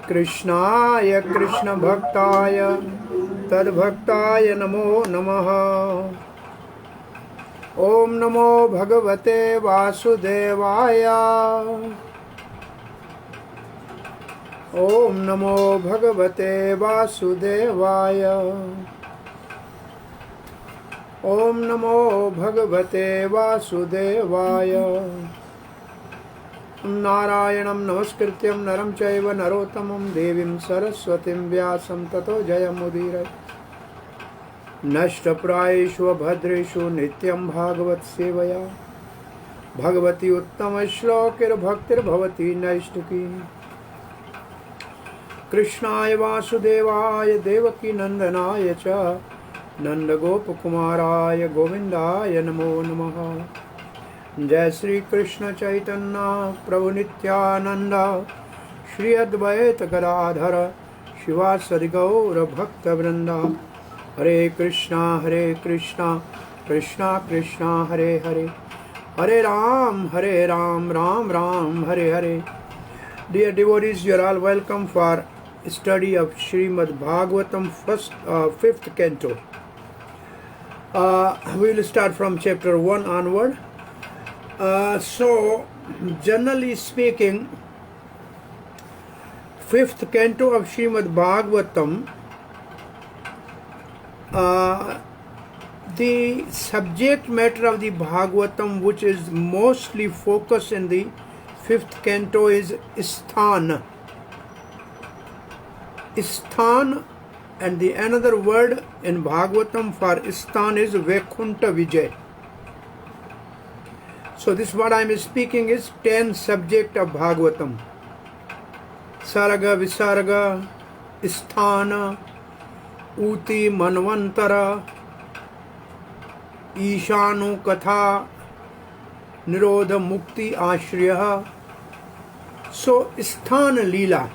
कृष्णाय कृष्ण भक्ताय तद्भक्ताय नमो नमः। ओम नमो भगवते वासुदेवाय। ओम नमो भगवते वासुदेवाय। ओम नमो भगवते वासुदेवाय। नारायणं नमस्कृत्यं नरं चैव नरोत्तमं देवीं सरस्वतीं व्यासं ततो जयमुदीरये। नष्टप्रायेषु भद्रेषु नित्यं भागवत सेवया भगवती उत्तमश्लोकैर्भक्तिर्भवती नैष्ठिकी। कृष्णाय वासुदेवाय देवकी नंदनाय च नंदगोपकुमाराय गोविंदाय नमो नमः। जय श्री कृष्ण चैतन्य प्रभु नित्यानंद श्री अद्वैत गदाधर शिवासरि गौर भक्त वृंदा। हरे कृष्णा कृष्णा कृष्णा हरे हरे, हरे Ram Ram Ram Hare Hare. Dear devotees, you are all welcome for study of Srimad Bhagavatam fifth canto. We will start from chapter 1 onward. So, generally speaking, fifth canto of Srimad Bhagavatam, the subject matter of the Bhagavatam, which is mostly focused in the fifth canto, is Sthan. Sthan, and the another word in Bhagavatam for Sthan is Vaikunta Vijay. So this what I am speaking is 10 subject of Bhagavatam. Sarga, Visarga, Sthana, Uti, Manvantara, Ishanu, Katha, Nirodha, Mukti, Ashriya. So Sthana Leela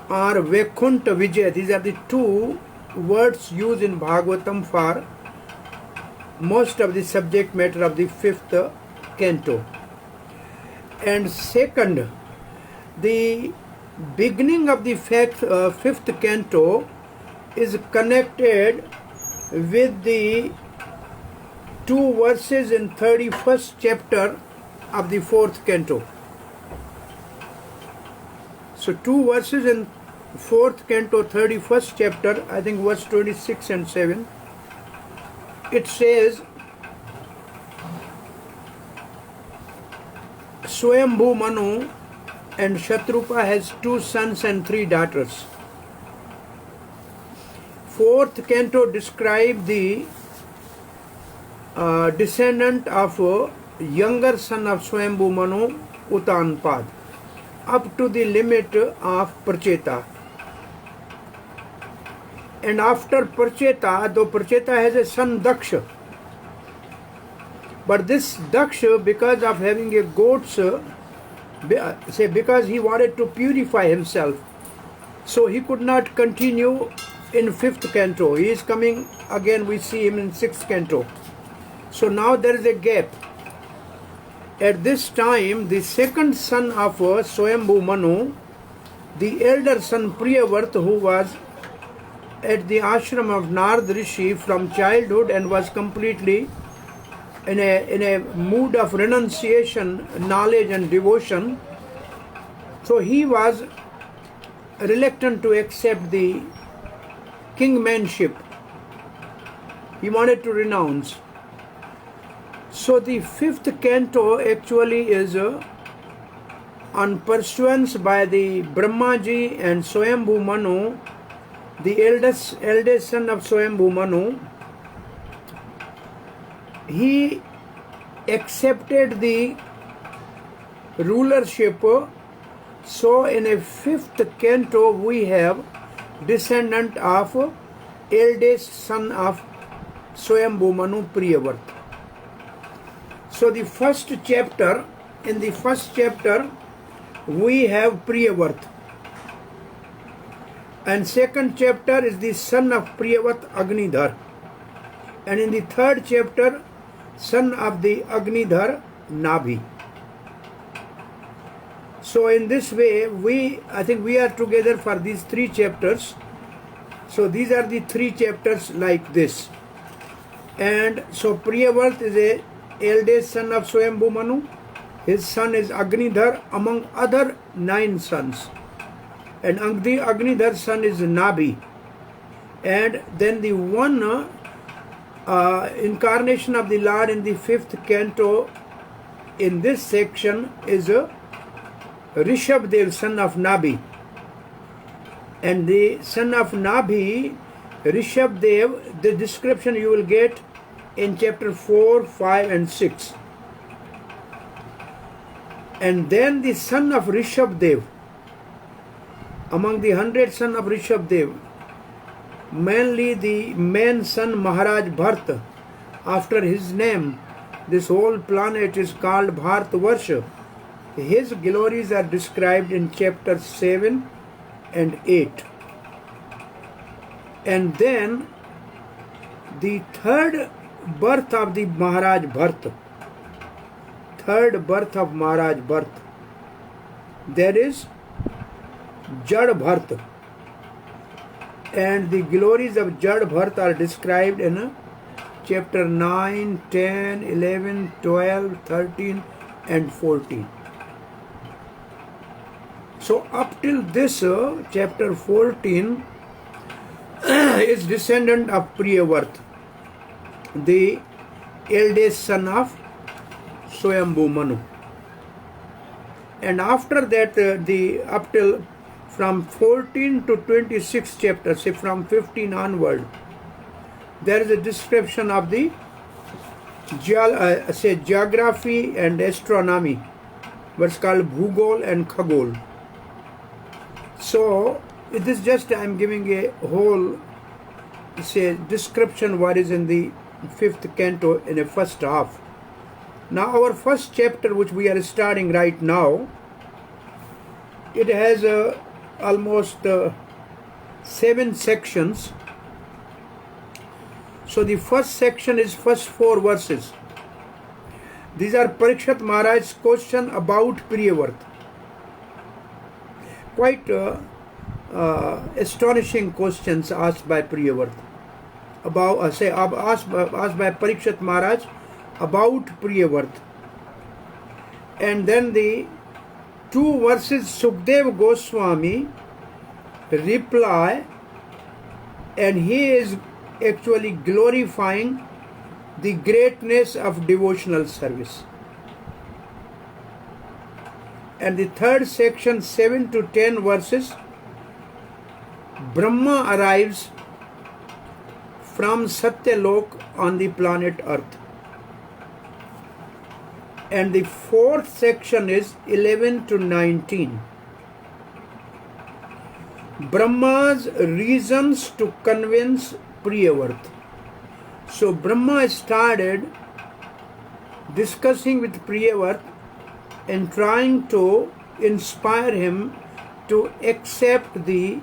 or Vaikunta Vijay, these are the two words used in Bhagavatam for most of the subject matter of the fifth canto. And second, the beginning of the fifth canto is connected with the two verses in 31st chapter of the fourth canto. So two verses in fourth canto, 31st chapter, I think verse 26 and 7. It says, Swayambhu Manu and Shatrupa has 2 sons and 3 daughters. Fourth canto describes the descendant of younger son of Swayambhu Manu, Utanpad, up to the limit of Pracheta. And after Pracheta, though Pracheta has a son Daksha, but this Daksha, because of having a goats, because he wanted to purify himself, so he could not continue in fifth canto. He is coming again, we see him in sixth canto. So now there is a gap. At this time, the second son of Swayambhu Manu, the elder son Priyavart, who was at the ashram of Narad Rishi from childhood and was completely in a mood of renunciation, knowledge and devotion, so he was reluctant to accept the kingmanship. He wanted to renounce. So the fifth canto actually is on pursuance by the Brahmaji and Swayambhu Manu, the eldest son of Swayambhu Manu. He accepted the rulership. So in a fifth canto we have descendant of eldest son of Swayambhu Manu, Priyavart. So the first chapter, in the first chapter we have Priyavart, and second chapter is the son of Priyavart, Agnidhar, and in the third chapter son of the Agnidhar, Nabhi. So in this way, I think we are together for these 3 chapters. So these are the 3 chapters like this. And so Priyavart is a eldest son of Swayambhu Manu. His son is Agnidhar among other 9 sons. And Agnidhar's son is Nabhi. And then the one incarnation of the Lord in the 5th canto in this section is Rishabdev, son of Nabhi. And the son of Nabhi, Rishabdev, the description you will get in chapter 4, 5 and 6. And then the son of Rishabdev, among the 100 sons of Rishabdev, mainly the main son Maharaj Bharat. After his name, this whole planet is called Bharatvarsha. His glories are described in chapter 7 and 8. And then the third birth of the Maharaj Bharat, third birth of Maharaj Bharat, there is Jad Bharat. And the glories of Jad Bharat are described in chapter 9, 10, 11, 12, 13 and 14. So up till this chapter 14 is descendant of Priyavart, the eldest son of Swayambhu Manu. And after that the up till from 14 to 26 chapters, say from 15 onward, there is a description of the geography and astronomy, what's called Bhugol and Khagol. So it is just I am giving a whole description what is in the 5th canto in the first half. Now our first chapter, which we are starting right now, it has almost 7 sections. So the first section is first 4 verses. These are Parikshit Maharaj's question about Priyavart. Quite astonishing questions asked by Priyavart about asked by Parikshit Maharaj about Priyavart. And then the 2 verses Sukdev Goswami reply, and he is actually glorifying the greatness of devotional service. And the third section, 7 to 10 verses, Brahma arrives from Satyalok on the planet Earth. And the fourth section is 11 to 19. Brahma's reasons to convince Priyavart. So Brahma started discussing with Priyavart and trying to inspire him to accept the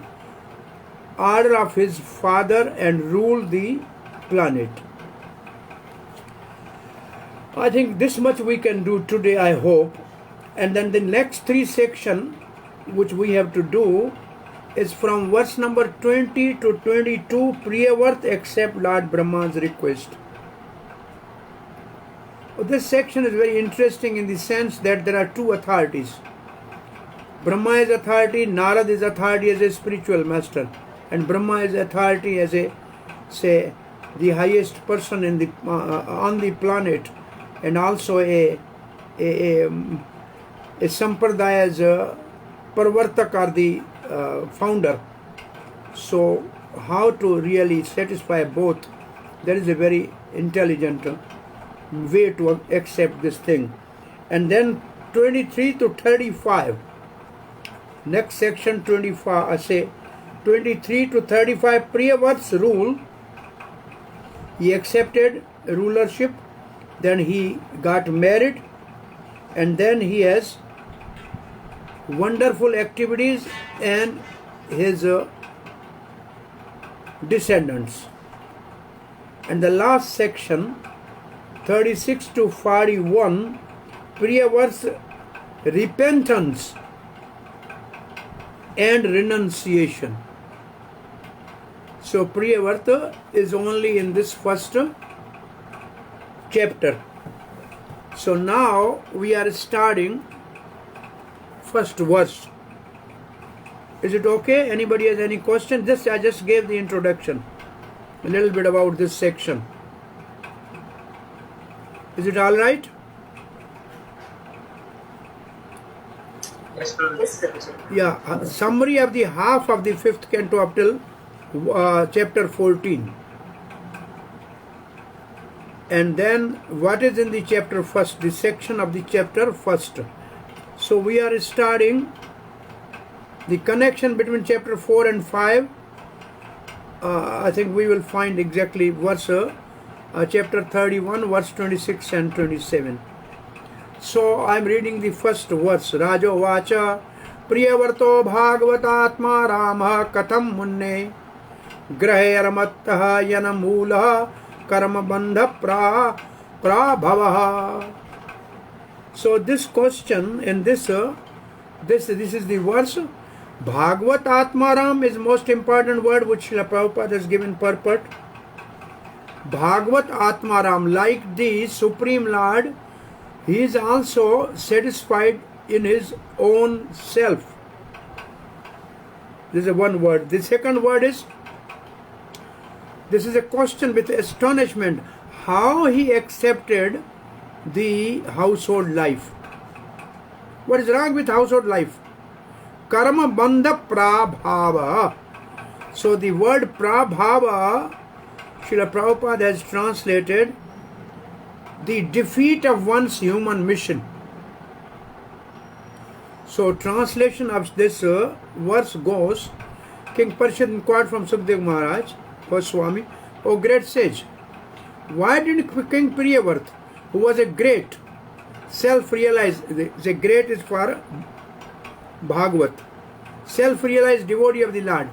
order of his father and rule the planet. I think this much we can do today, I hope. And then the next 3 sections which we have to do is from verse number 20 to 22, Priyavart accept Lord Brahma's request. This section is very interesting in the sense that there are 2 authorities. Brahma is authority, Narad is authority as a spiritual master, and Brahma is authority as a, say, the highest person in the on the planet, and also a Sampradaya Parvartak or the founder. So how to really satisfy both, that is a very intelligent way to accept this thing. And then 23 to 35, next section 25, I say 23 to 35, Priyavart's rule. He accepted rulership, then he got married, and then he has wonderful activities and his descendants. And the last section 36 to 41, Priyavart's repentance and renunciation. So Priyavarta is only in this first chapter. So now we are starting first verse. Is it okay? Anybody has any question? I just gave the introduction, a little bit about this section. Is it all right? Yes, sir. Yeah, summary of the half of the 5th canto up till chapter 14. And then what is in the chapter first, the section of the chapter first. So we are starting the connection between chapter 4 and 5. I think we will find exactly verse chapter 31, verse 26 and 27. So I am reading the first verse. Rajo Vacha Priyavarto Bhagavatatma Rama Katham Munne Grahe Aramattaha Yanamula Karma Bandha Prabhavaha. So this question in this is the verse. Bhagavat Atmaram is most important word which Srila Prabhupada has given purport. Bhagavat Atmaram, like the Supreme Lord, he is also satisfied in his own self. This is one word. The second word is, this is a question with astonishment, how he accepted the household life. What is wrong with household life? Karma bandha prabhava. So the word prabhava, Srila Prabhupada has translated the defeat of one's human mission. So translation of this verse goes, King Parshad inquired from Sukdev Maharaj, Goswami, O great sage, why didn't King Priyavarta, who was a great, self-realized, the great is for Bhagavat, self-realized devotee of the Lord,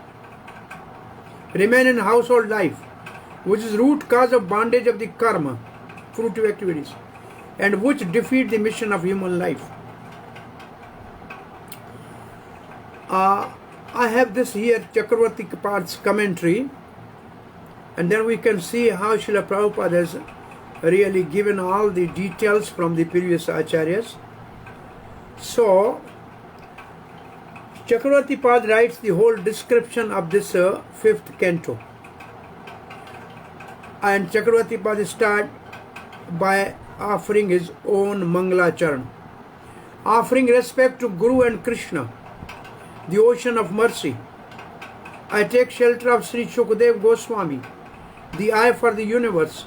remain in household life, which is root cause of bondage of the karma, fruitive activities, and which defeat the mission of human life. I have this here, Chakravarti Kapad's commentary, and then we can see how Srila Prabhupada has really given all the details from the previous acharyas. So, Chakravarti Pad writes the whole description of this 5th canto. And Chakravarti Pad starts by offering his own Mangalacharan, offering respect to Guru and Krishna, the ocean of mercy. I take shelter of Sri Shukdev Goswami, the eye for the universe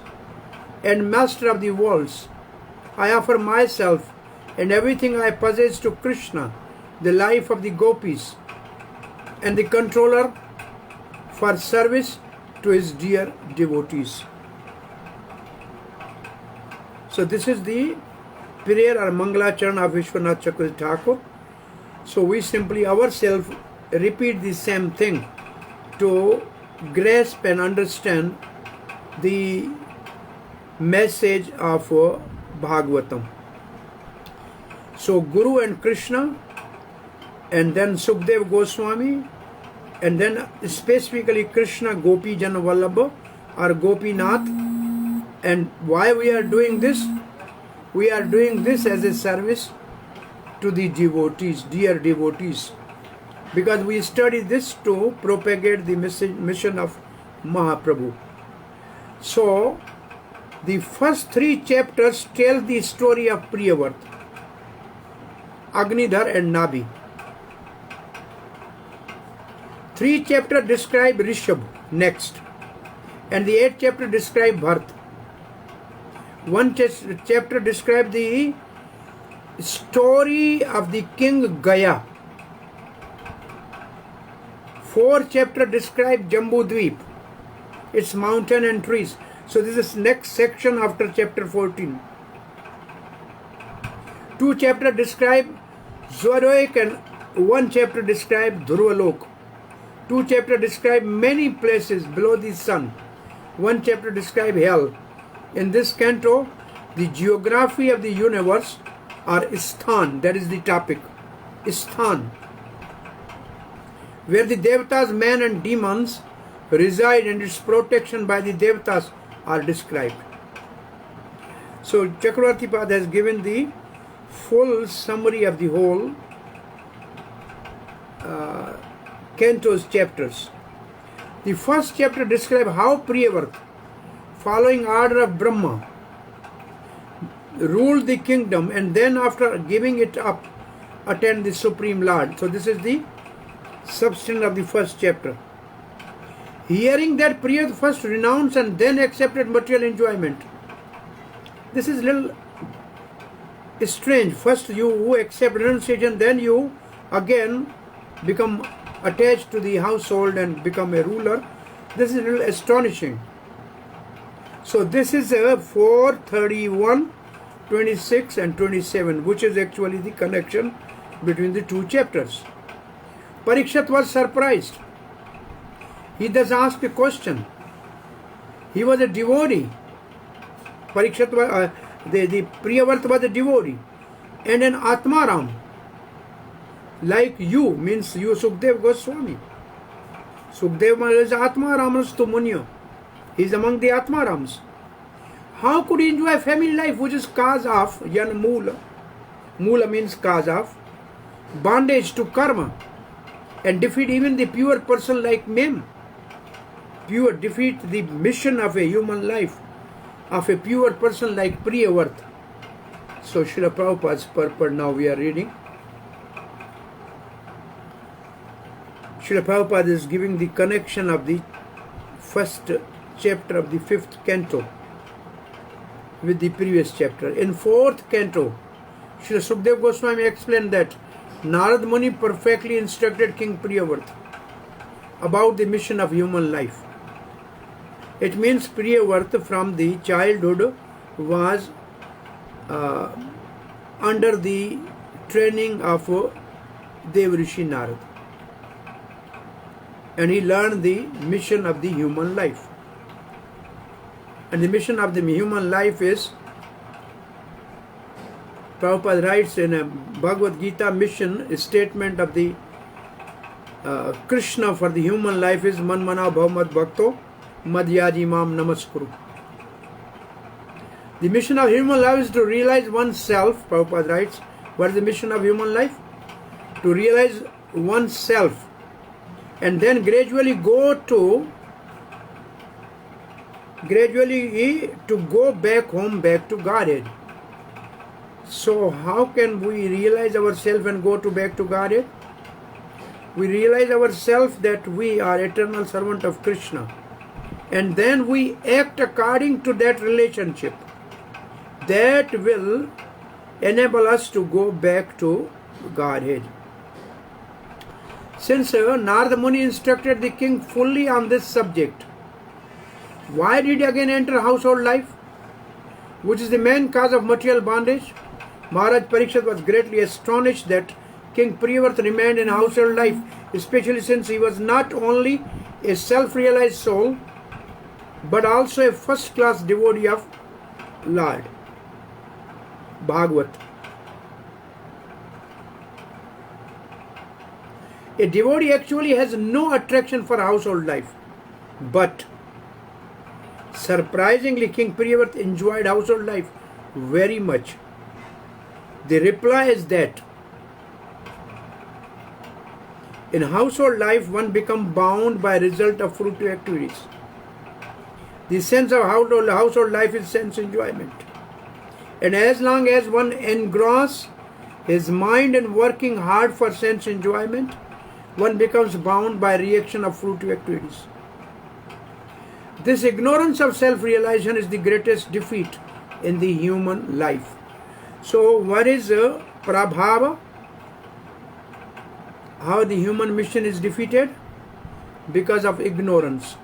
and master of the worlds. I offer myself and everything I possess to Krishna, the life of the gopis and the controller, for service to his dear devotees. So this is the prayer or Mangalacharan of Vishwanath Chakravarti Thakur. So we simply ourselves repeat the same thing to grasp and understand the message of Bhagavatam. So Guru and Krishna, and then Sukdev Goswami, and then specifically Krishna Gopi Jana Vallabha or Gopinath. And why we are doing this? We are doing this as a service to the devotees, dear devotees, because we study this to propagate the mission of Mahaprabhu. So, the first 3 chapters tell the story of Priyavarta, Agnidhar and Nabhi. 3 chapters describe Rishabh next, and the 8th chapter describe Bharat. 1 chapter describe the story of the king Gaya. 4 chapter describe Jambu Dweep, its mountain and trees. So this is next section after chapter 14. 2 chapter describe Zwaroik and 1 chapter describe Dhruvalok. 2 chapter describe many places below the sun. 1 chapter describe hell. In this canto, the geography of the universe, or Sthan, that is the topic. Sthan. where the Devatas, men and demons reside and its protection by the Devatas are described. So Chakravarti Pad has given the full summary of the whole canto's chapters. The first chapter describes how Priyavrata, following order of Brahma, ruled the kingdom, and then after giving it up, attained the Supreme Lord. So this is the substance of the first chapter. Hearing that Priyavrata first renounced and then accepted material enjoyment. This is a little strange. First you accept renunciation, then you again become attached to the household and become a ruler. This is a little astonishing. So this is 431, 26 and 27, which is actually the connection between the two chapters. Parikshit was surprised. He thus asked a question. He was a devotee. Parikshit was, the Priyavrata was a devotee and an Atmaram. Like you, means you Sukdev Goswami. Sukdev is Atmaramastu Munyo. He is among the Atmarams. How could he enjoy family life, which is cause of yan Mula? Mula means cause of bondage to karma, and defeat even the pure person like Mem. Pure defeat the mission of a human life, of a pure person like Priyavrata. So Srila Prabhupada's purport now we are reading. Srila Prabhupada is giving the connection of the first chapter of the 5th canto with the previous chapter. In 4th canto, Srila Sukdev Goswami explained that Narad Muni perfectly instructed King Priyavrata about the mission of human life. It means Priyavrata from the childhood was under the training of Devrishi Narad, and he learned the mission of the human life. And the mission of the human life is, Prabhupada writes in a Bhagavad Gita mission, a statement of the Krishna for the human life is Manmana Bhavamad Bhakto Madhyaji Mam Namaskuru. The mission of human life is to realize oneself. Prabhupada writes, what is the mission of human life? To realize oneself and then gradually go back home, back to Godhead. So how can we realize ourselves and go back to Godhead? We realize ourselves that we are eternal servant of Krishna, and then we act according to that relationship. That will enable us to go back to Godhead. Since Narada Muni instructed the king fully on this subject, why did he again enter household life, which is the main cause of material bondage? Maharaj Parikshit was greatly astonished that King Priyavrata remained in household life, especially since he was not only a self-realized soul, but also a first-class devotee of Lord Bhagavat. A devotee actually has no attraction for household life, but surprisingly, King Priyavrata enjoyed household life very much. The reply is that in household life, one becomes bound by result of fruitive activities. The sense of household life is sense enjoyment. And as long as one engrosses his mind in working hard for sense enjoyment, one becomes bound by reaction of fruitive activities. This ignorance of self-realization is the greatest defeat in the human life. So what is Prabhava? How the human mission is defeated? Because of ignorance.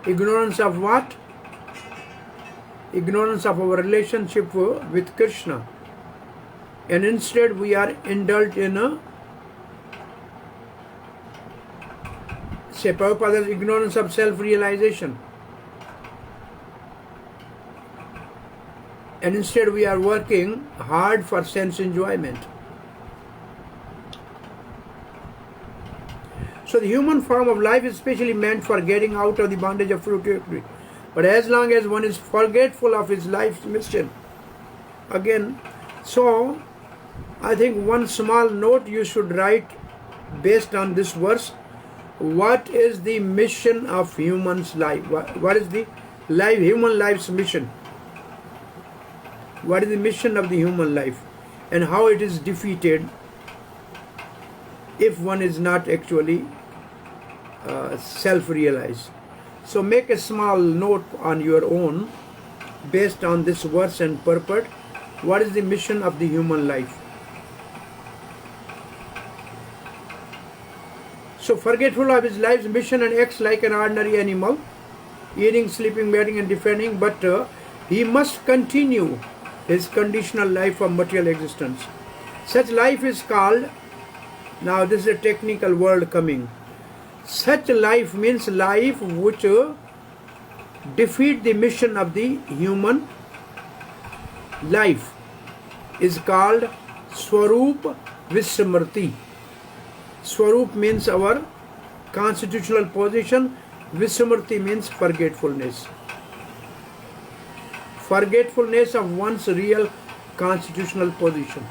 Ignorance of what? Ignorance of our relationship with Krishna. And instead we are indulged in Prabhupada's ignorance of self-realization. And instead we are working hard for sense enjoyment. So the human form of life is specially meant for getting out of the bondage of fruitivity. But as long as one is forgetful of his life's mission, again, so I think one small note you should write based on this verse. What is the mission of human's life? What is the human life's mission? What is the mission of the human life? And how it is defeated if one is not actually self-realized. So make a small note on your own based on this verse and purport. What is the mission of the human life? So forgetful of his life's mission and acts like an ordinary animal, eating, sleeping, mating and defending, but he must continue his conditional life of material existence. Such life is called, now this is a technical word coming, such life means life which defeat the mission of the human life is called Swarup Vismrti. Swarup means our constitutional position, Vismrti means forgetfulness. Forgetfulness of one's real constitutional position.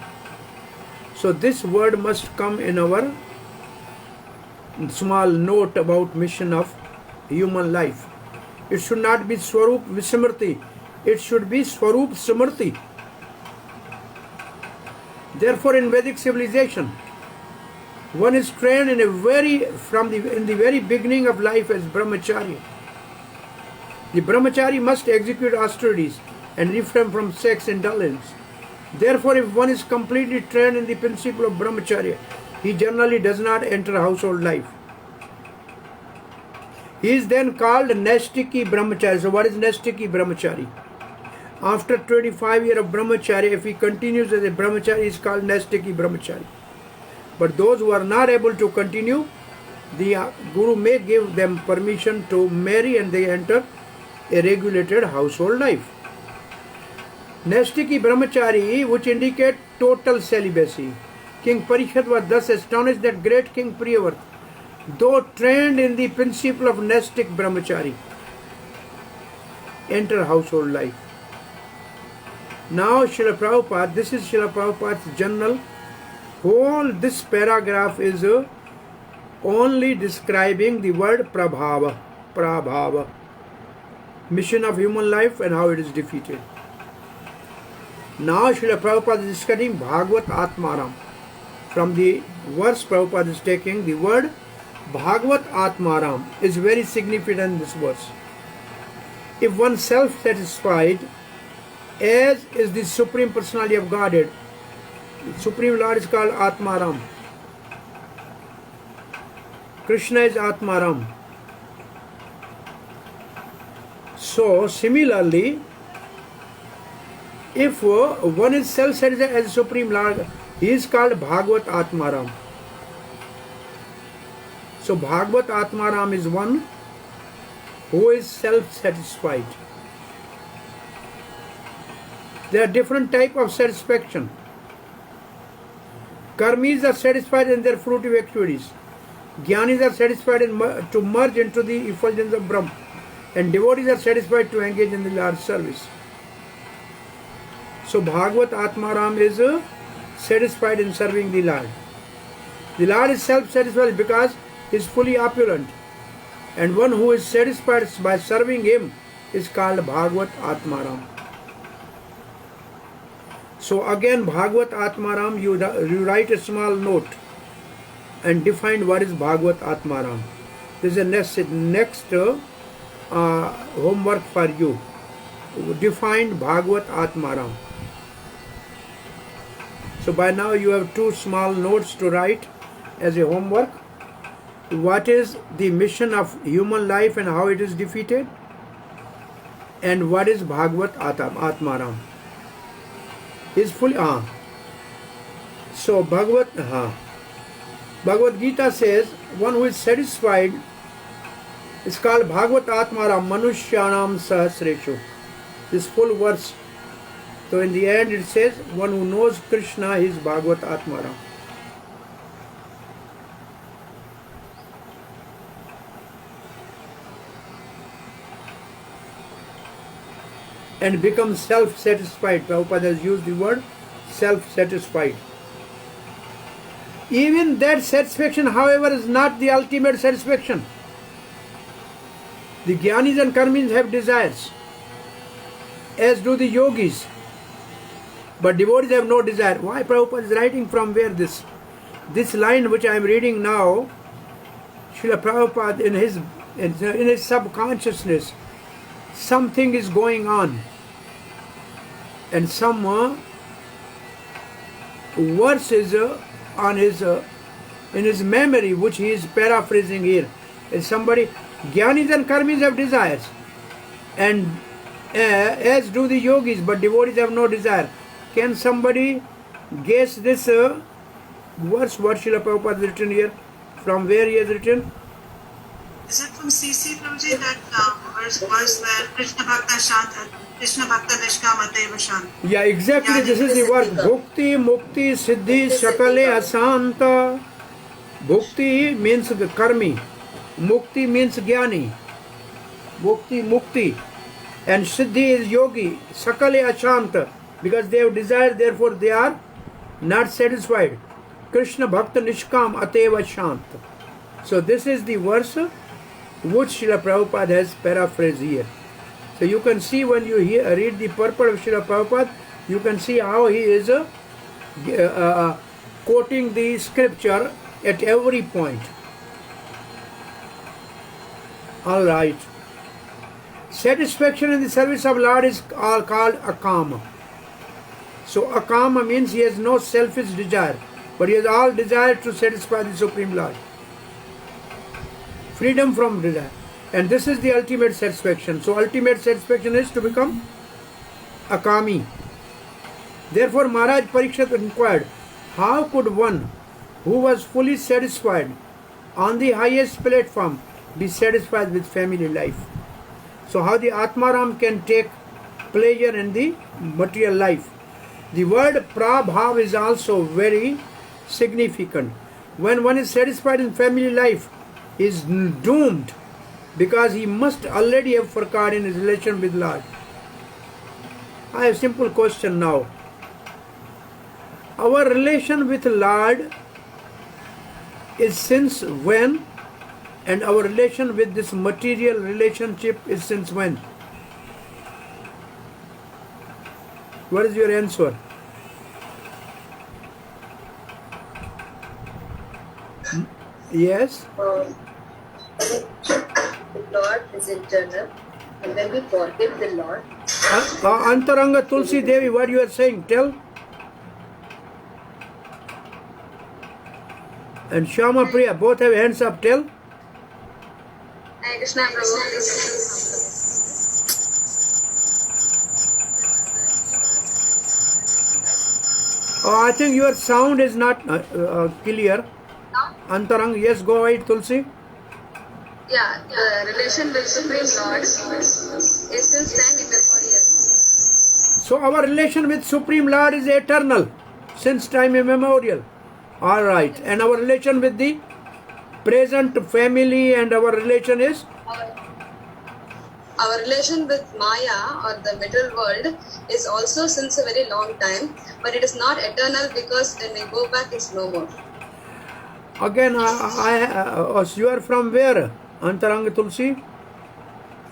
So this word must come in our small note about mission of human life. It should not be Swarup Vismrti, it should be Swarup Smrti. Therefore in Vedic civilization, one is trained in the very beginning of life as brahmachari. The brahmachari must execute austerities and refrain from sex indulgence. Therefore, if one is completely trained in the principle of brahmacharya, he generally does not enter household life. He is then called Naistiki Brahmachari. So what is Naistiki Brahmachari? After 25 years of brahmacharya, if he continues as a brahmachari, he is called Naistiki Brahmachari. But those who are not able to continue, the Guru may give them permission to marry and they enter a regulated household life. Naistiki Brahmachari, which indicate total celibacy. King Parikshit was thus astonished that great King Priyavrata, though trained in the principle of Naistik Brahmachari, enter household life. Now Srila Prabhupada, this is Srila Prabhupada's journal. Whole this paragraph is only describing the word Prabhava, mission of human life and how it is defeated. Now Srila Prabhupada is studying Bhagavat Atmaram. From the verse Prabhupada is taking, the word Bhagavat Atmaram is very significant in this verse. If one self-satisfied, as is the Supreme Personality of Godhead, the Supreme Lord is called Atmaram. Krishna is Atmaram. So similarly, if one is self-satisfied as Supreme Lord, he is called Bhagavat Atmaram. So Bhagavat Atmaram is one who is self-satisfied. There are different types of satisfaction. Karmis are satisfied in their fruitive activities. Jnanis are satisfied to merge into the effulgence of Brahma. And devotees are satisfied to engage in the Lord's service. So Bhagavat Atmaram is satisfied in serving the Lord. The Lord is self-satisfied because he is fully opulent. And one who is satisfied by serving him is called Bhagavat Atmaram. So again, Bhagavat Atmaram, you write a small note and define what is Bhagavat Atmaram. This is the next homework for you. Define Bhagavat Atmaram. So by now you have two small notes to write as a homework. What is the mission of human life and how it is defeated? And what is Bhagavat Atmaram? Is fully So Bhagavad Gita says one who is satisfied is called Bhagavat Atmaram Manushyanam Sahasreshu. This full verse. So in the end it says one who knows Krishna is Bhagavat Atmaram. and become self-satisfied. Prabhupada has used the word self-satisfied. Even that satisfaction, however, is not the ultimate satisfaction. The Jnanis and Karmis have desires, as do the yogis. But devotees have no desire. Why Prabhupada is writing from where this? This line which I am reading now, Srila Prabhupada in his subconsciousness, something is going on. And some verse is on his in his memory, which he is paraphrasing here. Is somebody, Jnanis and Karmis have desires, and as do the yogis, but devotees have no desire. Can somebody guess this verse, what Srila Prabhupada has written here? From where he has written? Is it from CC Prabhuji, that verse where Krishna Bhakta Shant, Krishna Bhakta Nishkamateva Shant? Yeah, exactly. This is the word. Bhukti, Mukti, Siddhi, Sakale, Asanta. Bhukti means Karmi. Mukti means Jnani. Bhukti, Mukti. And Siddhi is Yogi. Sakale, Ashanta. Because they have desire, therefore they are not satisfied. Krishna Bhakta Nishkam Ateva Shant. So this is the verse which Srila Prabhupada has paraphrased here. So you can see when you read the purport of Srila Prabhupada, you can see how he is quoting the scripture at every point. Alright. Satisfaction in the service of Lord is all called akama. So akama means he has no selfish desire, but he has all desire to satisfy the Supreme Lord. Freedom from desire. And this is the ultimate satisfaction. So ultimate satisfaction is to become akami. Therefore Maharaj Parikshit inquired, how could one who was fully satisfied on the highest platform be satisfied with family life? So how the Atmaram can take pleasure in the material life? The word prabhav is also very significant. When one is satisfied in family life, he is doomed, because he must already have forgotten his relation with Lord. I have a simple question now. Our relation with Lord is since when? And our relation with this material relationship is since when? What is your answer? Yes? The Lord is eternal, and when we forgive the Lord. Antaranga Tulsi Devi, what you are saying? Tell. And Shama Priya, both have hands up. Tell. Krishna Prabhu. I think your sound is not clear. Antarang, yes, go ahead, Tulsi. Yeah, the relation with Supreme Lord is since time immemorial. So our relation with Supreme Lord is eternal, since time immemorial. All right. And our relation with the present family and our relation is? Our relation with Maya or the middle world is also since a very long time, but it is not eternal, because when we go back, it's no more. Again, you are from where? Antaranga Tulsi?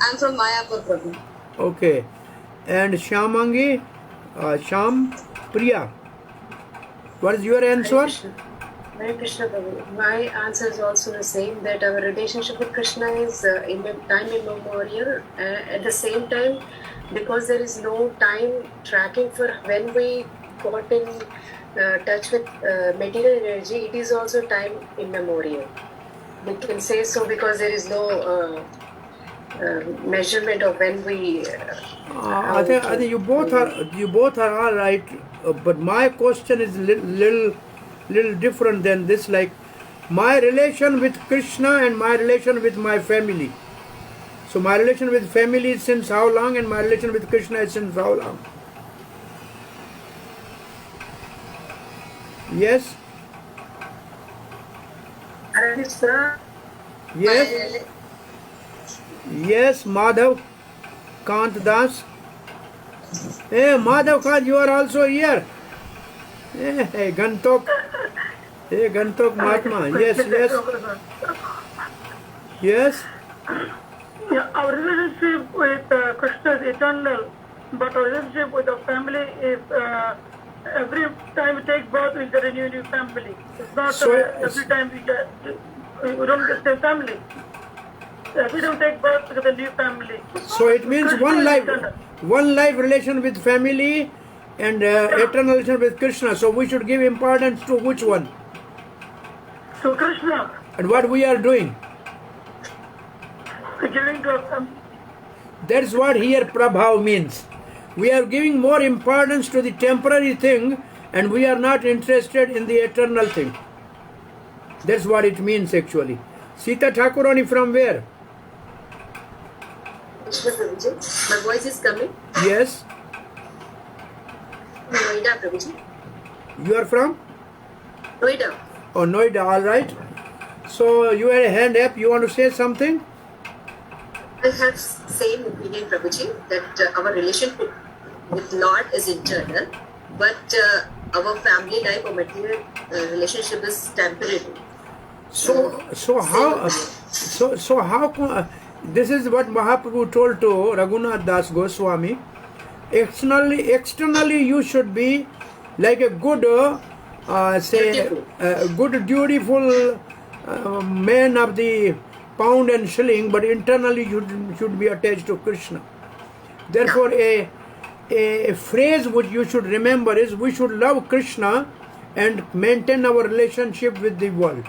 I'm from Mayapur, Prabhu. Okay. And Shyamangi, Sham Priya, what is your answer? Hare Krishna Prabhu. My answer is also the same, that our relationship with Krishna is in time immemorial. At the same time, because there is no time tracking for when we got in touch with material energy, it is also time immemorial. We can say so because there is no measurement of when we. I think you both are all right, but my question is little different than this. Like my relation with Krishna and my relation with my family. So my relation with family is since how long, and my relation with Krishna is since how long? Yes? Yes? Yes, Madhav Kant Das? Hey, Madhav Khan, you are also here. Hey, Gantok. Hey, Gantok Mahatma. Yes, yes, yes. Yeah, our relationship with Krishna is eternal, but our relationship with our family is every time we take birth, we get a new family. It's not So, every time we don't get the family. Every time we take birth, we get a new family. so it means Krishna one is life, eternal. one life relation with family and eternal relation with Krishna. So we should give importance to which one? So Krishna, And what we are doing? giving to That's what here Prabhav means. We are giving more importance to the temporary thing and we are not interested in the eternal thing. That's what it means actually. Sita Thakurani from where? Krishna Prabhuji. My voice is coming. Yes. Noida, Prabhuji. You are from? Noida. Oh, Noida, all right. So you had a hand up. You want to say something? I have same opinion, Prabhuji, that our relationship with Lord is eternal, but our family life or material relationship is temporary. So how this is what Mahaprabhu told to Raghunath Das Goswami. Externally you should be like a good good dutiful man of the pound and shilling, but internally you should be attached to Krishna. Therefore a phrase which you should remember is we should love Krishna and maintain our relationship with the world.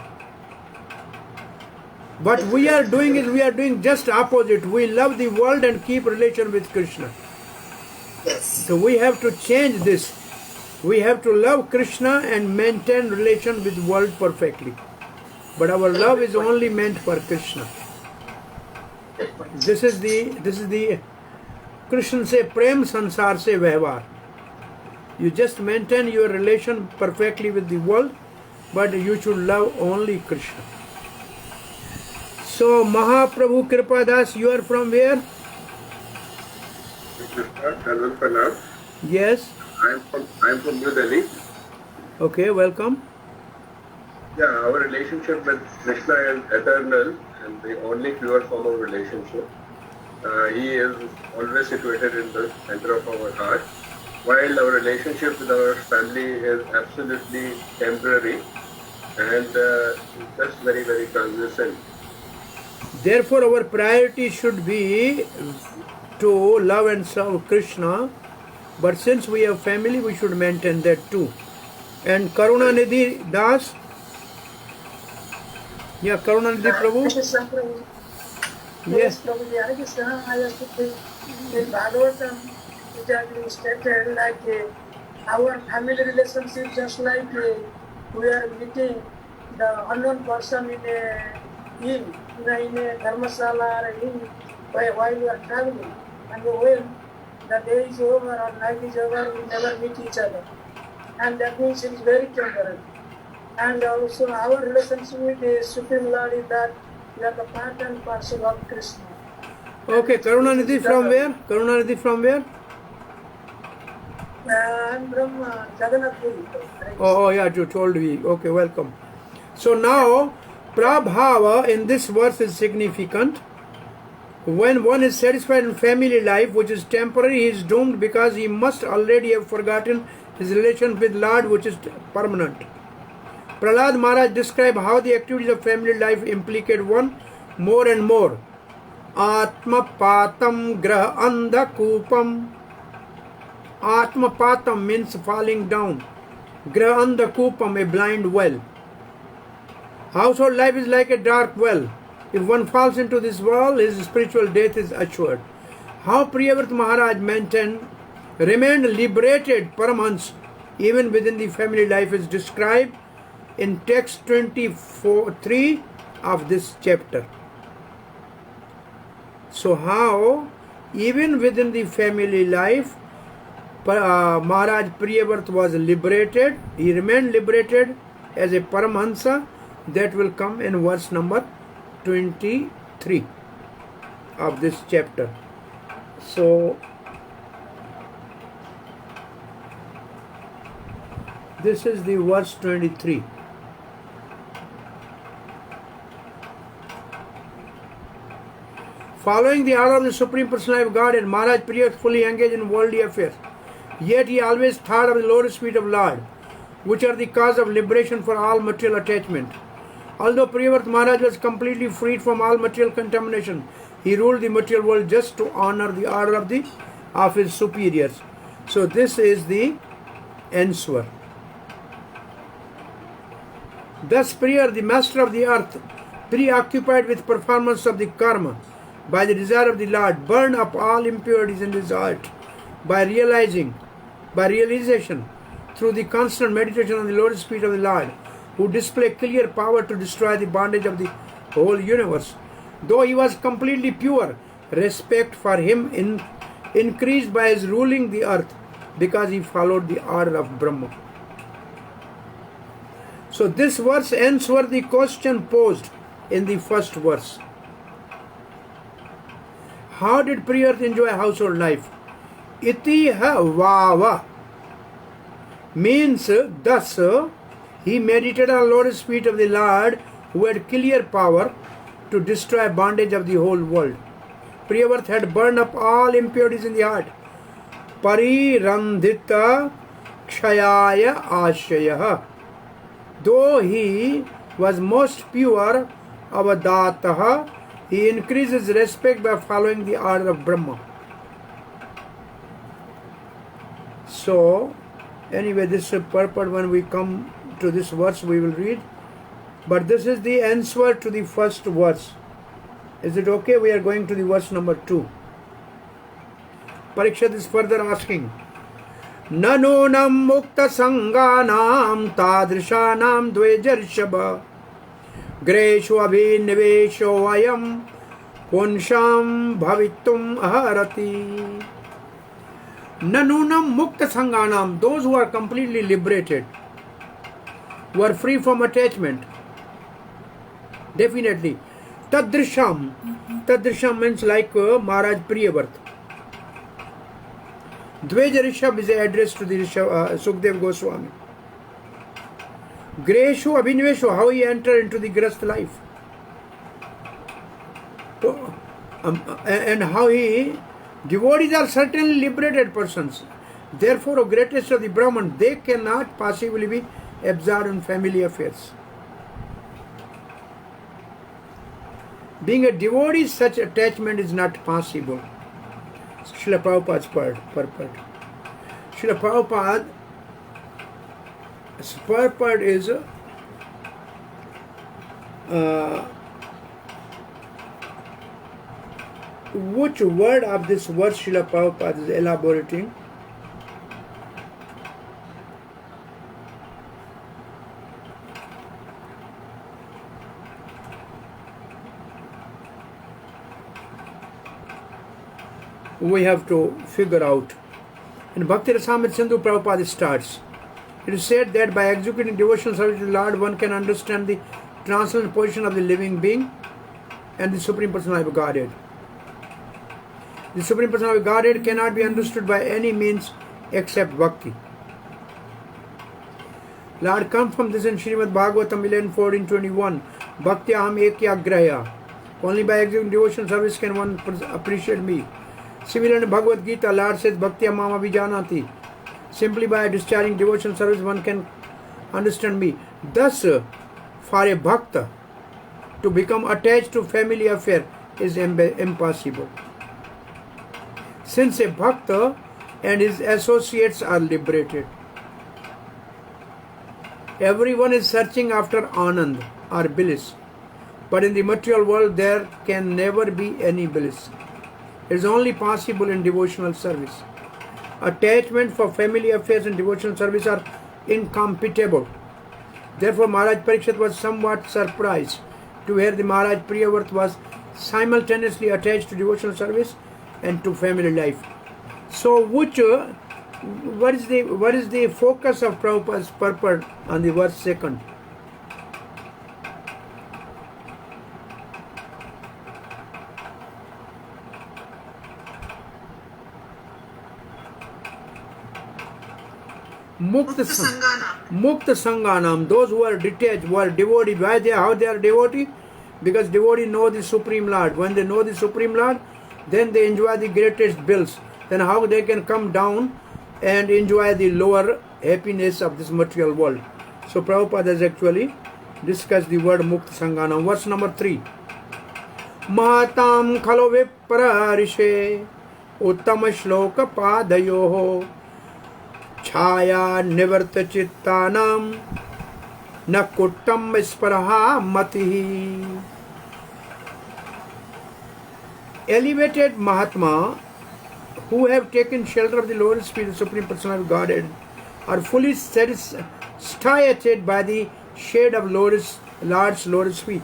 What we are doing is we are doing just opposite. We love the world and keep relation with Krishna. Yes. So we have to change this. We have to love Krishna and maintain relation with world perfectly. But our love is only meant for Krishna. This is the Krishna say prem sansar se vyavhar. You just maintain your relation perfectly with the world, but you should love only Krishna. So Mahaprabhu Kripadas, you are from where? Yes. I'm from New Delhi. Okay, welcome. Yeah, our relationship with Krishna is eternal and the only pure form of relationship. He is always situated in the center of our heart, while our relationship with our family is absolutely temporary and just very, very transient. Therefore, our priority should be to love and serve Krishna. But since we have family, we should maintain that too. And Karunanidhi Das? Yeah, Karunanidhi Prabhu? Yes. Prabhuji, I just in Bhagavatam, it has been stated like our family relationship, just like we are meeting the unknown person in a dharmasala or inn while we are traveling. And when the day is over or night is over, we never meet each other. And that means it is very temporary. And also our relationship with the Supreme Lord is that we are the part and parcel of Krishna. Okay, Karunanidhi from where? Karunanidhi from where? I'm from Jagannath Puri. Oh, yeah, you told me. Okay, welcome. So now, Prabhava in this verse is significant. When one is satisfied in family life, which is temporary, he is doomed because he must already have forgotten his relation with Lord, which is permanent. Prahlad Maharaj described how the activities of family life implicate one more and more. Atma patam graha andha kupam. Atma patam means falling down. Graha andha kupam, a blind well. Household life is like a dark well. If one falls into this well, his spiritual death is assured. How Priyavrat Maharaj remained liberated Paramhans even within the family life is described in text 24:3 of this chapter. So how even within the family life Maharaj Priyavrat was liberated, he remained liberated as a Paramhansa. That will come in verse number 23 of this chapter. So This is the verse 23. Following the order of the Supreme Personality of Godhead, Maharaj Priya fully engaged in worldly affairs. Yet he always thought of the lowest feet of Lord, which are the cause of liberation for all material attachment. Although Priyavrata Maharaj was completely freed from all material contamination, he ruled the material world just to honor the order of his superiors. So this is the answer. Thus Priya, the master of the earth, preoccupied with performance of the karma, by the desire of the Lord, burned up all impurities in his heart by realization, through the constant meditation on the lotus feet of the Lord, who display clear power to destroy the bondage of the whole universe. Though he was completely pure, respect for him increased by his ruling the earth, because he followed the order of Brahma. So this verse answers the question posed in the first verse. How did Priyavrata enjoy household life? Iti vava means thus he meditated on lotus feet of the Lord, who had clear power to destroy bondage of the whole world. Priyavrata had burned up all impurities in the heart. Parirandhita kshayaya ashayah. Though he was most pure, avadataha, he increases respect by following the order of Brahma. So, anyway, this is purport. When we come to this verse, we will read. But this is the answer to the first verse. Is it okay? We are going to the verse number 2. Parikshit is further asking, Nanonam mukta sanganam tadrishanam dvejarshaba Greshu abhinivesho ayam punsham bhavitum aharati. Nanunam mukta sanganam, those who are completely liberated, who are free from attachment. Definitely. Tadrisham means like Maharaj Priyavrata. Dveja Rishabh is addressed to the Sukdev Goswami. Greshu Abhiniveshu, how he entered into the Grast life. And how devotees are certainly liberated persons. Therefore, greatest of the Brahman, they cannot possibly be absorbed in family affairs. Being a devotee, such attachment is not possible. Srila Prabhupada's purport. Srila Prabhupada purport is which word of this verse Srila Prabhupada is elaborating? We have to figure out. In Bhakti Rasamrita Sindhu, Prabhupada starts. It is said that by executing devotional service to the Lord, one can understand the transcendental position of the living being and the Supreme Personality of Godhead. The Supreme Personality of Godhead cannot be understood by any means except Bhakti. Lord comes from this in Srimad Bhagavatam 11:14-21. Bhakti aham ekyagrahya. Only by executing devotional service can one appreciate me. Similarly, in Bhagavad Gita, Lord says, Bhakti mama vijanati. Simply by discharging devotional service, one can understand me. Thus, for a bhakta to become attached to family affair is impossible. Since a bhakta and his associates are liberated, everyone is searching after anand or bliss. But in the material world, there can never be any bliss. It is only possible in devotional service. Attachment for family affairs and devotional service are incompatible. Therefore, Maharaj Parikshit was somewhat surprised to hear the Maharaj Priyavrata was simultaneously attached to devotional service and to family life. So, what is the focus of Prabhupada's purport on the verse 2? Mukta Mukta Sangana. Mukta Sanganam, those who are detached, who are devotee. Why they? How they are devotee? Because devotee know the Supreme Lord. When they know the Supreme Lord, then they enjoy the greatest bliss. Then how they can come down and enjoy the lower happiness of this material world? So Prabhupada has actually discussed the word Mukta Sanganam. Verse number 3. Mahatam khalo vipra rishe uttama shloka padayoho Chaya nivarta chittanam na kuttam sparaha matihi. Elevated Mahatma who have taken shelter of the Lord Spirit, the Supreme Personality of Godhead, are fully satisfied by the shade of Lord's Lord's feet.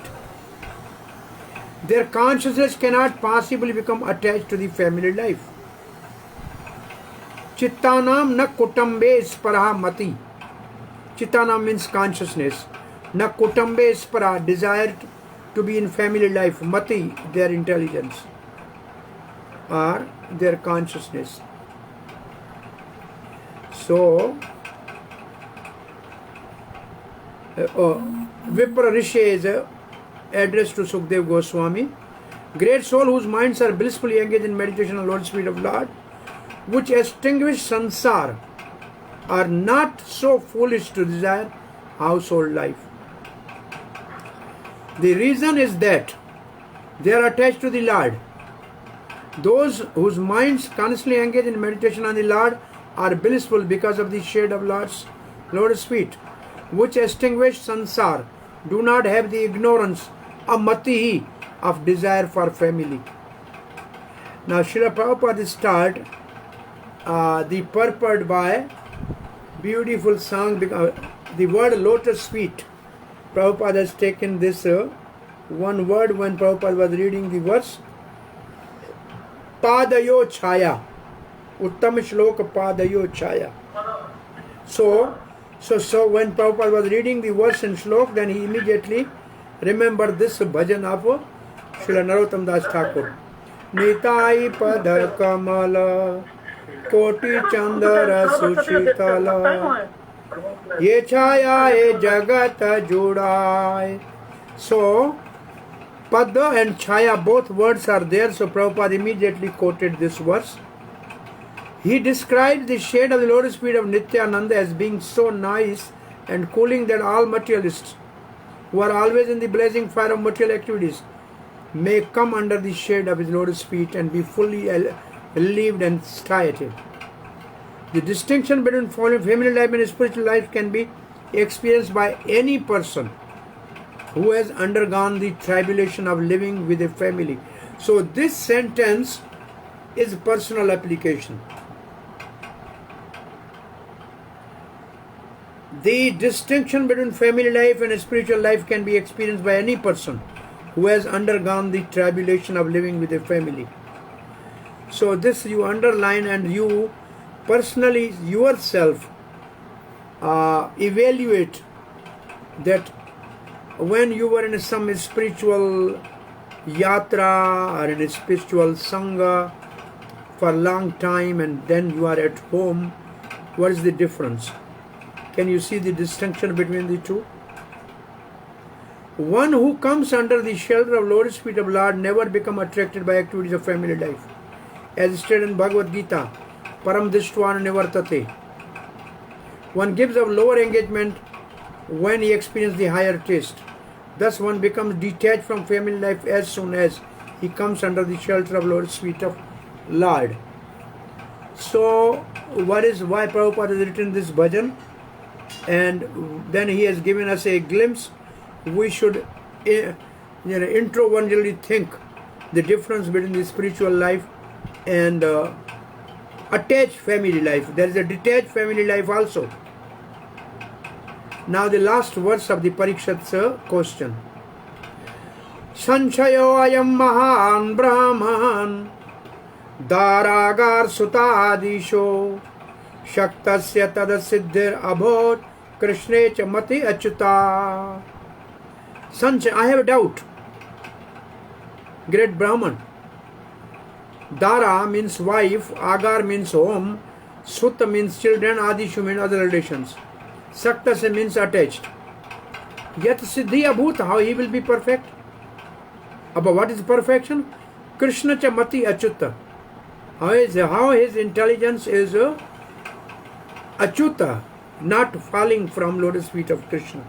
Their consciousness cannot possibly become attached to the family life. Chittanam na kutambe sparaha mati. Chittanam means consciousness. Na kutambe spara, desire to be in family life. Mati, their intelligence or their consciousness. So, Vipra Rishi is addressed to Sukdev Goswami. Great soul whose minds are blissfully engaged in meditation on Lord Spirit of Lord, which extinguish sansar, are not so foolish to desire household life. The reason is that they are attached to the Lord. Those whose minds constantly engage in meditation on the Lord are blissful because of the shade of Lord's feet, which extinguish sansar, do not have the ignorance of matihi, of desire for family. Now Srila Prabhupada start the purport by beautiful song. The word lotus feet, Prabhupada has taken this one word when Prabhupada was reading the verse. Padayo chaya, Uttam shloka padayo chaya. So when Prabhupada was reading the verse and shlok, then he immediately remembered this bhajan of Srila Narottam Das Thakur. Nitai pada kamala koti chandara sushitala ye chaya e jagata judai. So Pada and Chaya, both words are there, so Prabhupada immediately quoted this verse. He described the shade of the lotus feet of Nityananda as being so nice and cooling that all materialists who are always in the blazing fire of material activities may come under the shade of his lotus feet and be fully relieved and satiated. The distinction between family life and spiritual life can be experienced by any person who has undergone the tribulation of living with a family. So this sentence is personal application. The distinction between family life and spiritual life can be experienced by any person who has undergone the tribulation of living with a family. So this you underline and you personally yourself evaluate that when you were in some spiritual yatra or in a spiritual sangha for a long time and then you are at home, what is the difference? Can you see the distinction between the two? One who comes under the shelter of Lord's feet of Lord never become attracted by activities of family life. As stated in Bhagavad Gita, Param Dishtvan Nivartate. One gives up lower engagement when he experiences the higher taste. Thus one becomes detached from family life as soon as he comes under the shelter of Lord's feet of Lord. So why Prabhupada has written this bhajan? And then he has given us a glimpse. We should introvertly think the difference between the spiritual life and attached family life. There is a detached family life also. Now the last verse of the Parikshit's question. Sanchayo ayam mahan brahman daragar sutadisho shaktasya tadasiddhir abhot krishne cha mati achyuta. Sanchaya, I have a doubt. Great Brahman. Dara means wife, Agar means home, Sutta means children, Adishu means other relations. Saktase means attached. Yet Siddhi Abhuta, how he will be perfect? About what is perfection? Krishna cha mati achyuta. How his intelligence is achyuta, not falling from lotus feet of Krishna.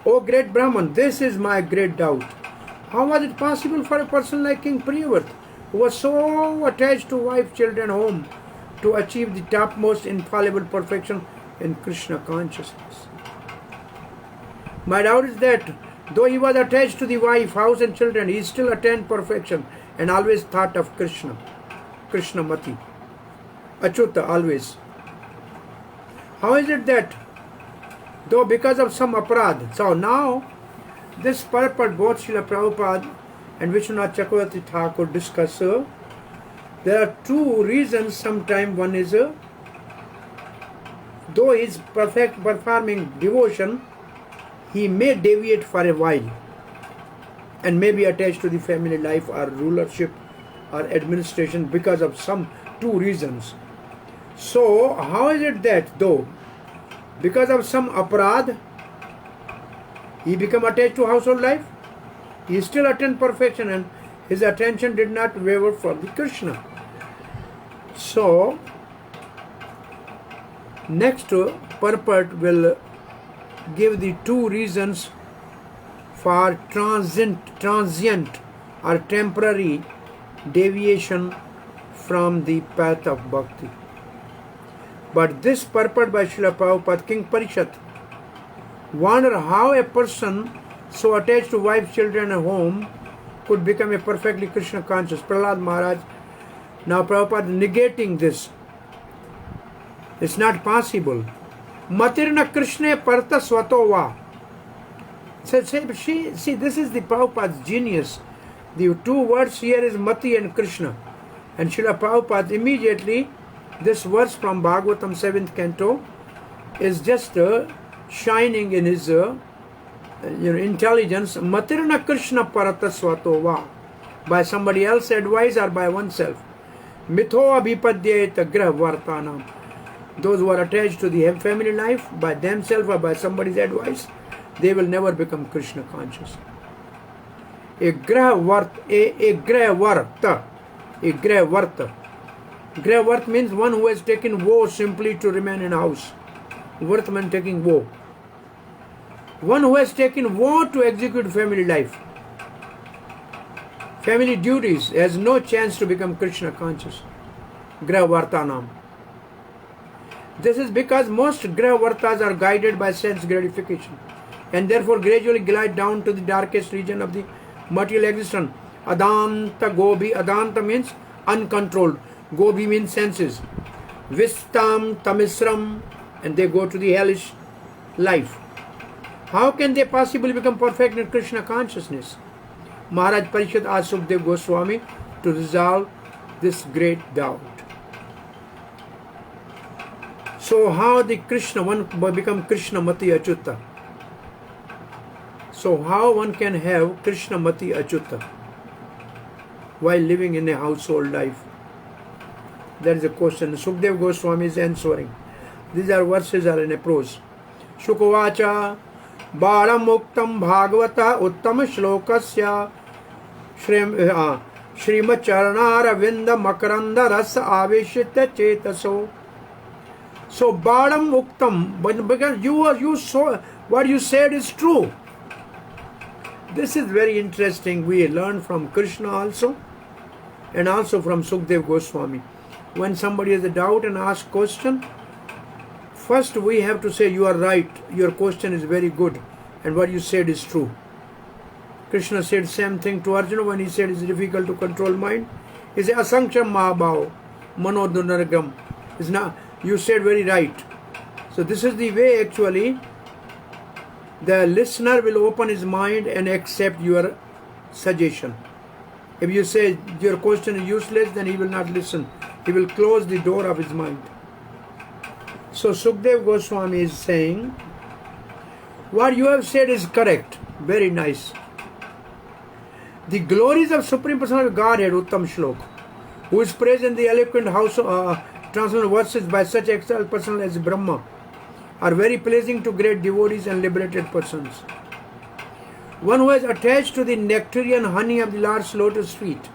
O great Brahman, this is my great doubt. How was it possible for a person like King Priyavat, who was so attached to wife, children, home, to achieve the topmost infallible perfection in Krishna consciousness? My doubt is that though he was attached to the wife, house and children, he still attained perfection and always thought of Krishna. Krishna Mati. Achyuta, always. How is it that though because of some aparad, so now this purport both Srila Prabhupada and Vishwanath Chakravarti Thakur discuss, there are two reasons. Sometimes one is, though he is performing devotion, he may deviate for a while and may be attached to the family life or rulership or administration because of some two reasons. So how is it that though because of some aparad he become attached to household life, he still attained perfection and his attention did not waver for the Krishna? So next purport will give the two reasons for transient or temporary deviation from the path of bhakti. But this purport by Srila Prabhupada, King Parishat, wonder how a person so attached to wife, children and home could become a perfectly Krishna conscious. Prahlad Maharaj, now Prabhupada negating this. It's not possible. Matirna Krishna Parta Svatova. See, this is the Prabhupada's genius. The two words here is Mati and Krishna. And Srila Prabhupada immediately, this verse from Bhagavatam 7th canto is just shining in his intelligence. Matirna Krishna Parata Svatova. By somebody else's advice or by oneself. Mitho abhipadyayeta grah vartanam. Those who are attached to the family life by themselves or by somebody's advice, they will never become Krishna conscious. A graha varta. Graha vart means one who has taken vow simply to remain in house. Vart means taking vow. One who has taken vow to execute family life, family duties, has no chance to become Krishna conscious. Graha vartanam. This is because most graha vartas are guided by sense gratification and therefore gradually glide down to the darkest region of the material existence. Adanta gobi. Adanta means uncontrolled. Gobi means senses. Vistam tamisram, and they go to the hellish life. How can they possibly become perfect in Krishna consciousness? Maharaj Parishad asked Sukdev Goswami to resolve this great doubt. So how the Krishna, one become Krishna Mati Achyuta? So how one can have Krishna Mati Achyuta while living in a household life? That is a question. Sukdev Goswami is answering. These are verses are in a prose. Shukovacha Balam Muktam Bhagavata Uttam Shlokasya Srimad Charanara Vinda Makaranda Rasa Aveshita Chetaso. So Balam Muktam, because you saw what you said is true. This is very interesting. We learn from Krishna also and also from Sukdev Goswami. When somebody has a doubt and asks question, first we have to say you are right, your question is very good and what you said is true. Krishna said same thing to Arjuna when he said it's difficult to control mind. He said Asankhya Mahabhav Manodunaragam. It's not, you said very right. So this is the way actually the listener will open his mind and accept your suggestion. If you say your question is useless, then he will not listen. He will close the door of his mind. So Sukdev Goswami is saying, what you have said is correct. Very nice. The glories of Supreme Personality of Godhead, Uttam Shlok. who is praised in the eloquent house transcendental verses by such excellent persons as Brahma, are very pleasing to great devotees and liberated persons. One who is attached to the nectarian honey of the Lord's lotus feet,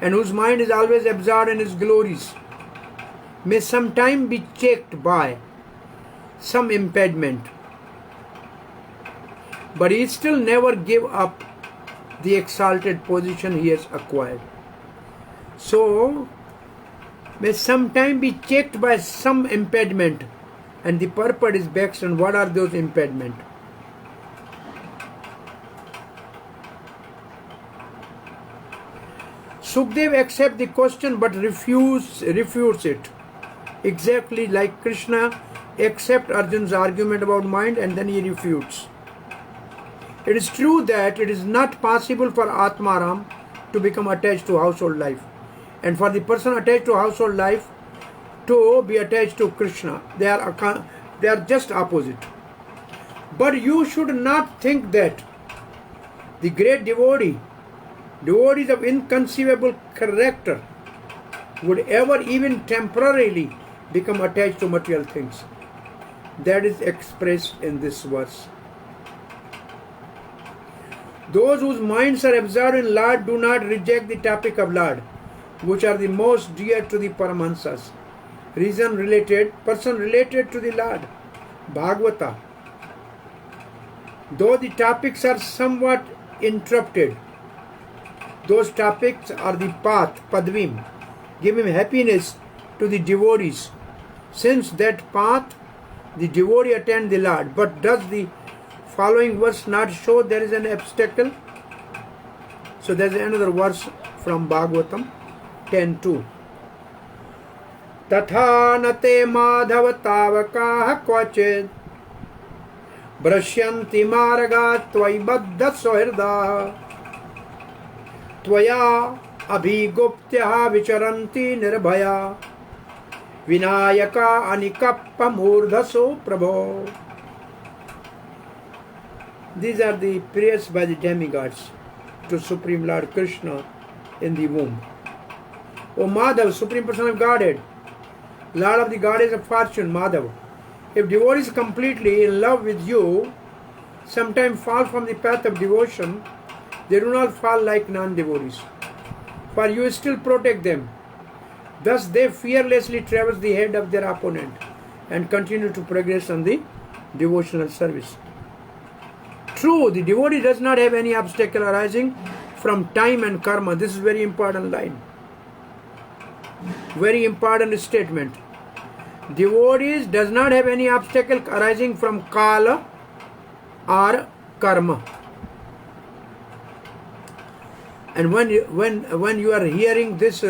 and whose mind is always absorbed in his glories, may sometime be checked by some impediment, but he still never give up the exalted position he has acquired. So, may sometime be checked by some impediment, and the purport is based on what are those impediments. Sukdev accepts the question but refutes it. Exactly like Krishna accepts Arjun's argument about mind and then he refutes. It is true that it is not possible for Atmaram to become attached to household life, and for the person attached to household life to be attached to Krishna. They are just opposite. But you should not think that the great devotees of inconceivable character would ever even temporarily become attached to material things. That is expressed in this verse. Those whose minds are absorbed in Lord do not reject the topic of Lord, which are the most dear to the Paramahansas. Person related to the Lord, Bhagavata. Though the topics are somewhat interrupted, those topics are the path, Padvim, giving happiness to the devotees. Since that path, the devotee attend the Lord. But does the following verse not show there is an obstacle? So there is another verse from Bhagavatam 10:2. Tatha nate madhava tavakaha kvachid brashyanti marga tvai baddha sohirda tvaya abhiguptya vicharanti nirbhaya vinayaka anikappa murdhaso prabho. These are the prayers by the demigods to Supreme Lord Krishna in the womb. O Madhav, Supreme Person of Godhead, Lord of the Goddess of Fortune, Madhav, if devotees completely in love with you sometimes fall from the path of devotion, they do not fall like non-devotees, for you still protect them. Thus they fearlessly traverse the head of their opponent and continue to progress on the devotional service. True, the devotee does not have any obstacle arising from time and karma. This is very important line. Very important statement. Devotees does not have any obstacle arising from kala or karma. And when you are hearing this,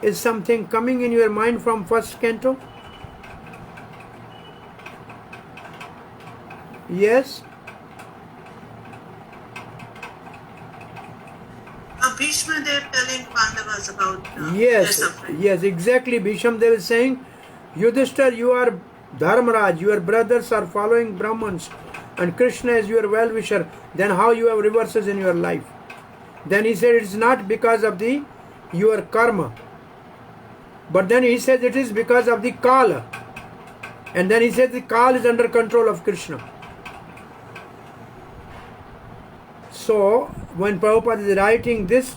is something coming in your mind from first canto? Yes? Bhishma, they're telling Pandavas about Yes, their suffering. yes, exactly. Bhisham, they were saying, Yudhishthira, you are Dharmaraj, your brothers are following Brahmans, and Krishna is your well-wisher. Then how you have reverses in your life? Then he said, it's not because of your karma. But then he says it is because of the Kala. And then he says the Kala is under control of Krishna. So, when Prabhupada is writing this,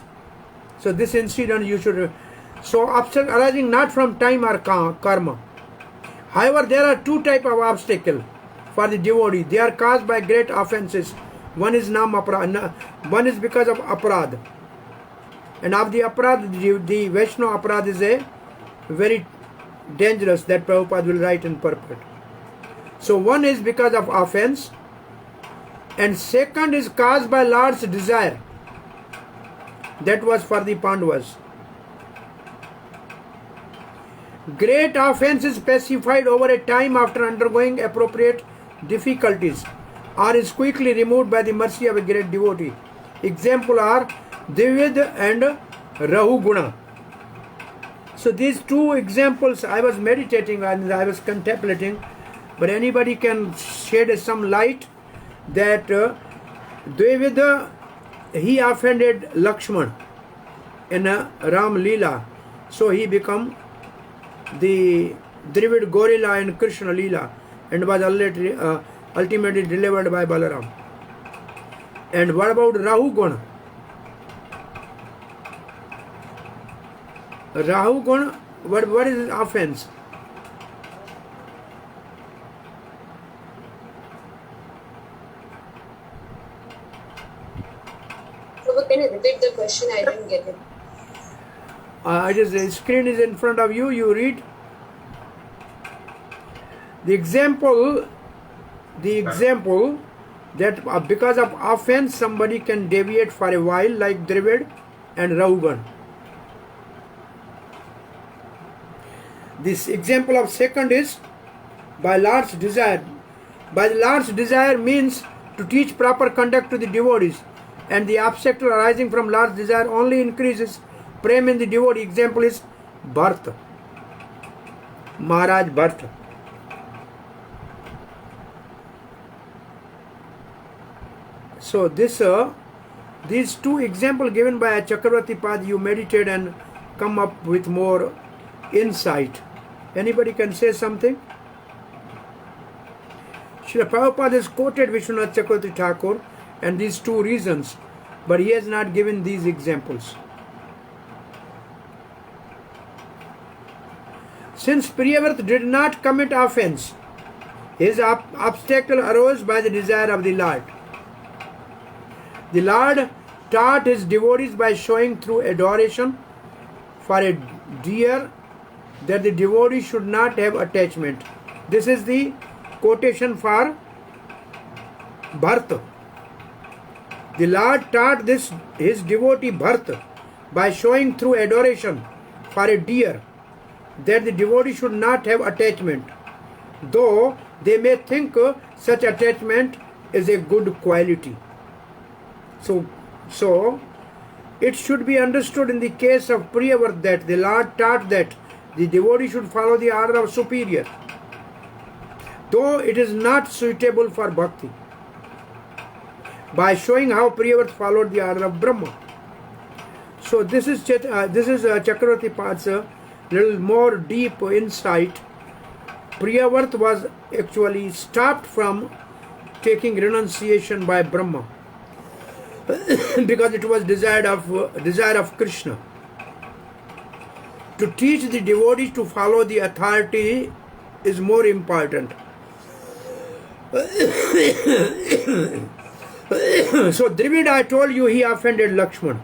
so this incident you should... So, obstacle arising not from time or karma. However, there are two types of obstacles for the devotee. They are caused by great offenses. One is one is because of aparad. And of the aparad, the Vaishnava aparad is a very dangerous that Prabhupada will write in purport. So, one is because of offense, and second is caused by Lord's desire. That was for the Pandavas. Great offense is pacified over a time after undergoing appropriate difficulties, or is quickly removed by the mercy of a great devotee. Example are Divid and Rahuguna. So these two examples I was meditating and I was contemplating, but anybody can shed some light that Devida, he offended Lakshman in Ram Leela. So he become the Dravid gorilla in Krishna Leela and was ultimately delivered by Balaram. And what about Rahu Guna? Rahu Guna, what is his offense? So can you repeat the question? I didn't get it. The screen is in front of you. You read the example that because of offense somebody can deviate for a while, like Dravid and Rahugan. This example of second is by Lord's desire. By the Lord's desire means to teach proper conduct to the devotees, and the obstacle arising from Lord's desire only increases prem in the devotee. Example is Bharta, Maharaj Bharta. So these two examples given by Chakravarti Pad, you meditate and come up with more insight. Anybody can say something? Srila Prabhupada has quoted Vishwanath Chakravarti Thakur and these two reasons, but he has not given these examples. Since Priyavrata did not commit offense, his obstacle arose by the desire of the Lord. The Lord taught his devotees by showing through adoration for a deer that the devotee should not have attachment. This is the quotation for Bharta. The Lord taught his devotee Bharta by showing through adoration for a deer that the devotee should not have attachment, though they may think such attachment is a good quality. So it should be understood in the case of Priyavrata that the Lord taught that the devotee should follow the order of superior, though it is not suitable for bhakti, by showing how Priyavrata followed the order of Brahma. So this is Chakravarti Pad's little more deep insight. Priyavrata was actually stopped from taking renunciation by Brahma because it was desire of Krishna. To teach the devotees to follow the authority is more important. So Dravid, I told you, he offended Lakshman.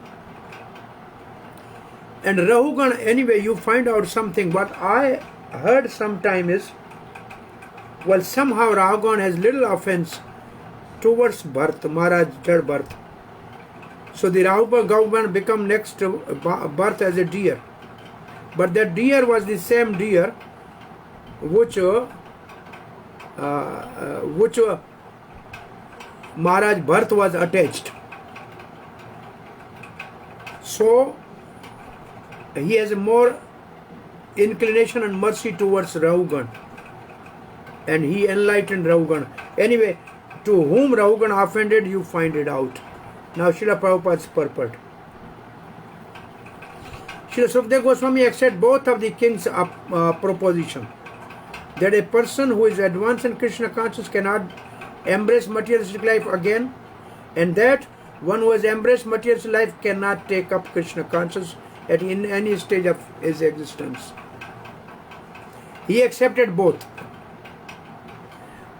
And Rahugan, anyway, you find out something. What I heard sometime is, well, somehow Rahugan has little offense towards Bharta, Maharaj Jad Bharta. So the Rahugan become next to Bharta as a deer. But that deer was the same deer which Maharaj Bharta was attached. So he has more inclination and mercy towards Rahugan, and he enlightened Rahugan. Anyway, to whom Rahugan offended, you find it out. Now Srila Prabhupada's purport. Srila Sukadeva Goswami accepted both of the king's proposition that a person who is advanced in Krishna consciousness cannot embrace materialistic life again, and that one who has embraced materialistic life cannot take up Krishna consciousness in any stage of his existence. He accepted both.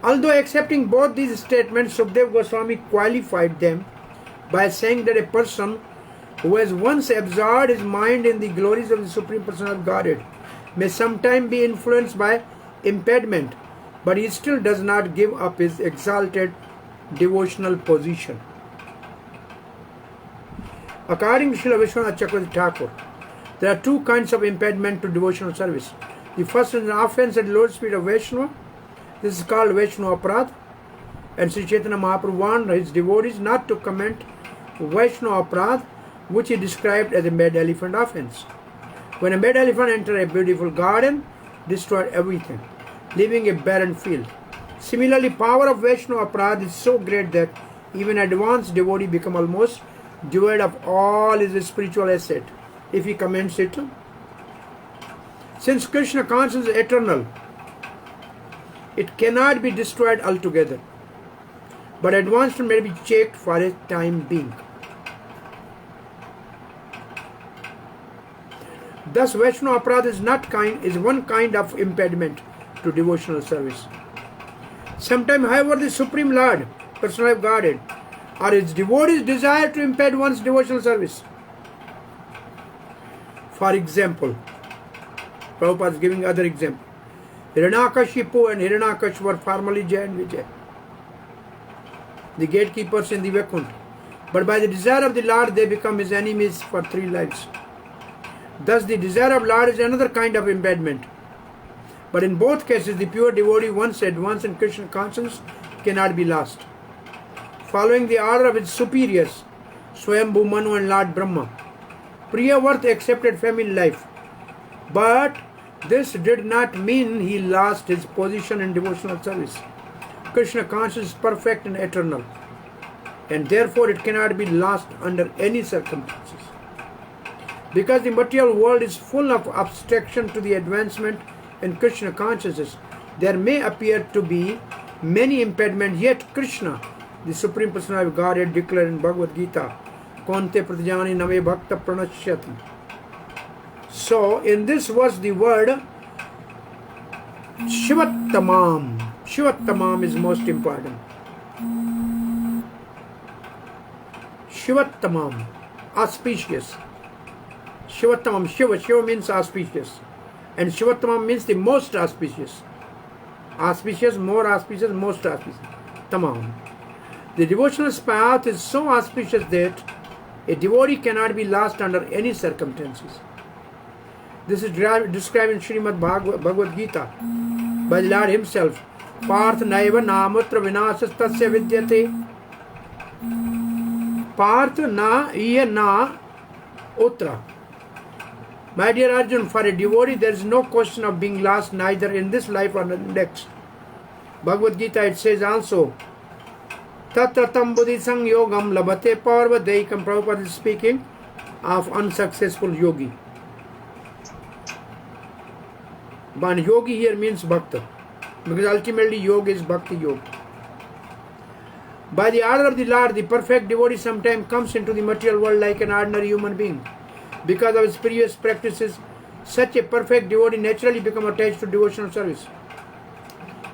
Although accepting both these statements, Sukadeva Goswami qualified them by saying that a person who has once absorbed his mind in the glories of the Supreme Personality of Godhead may sometime be influenced by impediment, but he still does not give up his exalted devotional position. According to Srila Vishwanath Chakravarti Thakur, there are two kinds of impediment to devotional service. The first is an offense at the lower speed of Vaishnava. This is called Vaishnava Aparadha, and Sri Chaitanya Mahaprabhu warned his devotees not to commit Vaishnava Aparadha, which he described as a mad elephant offense. When a mad elephant enters a beautiful garden, destroys everything, leaving a barren field. Similarly, power of Vaishnava Aparadha is so great that even advanced devotee become almost devoid of all his spiritual asset. if he commends it. Since Krishna consciousness is eternal, it cannot be destroyed altogether, but advancement may be checked for a time being. Thus, Vaishnava aparadha is one kind of impediment to devotional service. Sometimes, however, the Supreme Lord, Personal Life Godhead, or its devotees desire to impede one's devotional service. For example, Prabhupada is giving other example. Hiranyakashipu and Hiranyakash were formerly Jay and Vijay, the gatekeepers in the Vaikuntha. But by the desire of the Lord, they become his enemies for 3 lives. Thus, the desire of Lord is another kind of impediment. But in both cases, the pure devotee, once advanced in Krishna consciousness, cannot be lost. Following the order of his superiors, Swayambhu, Manu and Lord Brahma, Priyavarta accepted family life. But this did not mean he lost his position in devotional service. Krishna consciousness is perfect and eternal, and therefore it cannot be lost under any circumstances. Because the material world is full of obstruction to the advancement in Krishna consciousness, there may appear to be many impediments, yet Krishna, the Supreme Personality of Godhead, declared in Bhagavad Gita, Konte Pratijani Name Bhakta Pranashyati. So, in this verse, the word Shivattamam. Shivattamam is most important. Shivattamam, auspicious. Shivattamam, Shiva means auspicious. And Shivattamam means the most auspicious. Auspicious, more auspicious, most auspicious. Tamam. The devotional path is so auspicious that a devotee cannot be lost under any circumstances. This is described in Srimad Bhagavad Gita by the Lord himself. Parth naiva namutra vinasas tasya vidyate. Parth na iya na utra. My dear Arjun, for a devotee there is no question of being lost neither in this life or the next. Bhagavad Gita it says also, Tatra tam buddhi sang yogam labate parvadeikam. Prabhupada is speaking of unsuccessful yogi. But yogi here means bhakta, because ultimately yoga is bhakti yoga. By the order of the Lord, the perfect devotee sometimes comes into the material world like an ordinary human being. Because of his previous practices, such a perfect devotee naturally becomes attached to devotional service,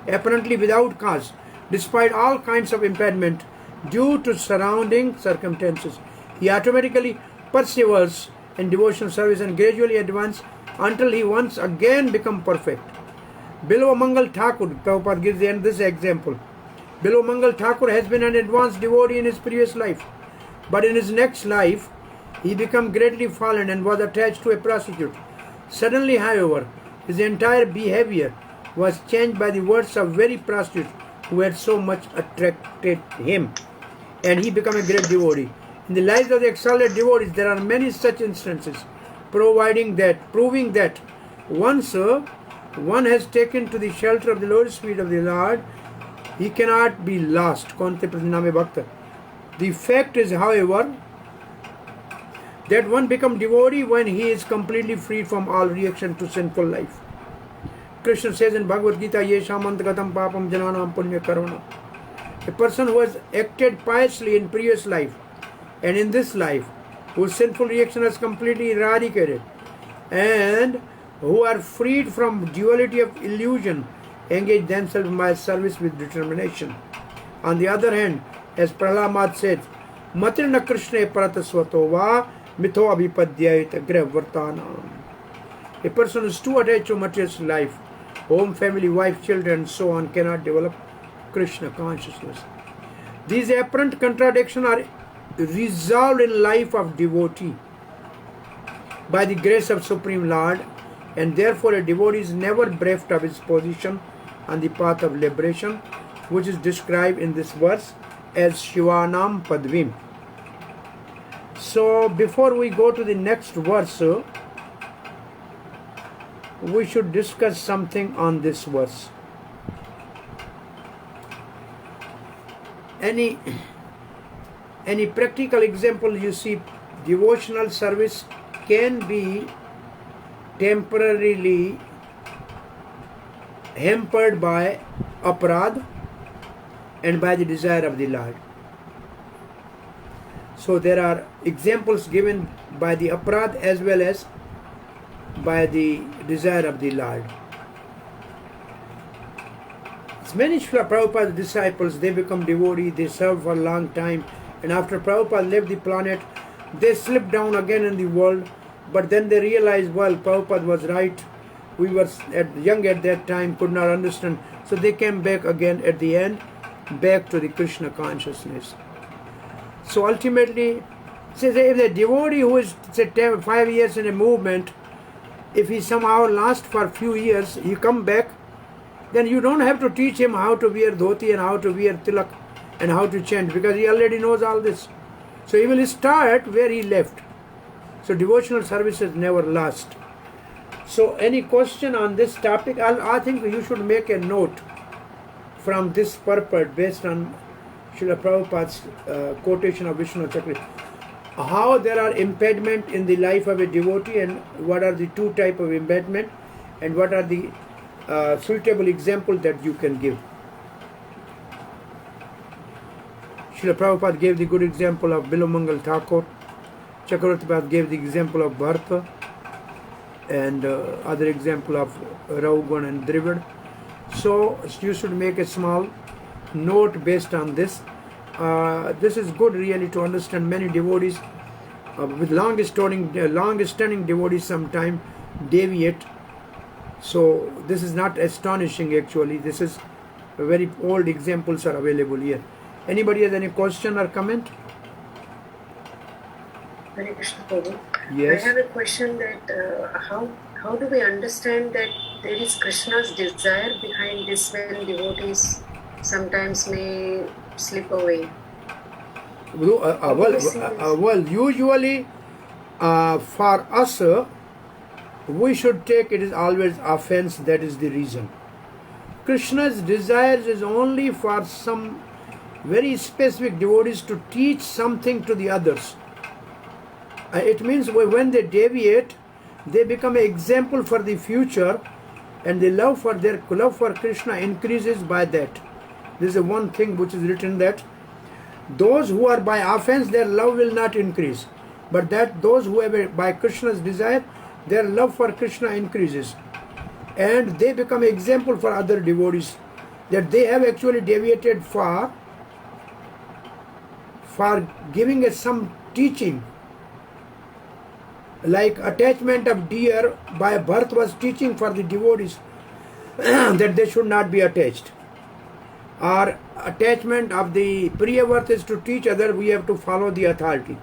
apparently without cause, despite all kinds of impediment due to surrounding circumstances. He automatically perseveres in devotional service and gradually advances until he once again becomes perfect. Bilwa Mangal Thakur, Prabhupada gives this example. Bilwa Mangal Thakur has been an advanced devotee in his previous life, but in his next life, he became greatly fallen and was attached to a prostitute. Suddenly, however, his entire behavior was changed by the words of very prostitute who had so much attracted him, and he became a great devotee. In the lives of the exalted devotees, there are many such instances, proving that once one has taken to the shelter of the lotus feet of the Lord, he cannot be lost. The fact is, however, that one becomes devotee when he is completely freed from all reaction to sinful life. Krishna says in Bhagavad Gita, Yeshamantagatam papam jananam punya karuna. A person who has acted piously in previous life and in this life, whose sinful reaction is completely eradicated, and who are freed from duality of illusion, engage themselves in my service with determination. On the other hand, as Prahlad said, Matrina Krishna paratasvato va mitho abhipadyayita grahvartanam. A person who is too attached to material life, home, family, wife, children, and so on, cannot develop Krishna consciousness. These apparent contradictions are resolved in life of devotee by the grace of Supreme Lord, and therefore a devotee is never bereft of his position on the path of liberation, which is described in this verse as Shivanam Padvim. So before we go to the next verse, we should discuss something on this verse. Any practical example you see devotional service can be temporarily hampered by aparad and by the desire of the Lord. So there are examples given by the aparad as well as by the desire of the Lord. Many Srila Prabhupada's disciples, they become devotees, they serve for a long time, and after Prabhupada left the planet, they slip down again in the world, but then they realize, well, Prabhupada was right, we were young at that time, could not understand, so they came back again at the end, back to the Krishna consciousness. So ultimately, says if the devotee who is, say, 5 years in a movement, if he somehow lasts for a few years, he come back, then you don't have to teach him how to wear dhoti and how to wear tilak and how to chant, because he already knows all this. So he will start where he left. So devotional services never last. So any question on this topic? I think you should make a note from this purport based on Srila Prabhupada's quotation of Vishnu Chakra. How there are impediment in the life of a devotee, and what are the two type of impediment, and what are the suitable example that you can give. Srila Prabhupada gave the good example of Bilomangal Thakur. Chakravarti Bhatt gave the example of Bharata, and other example of Raugan and Drivad. So you should make a small note based on this. This is good really to understand. Many devotees with long-standing devotees sometimes deviate. So this is not astonishing actually. This is very old examples are available here. Anybody has any question or comment? Hare Krishna Prabhu. Yes. I have a question that how do we understand that there is Krishna's desire behind this when devotees sometimes may slip away? Well, usually for us, we should take it is always offense, that is the reason. Krishna's desires is only for some very specific devotees to teach something to the others. It means when they deviate, they become an example for the future, and their love for Krishna increases by that. This is one thing which is written, that those who are by offense, their love will not increase, but that those who have by Krishna's desire, their love for Krishna increases, and they become an example for other devotees, that they have actually deviated for giving us some teaching. Like attachment of deer by birth was teaching for the devotees that they should not be attached. Or attachment of the Priyavarth is to teach other, we have to follow the authority.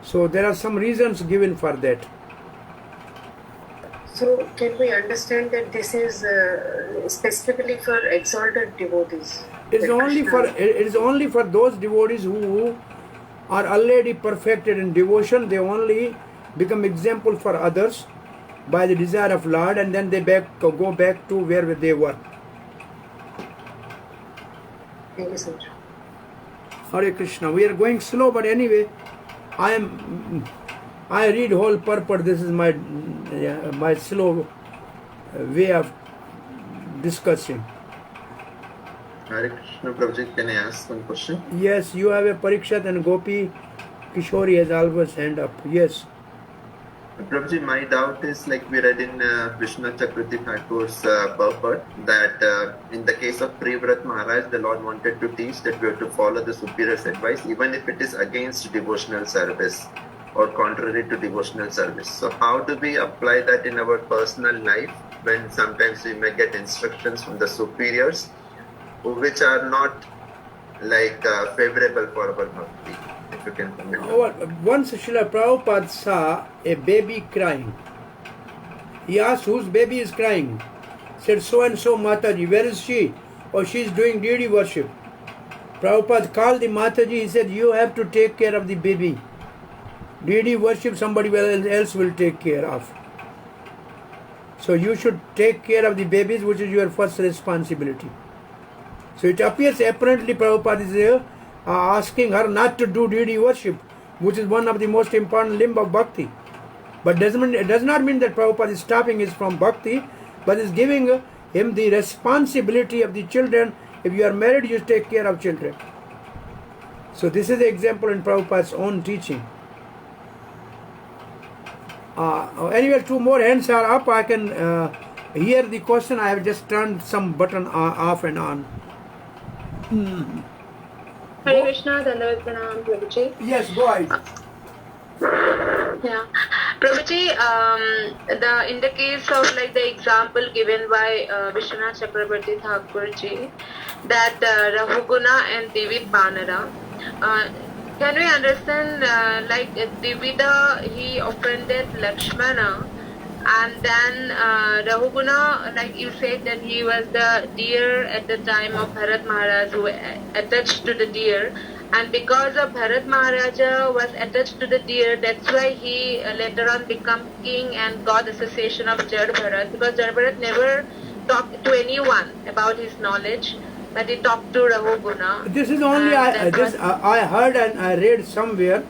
So there are some reasons given for that. So can we understand that this is specifically for exalted devotees? It is only for those devotees who are already perfected in devotion. They only become example for others by the desire of Lord, and then they go back to where they were. Thank you so much. Hare Krishna. We are going slow, but anyway, I read whole purport. This is my slow way of discussing. Hare Krishna Prabhuji, can I ask one question? Yes, you have a Parikshat, and Gopi Kishori has always hand up. Yes. Prabhuji, my doubt is, like we read in Vishnu Chakravarti Thakur's purport, that in the case of Privrat Maharaj, the Lord wanted to teach that we have to follow the superior's advice, even if it is against devotional service or contrary to devotional service. So how do we apply that in our personal life when sometimes we may get instructions from the superiors which are not like favorable for our bhakti? If you can comment. Once Srila Prabhupada saw a baby crying. He asked, whose baby is crying? Said, so and so Mataji. Where is she? Oh, she is doing deity worship. Prabhupada called the Mataji. He said, you have to take care of the baby. Deity worship somebody else will take care of. So you should take care of the babies, which is your first responsibility. So it appears apparently Prabhupada is asking her not to do deity worship, which is one of the most important limb of bhakti. But it does not mean that Prabhupada is stopping his from bhakti, but is giving him the responsibility of the children. If you are married, you take care of children. So this is the example in Prabhupada's own teaching. Anyway, 2 more hands are up. I can hear the question. I have just turned some button off and on. Hare Krishna, Dandavat Pranam, Prabhuji. Yes, go ahead. Yeah, Prabhuji, in the case of like the example given by Vishwanath Chakrabarti Thakurji, that Rahuguna and Divid Banara, can we understand like Divida, he offended Lakshmana, and then Rahuguna, like you said that he was the deer at the time of Bharat Maharaj who attached to the deer. And because of Bharat Maharaja was attached to the deer, that's why he later on become king and got association of Jad Bharat, because Jad Bharat never talked to anyone about his knowledge, but he talked to Rahuguna. This is only I heard and I read somewhere.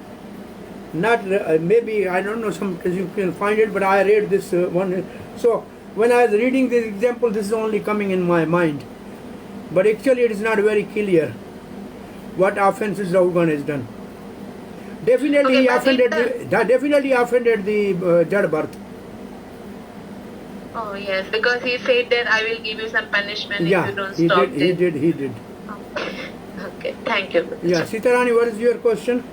Not maybe I don't know. Some you can find it, but I read this one. So when I was reading this example, this is only coming in my mind. But actually, it is not very clear what offenses Rahugana has done. Definitely, Okay, he offended. Definitely offended the Jad Bharat. Oh yes, because he said that I will give you some punishment if you don't he stop did. this. He did. Okay, thank you. Yeah, Sitarani, what is your question?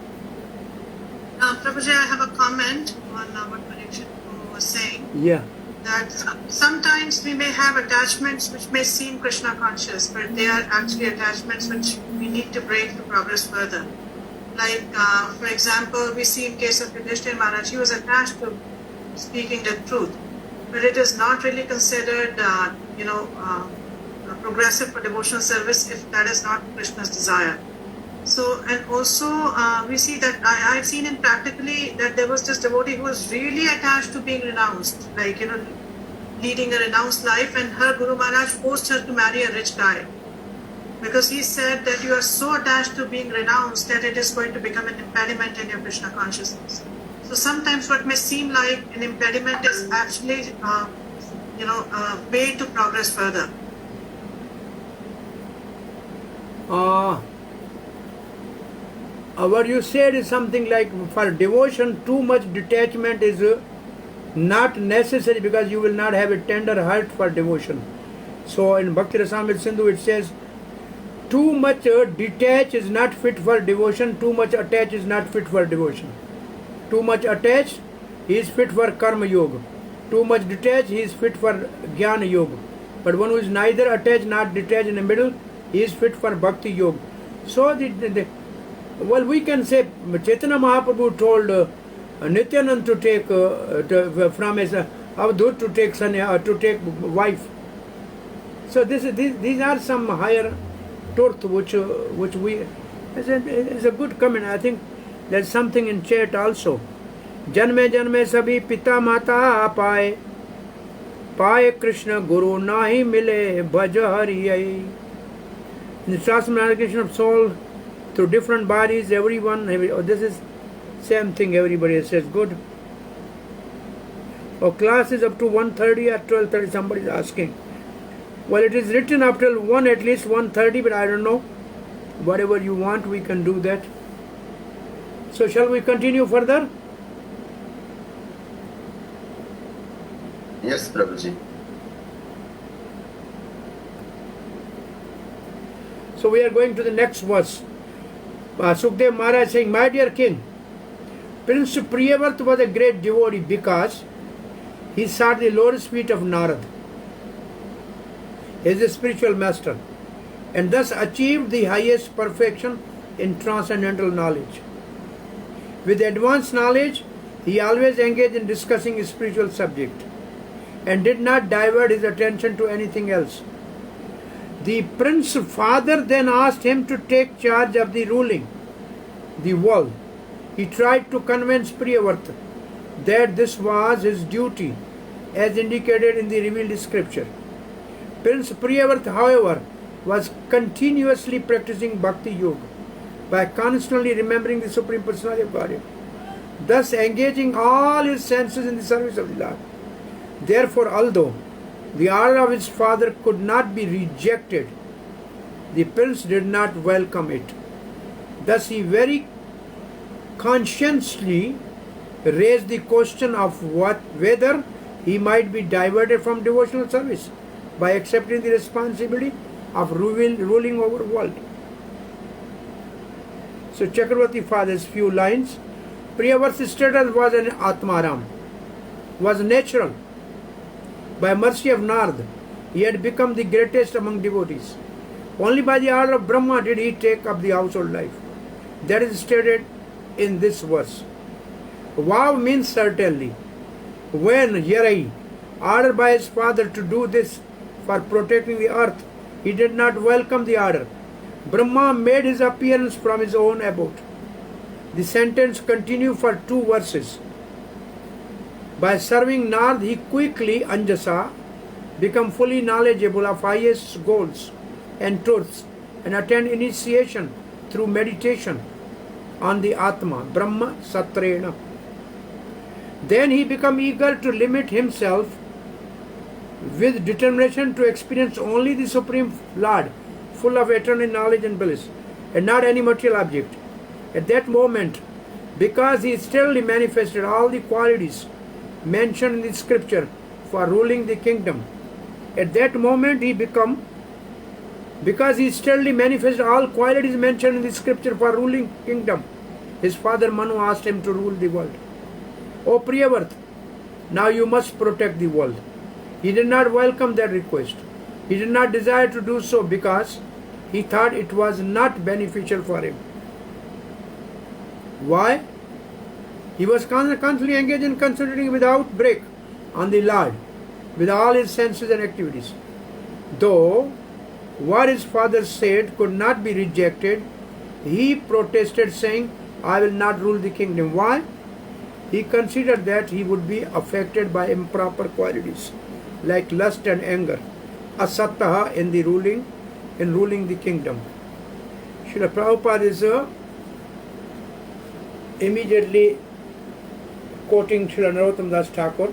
Prabhuji, I have a comment on what Parikshit was saying. Yeah. That sometimes we may have attachments which may seem Krishna conscious, but they are actually attachments which we need to break to progress further. Like, for example, we see in case of Yudhishthira Maharaj, he was attached to speaking the truth, but it is not really considered, progressive for devotional service if that is not Krishna's desire. So, and also we see that I've seen in practically that there was this devotee who was really attached to being renounced, like, leading a renounced life, and her Guru Maharaj forced her to marry a rich guy. Because he said that you are so attached to being renounced that it is going to become an impediment in your Krishna consciousness. So sometimes what may seem like an impediment is actually, a way to progress further. What you said is something like for devotion, too much detachment is not necessary because you will not have a tender heart for devotion. So in Bhakti Rasamrita Sindhu it says, too much detached is not fit for devotion, too much attached is not fit for devotion. Too much attached, he is fit for Karma Yoga. Too much detached, he is fit for Jnana Yoga. But one who is neither attached nor detached in the middle, he is fit for Bhakti Yoga. So well, we can say Chaitanya Mahaprabhu told Nityanand to take from his Avadhut to take wife. So these are some higher truth which we is a good comment. I think there's something in chat also. Janme janme sabhi pita mata paaye paaye Krishna Guru nahi mile bhaj hari ai. In the transformation of soul through different bodies, this is same thing everybody says. Good. Class is up to 1:30 or 12:30, somebody is asking. Well, it is written up till 1, at least 1:30, but I don't know. Whatever you want, we can do that. So shall we continue further? Yes, Prabhuji. So we are going to the next verse. Sukhdev Maharaj saying, my dear king, Prince Priyavart was a great devotee because he sought the lotus feet of Narad, his spiritual master, and thus achieved the highest perfection in transcendental knowledge. With advanced knowledge, he always engaged in discussing a spiritual subject and did not divert his attention to anything else. The prince's father then asked him to take charge of the world. He tried to convince Priyavrata that this was his duty as indicated in the revealed scripture. Prince Priyavrata, however, was continuously practicing Bhakti Yoga by constantly remembering the Supreme Personality of Godhead. thus engaging all his senses in the service of the Lord. Therefore, although the order of his father could not be rejected, the prince did not welcome it. Thus he very conscientiously raised the question of whether he might be diverted from devotional service by accepting the responsibility of ruling over the world. So Chakravarti father's few lines. Priyavarti's status was an Atmaram, was natural. By mercy of Narad, he had become the greatest among devotees. Only by the order of Brahma did he take up the household life. That is stated in this verse. Vav means certainly. When Yarai, ordered by his father to do this for protecting the earth, he did not welcome the order. Brahma made his appearance from his own abode. The sentence continues for 2 verses. By serving Narad, he quickly, Anjasa, become fully knowledgeable of highest goals and truths and attend initiation through meditation on the Atma, Brahma Satrena. Then he become eager to limit himself with determination to experience only the Supreme Lord, full of eternal knowledge and bliss, and not any material object. At that moment, because he steadily manifested all the qualities mentioned in the scripture for ruling the kingdom, at that moment because he steadily manifested all qualities mentioned in the scripture for ruling kingdom, his father Manu asked him to rule the world. O Priyavarta, now you must protect the world. He did not welcome that request. He did not desire to do so because he thought it was not beneficial for him. Why? He was constantly engaged in concentrating without break on the Lord, with all his senses and activities. Though what his father said could not be rejected, he protested, saying, I will not rule the kingdom. Why? He considered that he would be affected by improper qualities like lust and anger, asattaha in ruling the kingdom. Srila Prabhupada is immediately quoting Srila Narottam Das Thakur,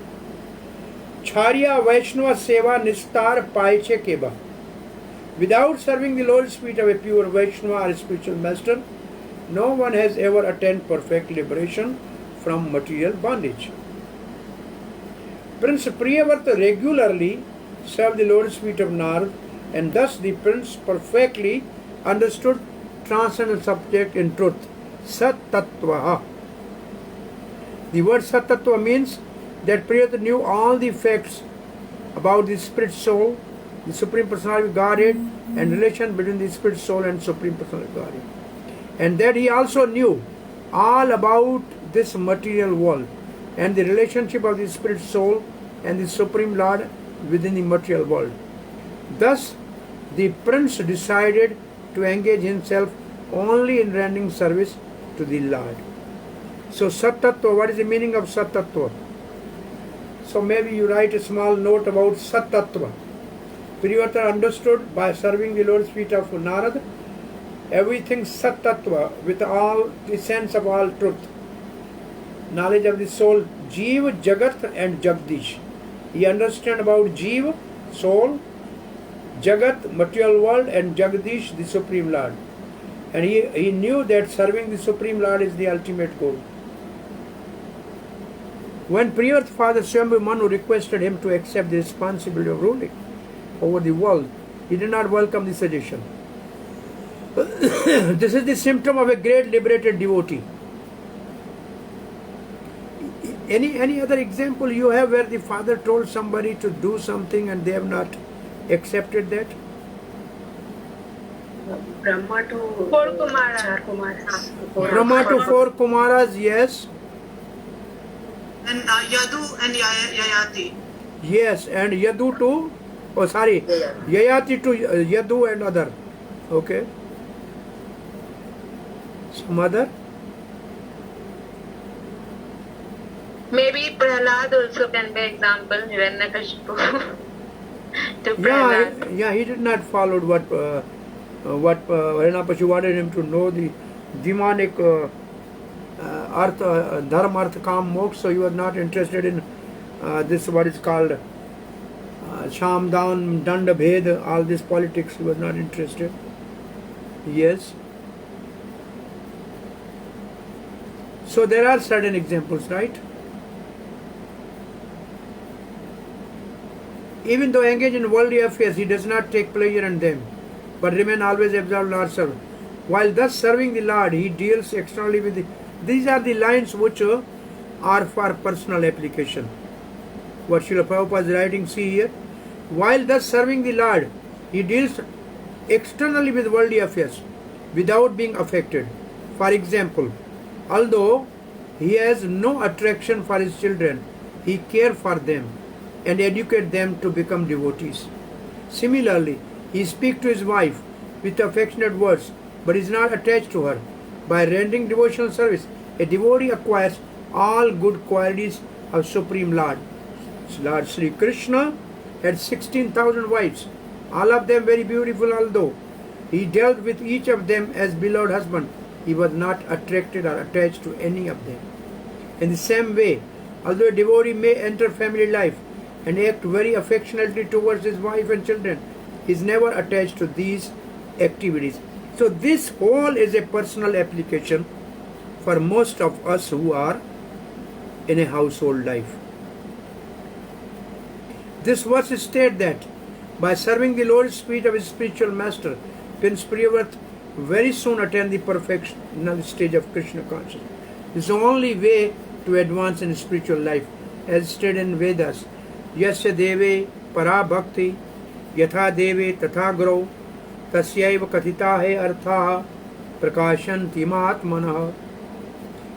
Charya Vaishnava Seva Nistar Paiche Keba. Without serving the lotus feet of a pure Vaishnava or spiritual master, no one has ever attained perfect liberation from material bondage. Prince Priyavarta regularly served the lotus feet of Narad, and thus the prince perfectly understood transcendental subject in truth, Sat Tattva. The word Sat Tattva means that Priyavarta knew all the facts about the spirit soul, the Supreme Personality of Godhead, and relation between the spirit soul and Supreme Personality of Godhead. And that he also knew all about this material world and the relationship of the spirit soul and the Supreme Lord within the material world. Thus, the prince decided to engage himself only in rendering service to the Lord. So, Sat Tattva, what is the meaning of Sat Tattva? So, maybe you write a small note about Sat Tattva. Priyavarta understood by serving the lotus feet of Narad everything Sat Tattva with all the sense of all truth, knowledge of the soul, Jeev, Jagat and Jagdish. He understood about Jeev, soul, Jagat, material world, and Jagdish, the Supreme Lord. And he knew that serving the Supreme Lord is the ultimate goal. When Priyavarta's father Swayambhu Manu requested him to accept the responsibility of ruling over the world, he did not welcome the suggestion. This is the symptom of a great liberated devotee. Any other example you have where the father told somebody to do something and they have not accepted that? Brahma to 4 Kumaras. 4 Kumaras. Brahma to 4 Kumaras, yes. And Yadu and Yayati. Yes, and Yadu to, Yayati to Yadu and other. Okay. Some other? Maybe Prahlad also can be example. Hiranyakashipu to Prahlad. Yeah, he did not follow what Hiranyakashipu wanted him to know, the demonic dharma, artha, kam, moksha. So you are not interested in this, what is called sham, down, danda, bhed, all this politics. You are not interested. Yes. So there are certain examples, right? Even though engaged in worldly affairs, he does not take pleasure in them, but remain always absorbed in Lord's service. While thus serving the Lord, he deals externally with the... These are the lines which are for personal application. What Srila Prabhupada is writing, see here. While thus serving the Lord, he deals externally with worldly affairs without being affected. For example, although he has no attraction for his children, he cares for them and educates them to become devotees. Similarly, he speaks to his wife with affectionate words, but is not attached to her. By rendering devotional service, a devotee acquires all good qualities of Supreme Lord. Lord Sri Krishna had 16,000 wives, all of them very beautiful. Although he dealt with each of them as beloved husband, he was not attracted or attached to any of them. In the same way, although a devotee may enter family life and act very affectionately towards his wife and children, he is never attached to these activities. So this whole is a personal application for most of us who are in a household life. This verse states that by serving the Lord's feet of his spiritual master, Prince Priyavrat very soon attain the perfectional stage of Krishna consciousness. This is the only way to advance in spiritual life, as stated in Vedas. Yasya deve para bhakti yatha deve tatha gro tasyaiva kathita hai artha prakashanti mahatmanah.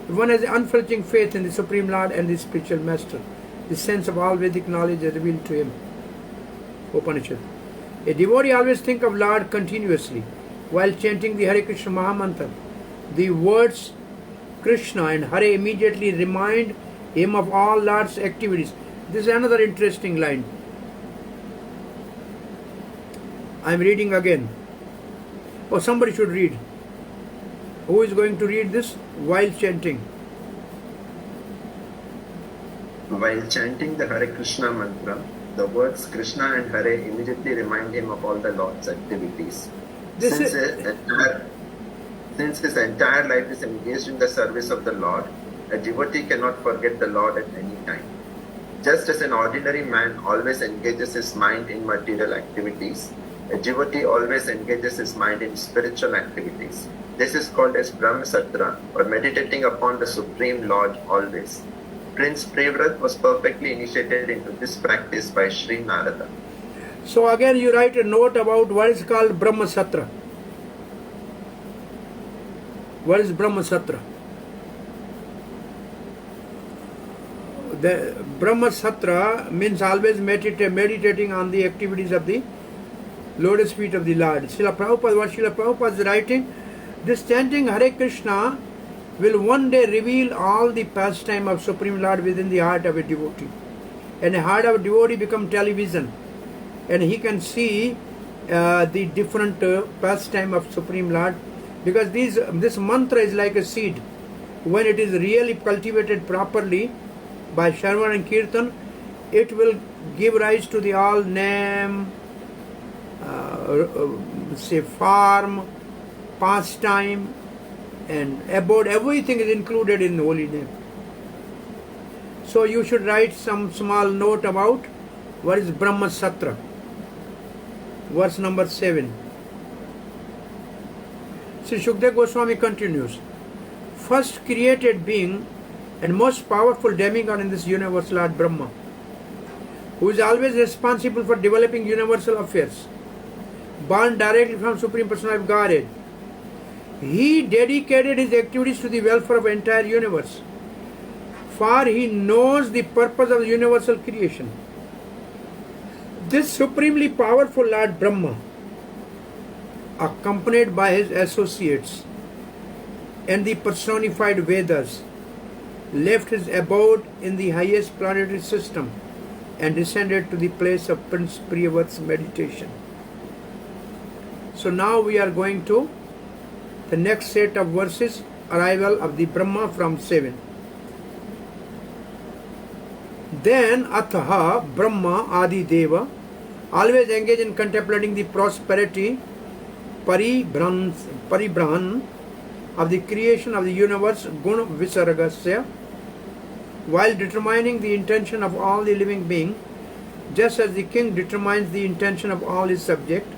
If one has unflinching faith in the Supreme Lord and the spiritual master, the sense of all Vedic knowledge is revealed to him. Upanishad. A devotee always think of Lord continuously while chanting the Hare Krishna Mahamantra. The words Krishna and Hare immediately remind him of all Lord's activities. This is another interesting line. I am reading again. Oh, somebody should read. Who is going to read this while chanting? While chanting the Hare Krishna mantra, the words Krishna and Hare immediately remind him of all the Lord's activities. Since his entire life is engaged in the service of the Lord, a devotee cannot forget the Lord at any time. Just as an ordinary man always engages his mind in material activities, a devotee always engages his mind in spiritual activities. This is called as Brahma Satra, or meditating upon the Supreme Lord always. Prince Priyavrat was perfectly initiated into this practice by Sri Narada. So again you write a note about what is called Brahma Satra. What is Brahma Satra? The Brahma Satra means always meditating on the activities of the lotus feet of the Lord. Srila Prabhupada, what Srila Prabhupada is writing, this chanting Hare Krishna will one day reveal all the pastime of Supreme Lord within the heart of a devotee. And the heart of a devotee become television, and he can see the different pastime of Supreme Lord, because this mantra is like a seed. When it is really cultivated properly by Shravan and Kirtan, it will give rise to the all name, say farm, pastime, and abode. Everything is included in the holy name. So you should write some small note about what is Brahma Satra. Verse number 7. Sri Shukdev Goswami continues. First created being and most powerful demigod in this universe, Lord Brahma, who is always responsible for developing universal affairs, born directly from Supreme Personality of Godhead. He dedicated his activities to the welfare of the entire universe, for he knows the purpose of the universal creation. This supremely powerful Lord Brahma, accompanied by his associates and the personified Vedas, left his abode in the highest planetary system and descended to the place of Prince Priyavrat's meditation. So now we are going to the next set of verses arrival of the Brahma from 7. Then Atha Brahma Adi Deva always engage in contemplating the prosperity Paribrahan of the creation of the universe Gun Visargasya, while determining the intention of all the living beings, just as the king determines the intention of all his subjects,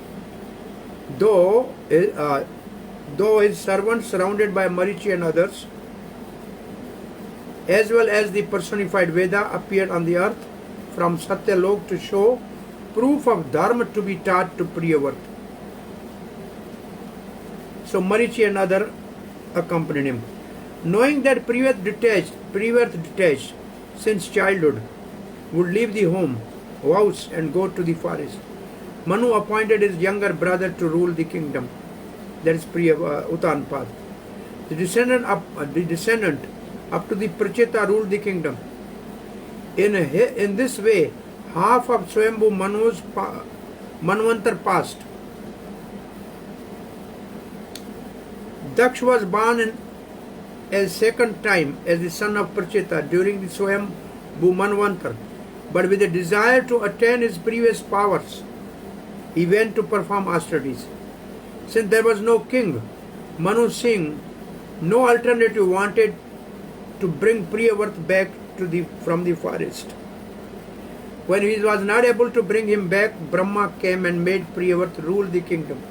though his servants surrounded by Marichi and others, as well as the personified Veda appeared on the earth from Satyalok to show proof of Dharma to be taught to Priyavat. So Marichi and other accompanied him. Knowing that Priyavat detached since childhood, would leave the house and go to the forest, Manu appointed his younger brother to rule the kingdom. That is Utanpad. The descendant up to the Pracheta ruled the kingdom. In this way, half of Swayambhu Manu's Manvantar passed. Daksh was born a second time as the son of Pracheta during the Swayambhu Manvantar, but with a desire to attain his previous powers, he went to perform austerities. Since there was no king, Manu Singh, no alternative, wanted to bring Priyavat back from the forest. When he was not able to bring him back, Brahma came and made Priyavat rule the kingdom.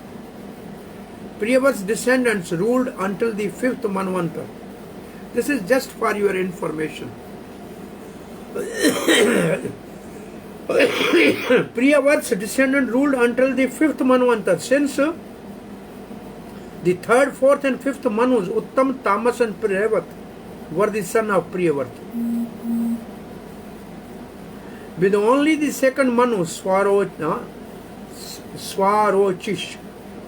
Priyavat's descendants ruled until the 5th Manvantar. This is just for your information. Priyavat's descendant ruled until the 5th Manvantar. Since the 3rd, 4th and 5th Manus, Uttam, Tamas and Priyavat, were the son of Priyavat. With only the 2nd Manu, Swarochish,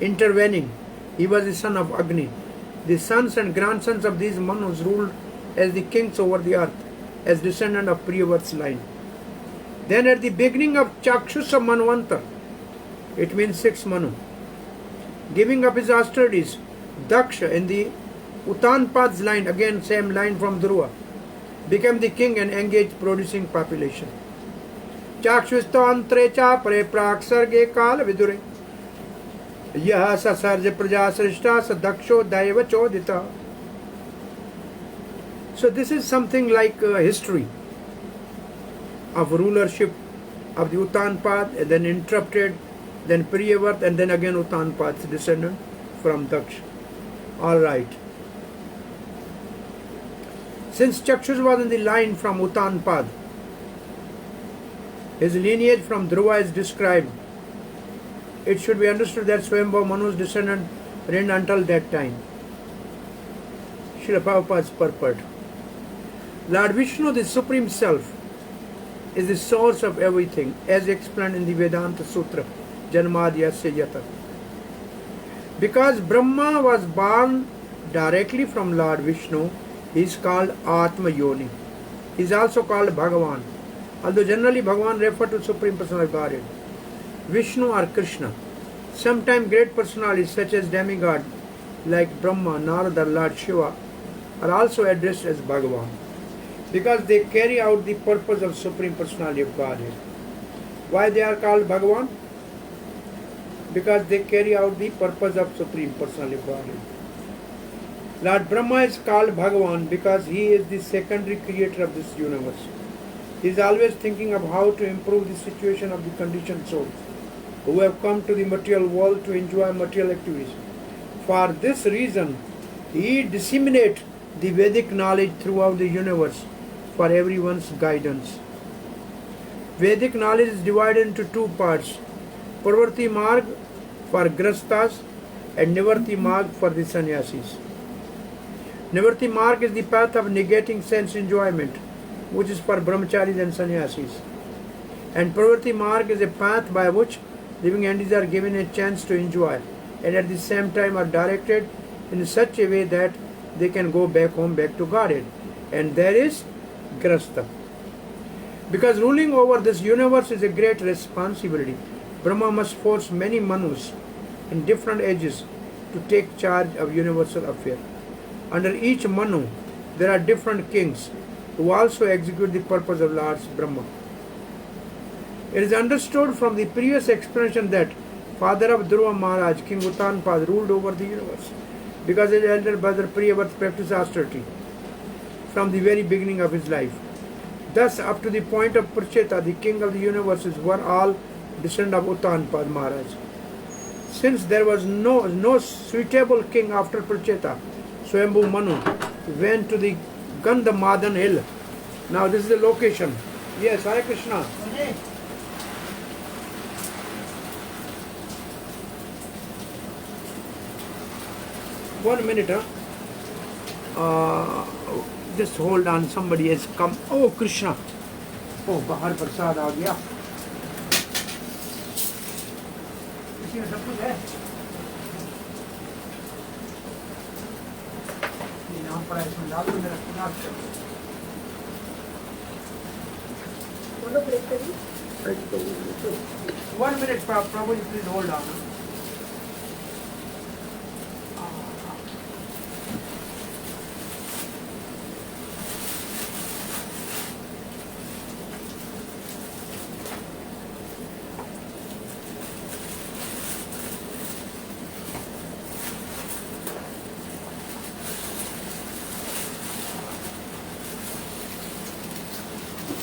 intervening, he was the son of Agni. The sons and grandsons of these Manus ruled as the kings over the earth, as descendant of Priyavat's line. Then at the beginning of Chakshusa Manvantar, it means 6th Manu, giving up his austerities, Daksha in the Utanpad's line, again same line from Dhruva, became the king and engaged producing population. Chakshustan cha pare prak sarge kal vidure yah sasarja praja srishta sadaksho daiva chodita. So this is something like history of rulership of the Utanpad, and then interrupted, then Priyavat, and then again Utanpad's descendant from Daksh. Alright. Since Chakshus was in the line from Utanpad, his lineage from Dhruva is described. It should be understood that Swayambhu Manu's descendant reigned until that time. Srila Prabhupada's purport. Lord Vishnu, the Supreme Self, is the source of everything, as explained in the Vedanta Sutra, Janmadhyasya Yata. Because Brahma was born directly from Lord Vishnu, he is called Atma Yoni. He is also called Bhagavan. Although generally Bhagavan referred to Supreme Personality of Godhead. Vishnu or Krishna. Sometimes great personalities such as demigod like Brahma, Narada, Lord Shiva are also addressed as Bhagavan, because they carry out the purpose of Supreme Personality of Godhead. Why they are called Bhagavan? Because they carry out the purpose of Supreme Personality of Godhead. Lord Brahma is called Bhagavan because he is the secondary creator of this universe. He is always thinking of how to improve the situation of the conditioned souls who have come to the material world to enjoy material activities. For this reason, he disseminates the Vedic knowledge throughout the universe for everyone's guidance. Vedic knowledge is divided into two parts: Pravarti Marg for Grastas and Nivarti Marg for the Sannyasis. Nivarti Marg is the path of negating sense enjoyment, which is for Brahmacharis and Sannyasis. And Pravarti Marg is a path by which living entities are given a chance to enjoy and at the same time are directed in such a way that they can go back home, back to Godhead. And there is Grasta. Because ruling over this universe is a great responsibility, Brahma must force many Manus in different ages to take charge of universal affairs. Under each Manu, there are different kings who also execute the purpose of Lord's Brahma. It is understood from the previous explanation that father of Dhruva Maharaj, King Uttanpada, ruled over the universe because his elder brother Priyavrata practiced austerity from the very beginning of his life. Thus, up to the point of Purcheta, the king of the universes were all descendants of Uttanpada Maharaj. Since there was no suitable king after Purcheta, Swayambhu Manu went to the Gandhamadan hill. Now this is the location. Yes, Hare Krishna. One minute, just hold on, somebody has come. Oh, Krishna. Oh, Bahar Prasad aa gaya. इसमें सब कुछ है. ये नाम पड़ा इसमें डाल दो मेरा नाम. बोलो ब्रेक करिए. 1 minute, Prabhu, please hold on.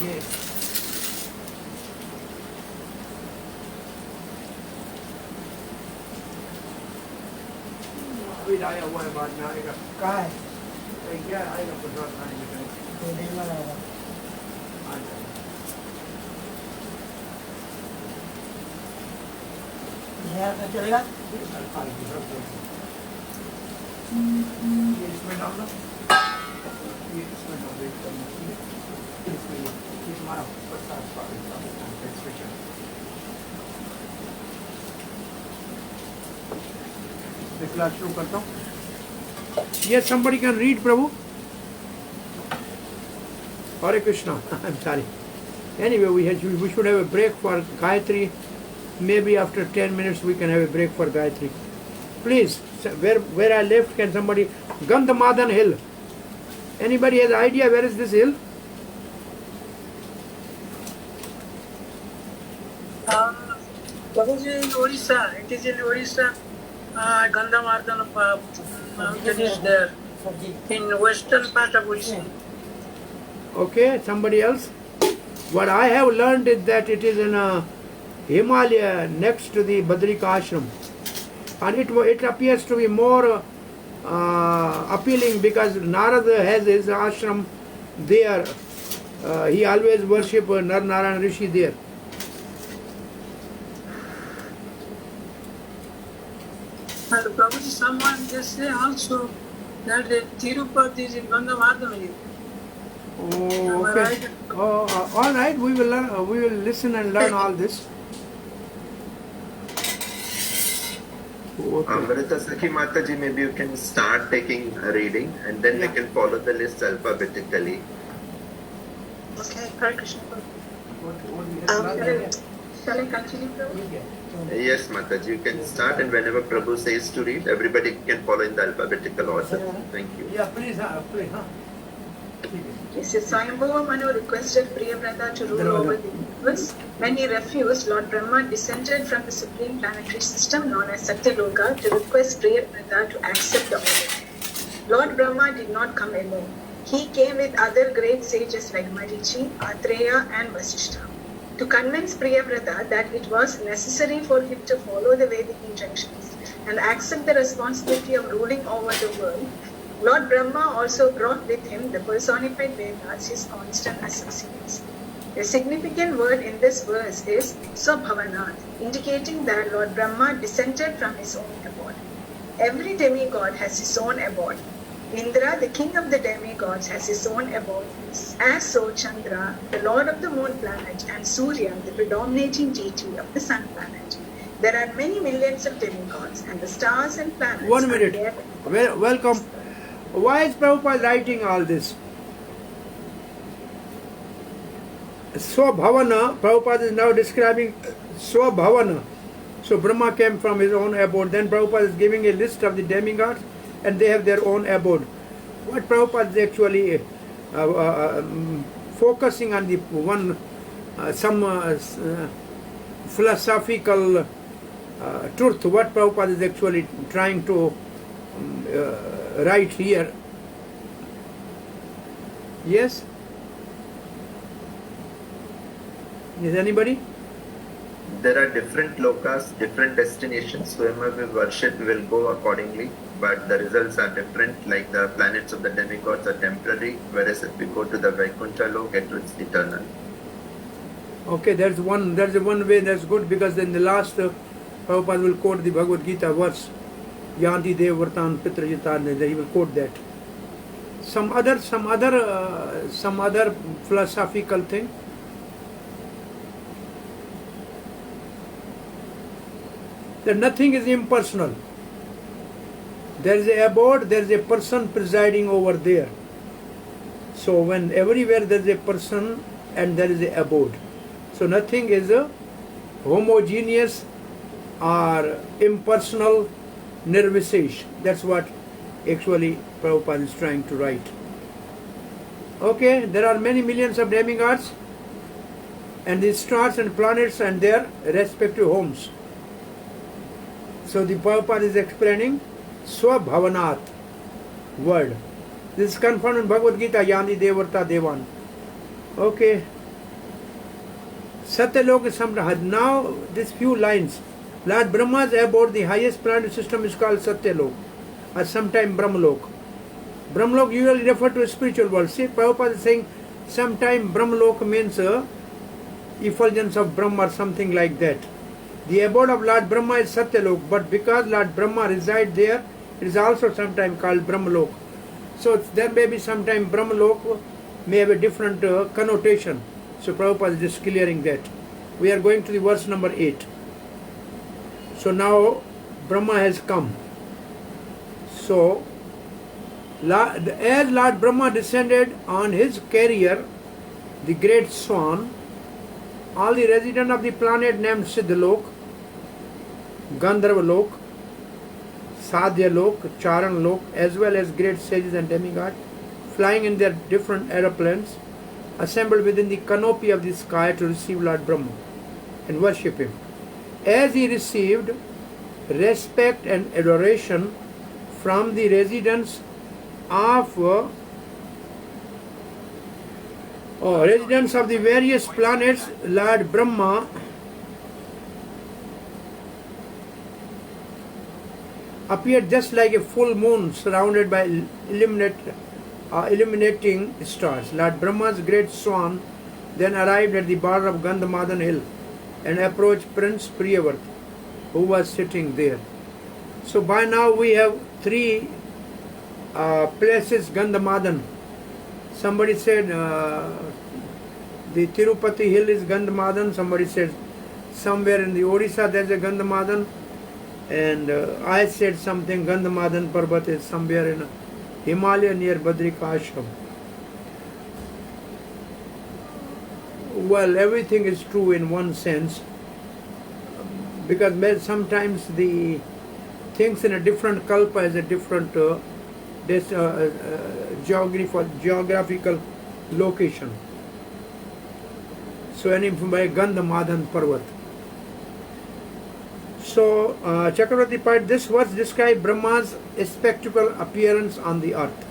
Yes. अभी आया हुआ है बाद में आएगा. कहाँ है? क्या आएगा प्रसाद खाने के टाइम. तो देखना रहेगा. आ जाएगा. यहाँ पे चलेगा? ये इसमें डाल दो. ये इसमें डाल दो एकदम. इसमें ये हमारा प्रसाद स्पेशल. मैं क्लास शुरू करता हूँ. Yes, somebody can read, Prabhu. Hare Krishna. I'm sorry. Anyway, we should have a break for Gayatri. Maybe after 10 minutes we can have a break for Gayatri. Please, where I left, can somebody... Gandhamadan hill. Anybody has idea where is this hill? Prabhuji, in Orissa. It is in Orissa. Gandhamardhan mountain is there. In western part of Orissa. Okay, somebody else? What I have learned is that it is in Himalaya next to the Badrika ashram. And it appears to be more appealing because Narada has his ashram there. He always worship Nar Narayan Rishi there. And Prabhuji, someone just say also that Tirupati is in Gandhamardhan. Oh, okay. All right, we will learn. We will listen and learn all this. Okay. Amrita Sakhi Mataji, maybe you can start taking a reading and then we can follow the list alphabetically. Okay, Hare Krishna. Shall I continue, Prabhu? Yes, Mataji, you can start, and whenever Prabhu says to read, everybody can follow in the alphabetical order. Thank you. Yeah, please, please. Yes, Swayambhuva Manu requested Priyavrata to rule over the universe. When he refused, Lord Brahma descended from the supreme planetary system known as Satyaloka to request Priyavrata to accept the order. Lord Brahma did not come alone. He came with other great sages like Marichi, Atreya and Vasishtha to convince Priyavrata that it was necessary for him to follow the Vedic injunctions and accept the responsibility of ruling over the world. Lord Brahma also brought with him the personified Vedas, his constant associates. The significant word in this verse is Swabhavanat, indicating that Lord Brahma descended from his own abode. Every demigod has his own abode. Indra, the king of the demigods, has his own abode, as so Chandra, the lord of the moon planet, and Surya, the predominating deity of the sun planet. There are many millions of demigods, and the stars and planets 1 minute. are Welcome. Why is Prabhupada writing all this? Swabhavana, Prabhupada is now describing Swabhavana. So Brahma came from his own abode. Then Prabhupada is giving a list of the demigods and they have their own abode. what Prabhupada is actually focusing on the one, philosophical truth, what Prabhupada is actually trying to write here. Yes? Is anybody? There are different lokas, different destinations. Whoever we worship will go accordingly, but the results are different. Like the planets of the demigods are temporary, whereas if we go to the Vaikuntha lok, it is eternal. Okay, there's one way that's good, because in the last Prabhupada will quote the Bhagavad Gita verse, Yanti Devartan Pitrajitan, he will quote that. Some other philosophical thing. That nothing is impersonal. There is a abode, there is a person presiding over there. So when everywhere there is a person and there is a abode. So nothing is a homogeneous or impersonal nirvisesh. That's what actually Prabhupada is trying to write. Okay, there are many millions of demigods and the stars and planets and their respective homes. So the Prabhupada is explaining Swabhavanat word. This is confirmed in Bhagavad Gita, Yandi Devarta Devan. Okay. Satyalok is Samrahad. Now, these few lines. Lord Brahma's abode, the highest planetary system is called Satyalok, or sometime Brahmalok. Brahmalok usually refer to a spiritual world. See, Prabhupada is saying sometime Brahmalok means effulgence of Brahma or something like that. The abode of Lord Brahma is Satyalok, but because Lord Brahma resides there, it is also sometimes called Brahmalok. So there may be sometime Brahmalok may have a different connotation. So Prabhupada is just clearing that. We are going to the verse number 8. So now Brahma has come. So as Lord Brahma descended on his carrier, the great swan, all the residents of the planet named Siddhalok, Gandharvalok, Sadhyalok, Charanlok, as well as great sages and demigods, flying in their different aeroplanes, assembled within the canopy of the sky to receive Lord Brahma and worship him. As he received respect and adoration from the residents of the various planets, Lord Brahma appeared just like a full moon surrounded by illuminating stars. Lord Brahma's great swan then arrived at the border of Gandhamadhan hill and approached Prince Priyavat, who was sitting there. So by now we have three places Gandhamadhan. Somebody said the Tirupati hill is Gandhamadhan. Somebody said somewhere in the Odisha there is a Gandhamadhan. And I said something, Gandhamadhan Parvat is somewhere in Himalaya near Badrika Ashram. Well, everything is true in one sense, because sometimes the things in a different kalpa has a different geographical location. So any by Gandhamadhan Parvat. So Chakravarti Pai, this verse describes Brahma's spectacular appearance on the earth.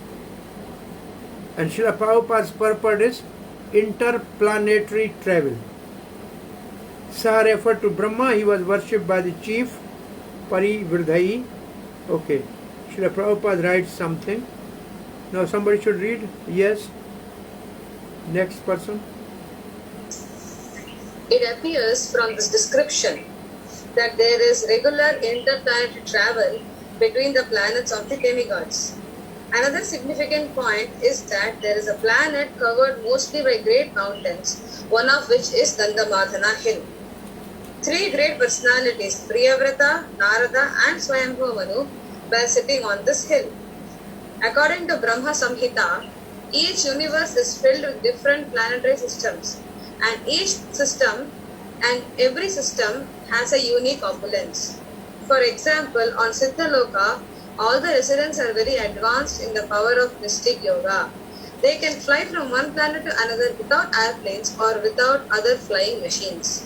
And Srila Prabhupada's purport is interplanetary travel. Saha referred to Brahma, he was worshipped by the chief Parivrdhai. Okay, Srila Prabhupada writes something. Now somebody should read. Yes. Next person. It appears from this description that there is regular interplanetary travel between the planets of the demigods. Another significant point is that there is a planet covered mostly by great mountains, one of which is Gandhamadhana hill. Three great personalities, Priyavrata, Narada and Swayambhu Manu, were sitting on this hill. According to Brahma Samhita, each universe is filled with different planetary systems, and each system and every system has a unique opulence. For example, on Siddhaloka, all the residents are very advanced in the power of mystic yoga. They can fly from one planet to another without airplanes or without other flying machines.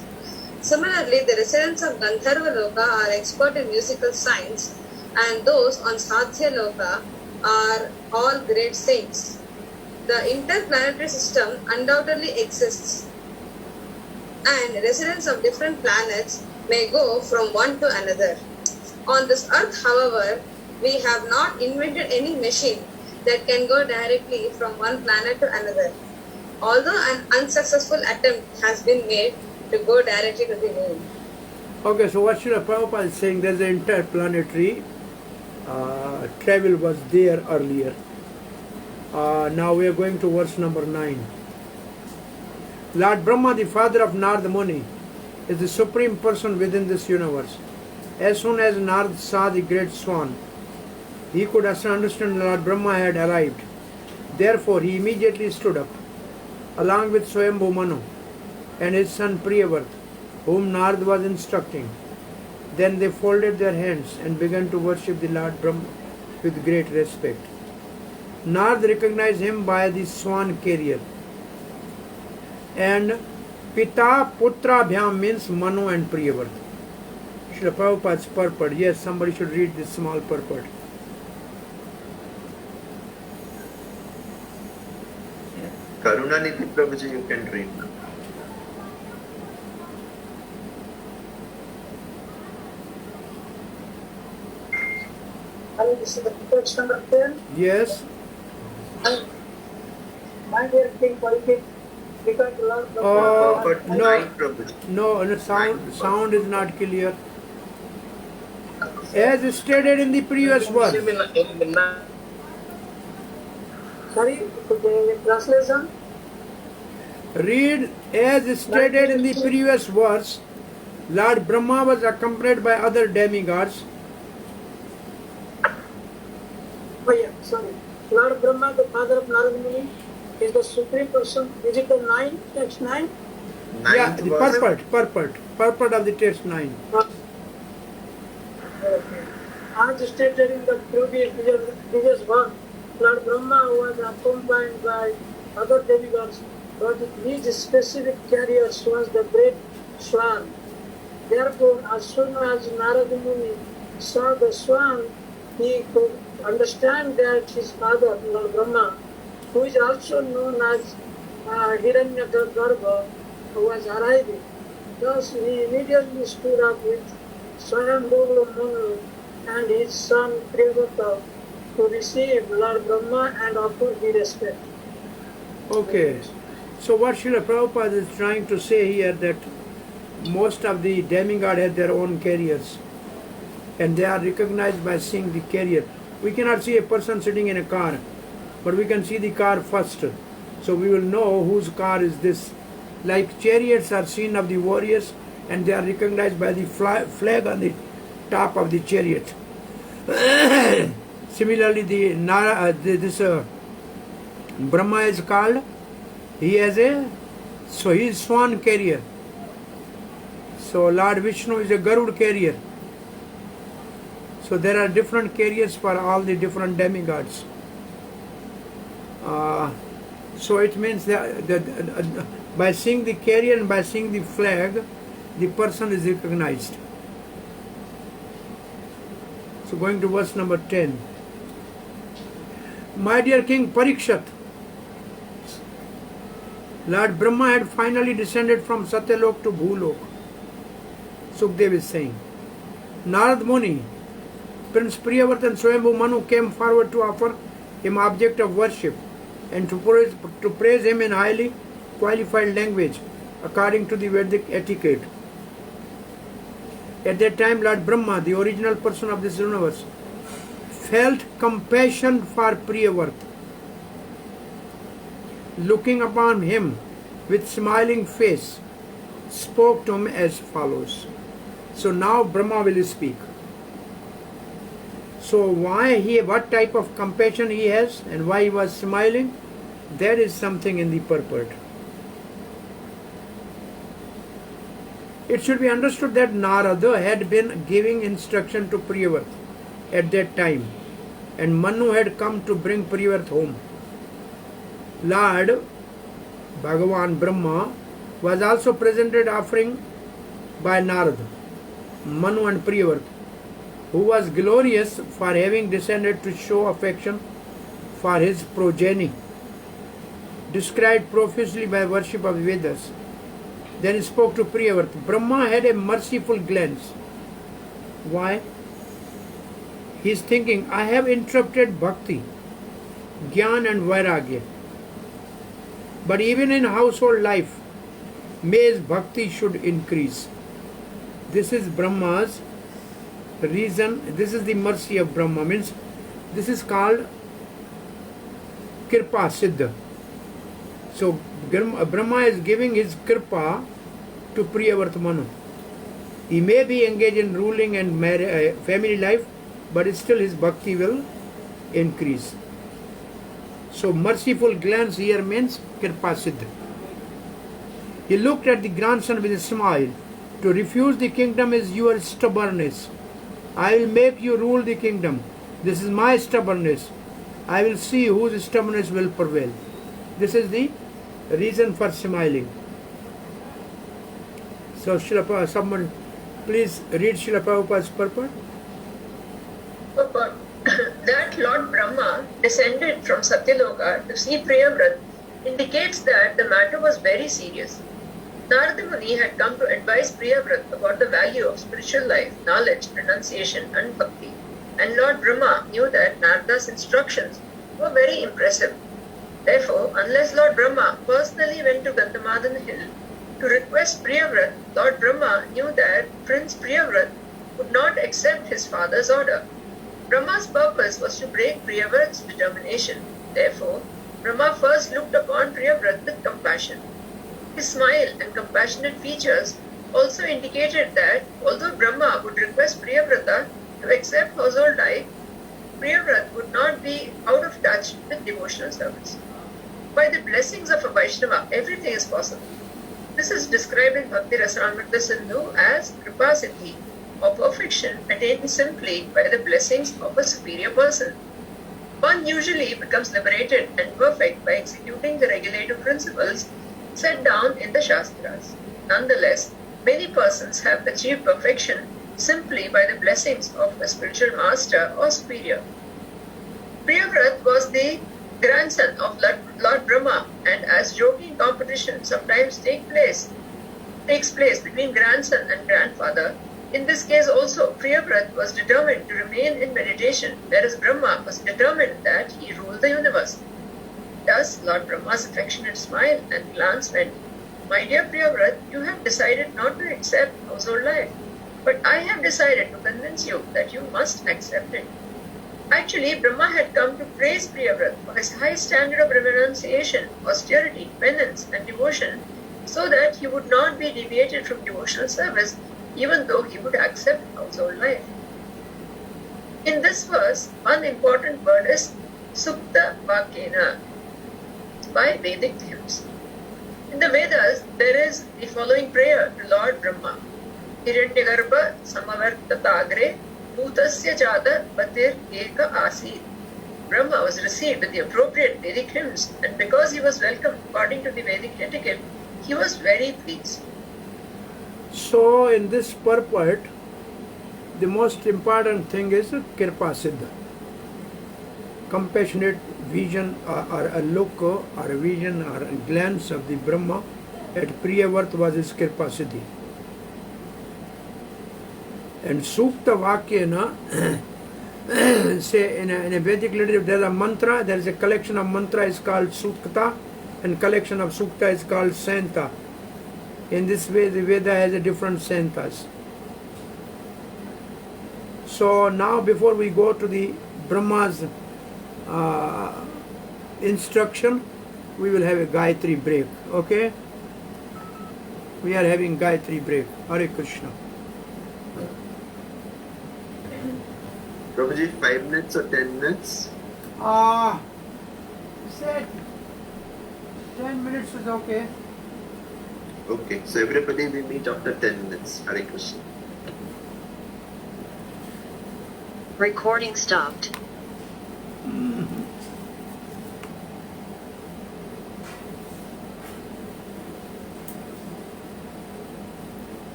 Similarly, the residents of Gandharva Loka are expert in musical science, and those on Sadhya Loka are all great saints. The interplanetary system undoubtedly exists, and residents of different planets may go from one to another. On this earth, however, we have not invented any machine that can go directly from one planet to another, although an unsuccessful attempt has been made to go directly to the moon. Okay, so what Srila Prabhupada is saying, there's an interplanetary travel was there earlier. Now we are going to verse number 9. Lord Brahma, the father of Narada Muni, is the supreme person within this universe. As soon as Narada saw the great swan, he could understand Lord Brahma had arrived. Therefore, he immediately stood up, along with Swayambhu Manu and his son Priyavrat, whom Narada was instructing. Then they folded their hands and began to worship the Lord Brahma with great respect. Narada recognized him by the swan carrier. And Pita Putra Bhyam means Manu and Priyavrat. Srila Prabhupada's purport. Yes, somebody should read this small purport. Karunanidhi Prabhuji, you can read. And this is the text number 10. Yes. My dear King Parikshit, because Lord Purport no. 9, Prabhuji. No, sound is not clear. As stated in the previous verse. Sorry, the translation. Read as stated in the previous verse. Lord Brahma was accompanied by other demigods. Oh yeah, sorry. Lord Brahma, the father of Narada Muni, is the supreme person. Is it the 9, text 9? Yeah, Ninth the verse. purport of the text 9. Okay. As stated in the previous verse, Lord Brahma was accompanied by other demigods, but his specific carrier was the great swan. Therefore, as soon as Narada Muni saw the swan, he could understand that his father, Lord Brahma, who is also known as Hiranyagarbha, was arriving. Thus, he immediately stood up with Swayambhu Manu and his son Priyavata to receive Lord Brahma and offer the respect. Okay. So what Srila Prabhupada is trying to say here, that most of the demigods had their own carriers, and they are recognized by seeing the carrier. We cannot see a person sitting in a car, but we can see the car first. So we will know whose car is this. Like chariots are seen of the warriors, and they are recognized by the flag on the top of the chariot. Similarly, this Brahma is called, he is swan carrier. So Lord Vishnu is a Garud carrier. So there are different carriers for all the different demigods. So it means that by seeing the carrier and by seeing the flag, the person is recognized. So going to verse number 10. My dear King Parikshit, Lord Brahma had finally descended from Satyalok to Bhulok. Sukdev is saying. Narad Muni, Prince Priyavrat and Swayambhu Manu came forward to offer him object of worship and to praise him in highly qualified language according to the Vedic etiquette. At that time, Lord Brahma, the original person of this universe, felt compassion for Priyavrat. Looking upon him with smiling face, spoke to him as follows. So now Brahma will speak. So what type of compassion he has and why he was smiling, that is something in the purport. It should be understood that Narada had been giving instruction to Priyavrat at that time and Manu had come to bring Priyavrata home. Lord Bhagavan Brahma was also presented offering by Narada, Manu and Priyavrata, who was glorious for having descended to show affection for his progeny, described profusely by worship of Vedas. Then he spoke to Priyavrata. Brahma had a merciful glance. Why? He is thinking, I have interrupted bhakti, jnana and vairagya. But even in household life, may his bhakti should increase. This is Brahma's reason, this is the mercy of Brahma. Means this is called Kirpa Siddha. So Brahma is giving his Kirpa to Priyavrata Manu. He may be engaged in ruling and family life, but still his bhakti will increase. So merciful glance here means Kirpa Siddha. He looked at the grandson with a smile. To refuse the kingdom is your stubbornness. I will make you rule the kingdom. This is my stubbornness. I will see whose stubbornness will prevail. This is the reason for smiling. So someone please read Srila Prabhupada's purport. That Lord Brahma descended from Satyaloka to see Priyavrata indicates that the matter was very serious. Narada Muni had come to advise Priyavrata about the value of spiritual life, knowledge, renunciation and bhakti. And Lord Brahma knew that Narada's instructions were very impressive. Therefore, unless Lord Brahma personally went to Gandhamadana hill to request Priyavrata, Lord Brahma knew that Prince Priyavrata would not accept his father's order. Brahma's purpose was to break Priyavrata's determination. Therefore, Brahma first looked upon Priyavrata with compassion. His smile and compassionate features also indicated that although Brahma would request Priyavrata to accept household life, Priyavrata would not be out of touch with devotional service. By the blessings of a Vaishnava, everything is possible. This is described in Bhakti Rasamrita Sindhu as Kripa Siddhi, or perfection attained simply by the blessings of a superior person. One usually becomes liberated and perfect by executing the regulative principles set down in the Shastras. Nonetheless, many persons have achieved perfection simply by the blessings of a spiritual master or superior. Priyavrata was the grandson of Lord Brahma, and as joking competition sometimes takes place between grandson and grandfather, in this case also Priyavrata was determined to remain in meditation, whereas Brahma was determined that he ruled the universe. Thus, Lord Brahma's affectionate smile and glance meant, My dear Priyavrata, you have decided not to accept household life, but I have decided to convince you that you must accept it. Actually, Brahma had come to praise Priyavrata for his high standard of renunciation, austerity, penance and devotion, so that he would not be deviated from devotional service, even though he would accept household life. In this verse, one important word is Sukta Vakyena, by Vedic hymns. In the Vedas, there is the following prayer to Lord Brahma. Hiranyagarbha samavartatagre bhutasya jata patir eka asid. Brahma was received with the appropriate Vedic hymns, and because he was welcomed according to the Vedic etiquette, he was very pleased. So in this purport, the most important thing is Kirpa Siddha. Compassionate vision or a look or a vision or a glance of the Brahma at Priyavrata was his Kirpa Siddhi. And Sukta Vakyena, say in a Vedic literature, there is a mantra, there is a collection of mantra is called Sukta, and collection of Sukta is called Santa. In this way, the Veda has a different Santas. So now, before we go to the Brahma's instruction, we will have a Gayatri break. Okay? We are having Gayatri break. Hare Krishna. Prabhuji, 5 minutes or 10 minutes? Said 10 minutes is okay. Okay, so everybody will meet after 10 minutes. Hare Krishna. Recording stopped.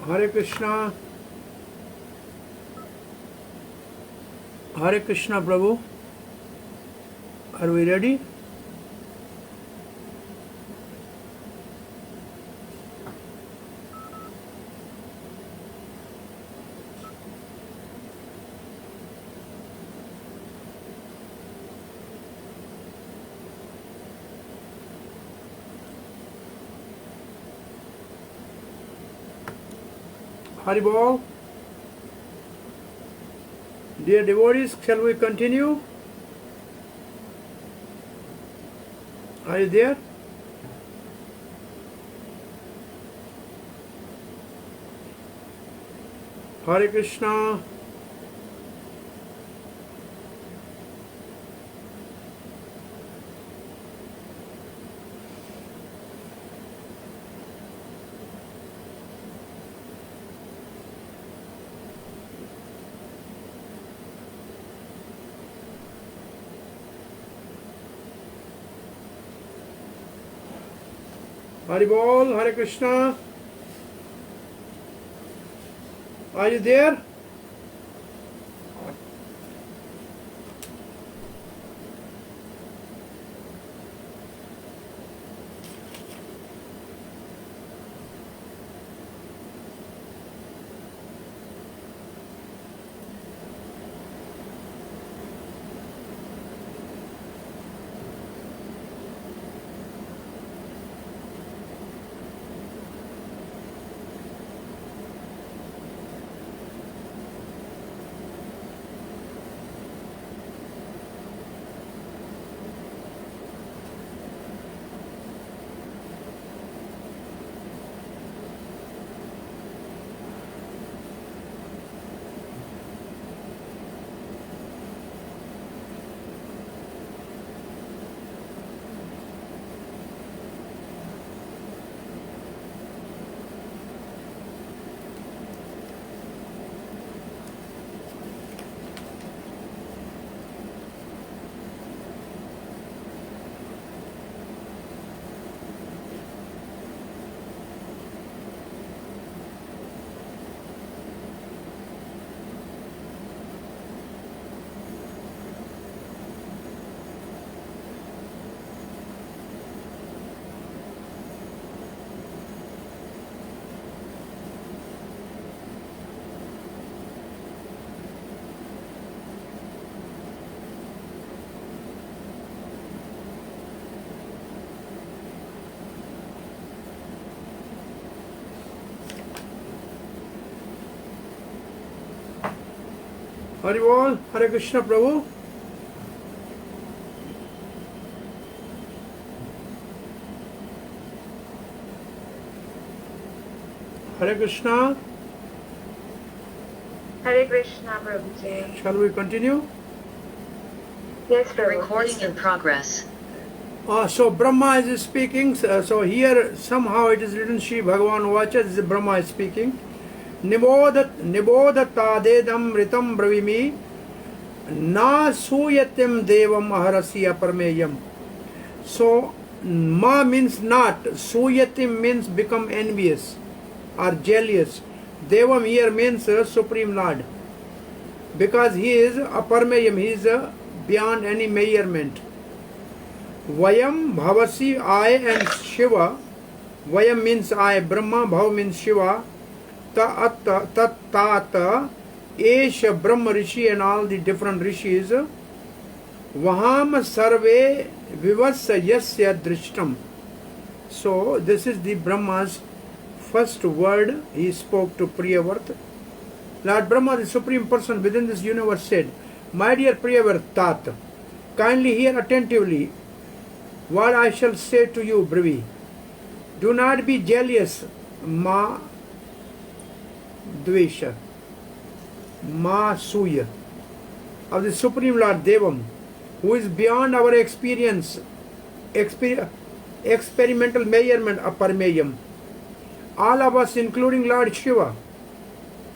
Hare Krishna. Hare Krishna, Prabhu. Are we ready? Haribol. Dear devotees, shall we continue? Are you there? Hare Krishna. Haribol, Hare Krishna. Are you there? Haribol, Hare Krishna, Prabhu. Hare Krishna. Hare Krishna, Prabhuji. Shall we continue? Yes, Prabhu. Recording in progress. So Brahma is speaking. So here somehow it is written Shri Bhagavan Vacha. This is Brahma is speaking. Nibodhatadedam ritam bravimi na suyatim devam aharasya parmeyam. So ma means not, suyatim means become envious or jealous. Devam here means Supreme Lord, because he is aparmeyam, he is beyond any measurement. Vayam bhavasi, I and Shiva. Vayam means I, Brahma, Bhav means Shiva. Tata Esha Brahma Rishi and all the different rishis. Vaham sarve vivassa yasya drishtam. So this is the Brahma's first word he spoke to Priyavarta. Lord Brahma, the Supreme Person within this universe, said, my dear Priyavarta Tat, kindly hear attentively what I shall say to you, Bravi. Do not be jealous, ma dvesha, ma suya, of the Supreme Lord Devam, who is beyond our experimental measurement of parmeyam. All of us, including Lord Shiva,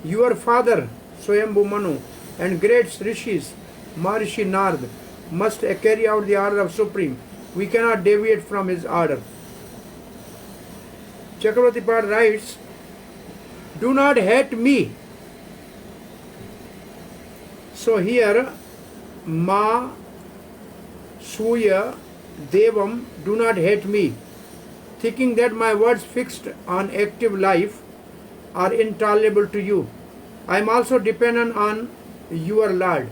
your father Swayambhu Manu, and great rishis Maharishi Narad, must carry out the order of Supreme. We cannot deviate from his order. Chakravarti Pad writes, do not hate me. So here, Ma Suya Devam, do not hate me, thinking that my words fixed on active life are intolerable to you. I am also dependent on your Lord.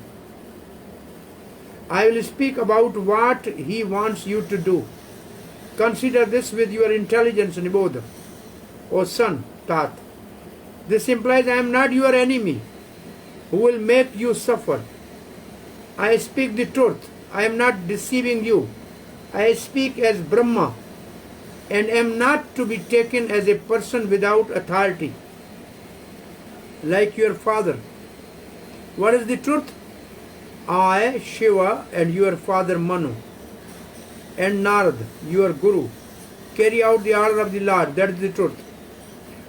I will speak about what He wants you to do. Consider this with your intelligence, Nibodha, O son, Tat. This implies I am not your enemy who will make you suffer. I speak the truth. I am not deceiving you. I speak as Brahma and am not to be taken as a person without authority, like your father. What is the truth? I, Shiva, and your father Manu, and Narad, your guru, carry out the order of the Lord. That is the truth.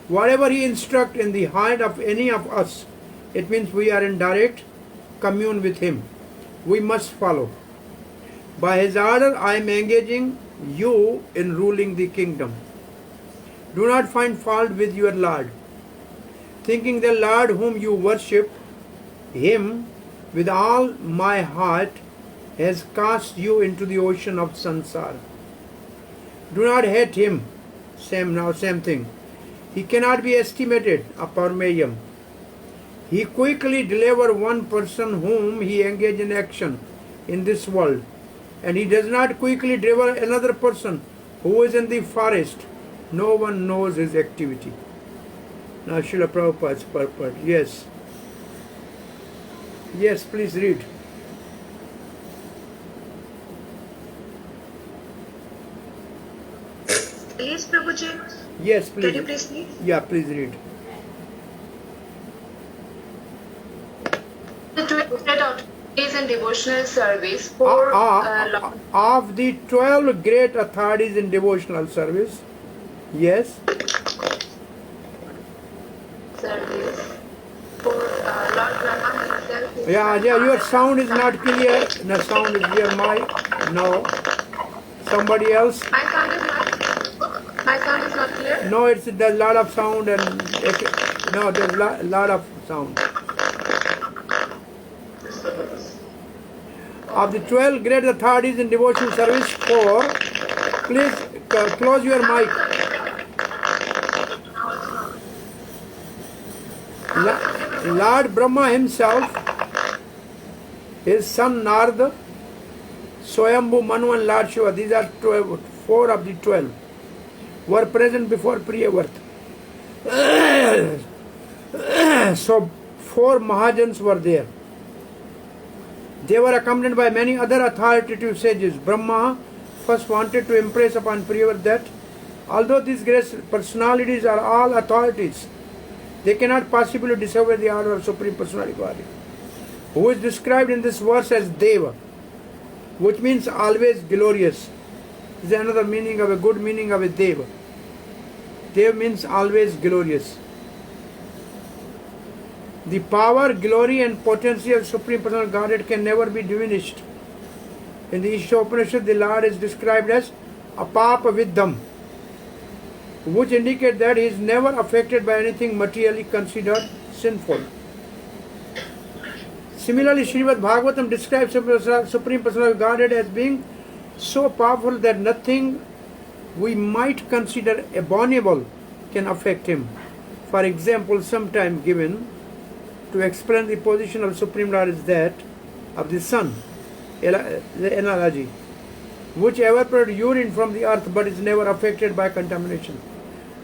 Whatever He instructs in the heart of any of us, it means we are in direct commune with Him. We must follow. By His order, I am engaging you in ruling the kingdom. Do not find fault with your Lord, thinking the Lord whom you worship, Him with all my heart, has cast you into the ocean of samsara. Do not hate Him. Same thing. He cannot be estimated, aparmayam. He quickly deliver one person whom He engage in action in this world, and He does not quickly deliver another person who is in the forest. No one knows His activity. Now Srila Prabhupada's purport. Yes. Yes, please read. Please, Prabhuji. Yes, please. Can you please read? Yeah, please read. Is in devotional service for Of the 12 great authorities in devotional service, yes. service for Lord Brahma himself. Yeah, your sound is not clear. The sound is here. No. Somebody else? My sound is not clear. No, there's a lot of sound and no, there's a lot of sound. Of the 12 great authorities in devotional service, 4. Please close your mic. Lord Brahma himself, his son Narada, Swayambhu, Manu and Lord Shiva, these are 4 of the 12, were present before Priyavrata. So 4 Mahajans were there. They were accompanied by many other authoritative sages. Brahma first wanted to impress upon Priyavrata that although these great personalities are all authorities, they cannot possibly disobey the order of Supreme Personality Godhead, who is described in this verse as Deva, which means always glorious. This is another meaning of a good meaning of a Deva. Deva means always glorious. The power, glory and potency of Supreme Personal Godhead can never be diminished. In the Isha Upanishad, the Lord is described as Apapa Viddham, which indicate that He is never affected by anything materially considered sinful. Similarly, Srimad Bhagavatam describes Supreme Personal Godhead as being so powerful that nothing we might consider abominable can affect Him. For example, sometime given to explain the position of Supreme Lord is that of the sun, the analogy, which evaporates urine from the earth but is never affected by contamination.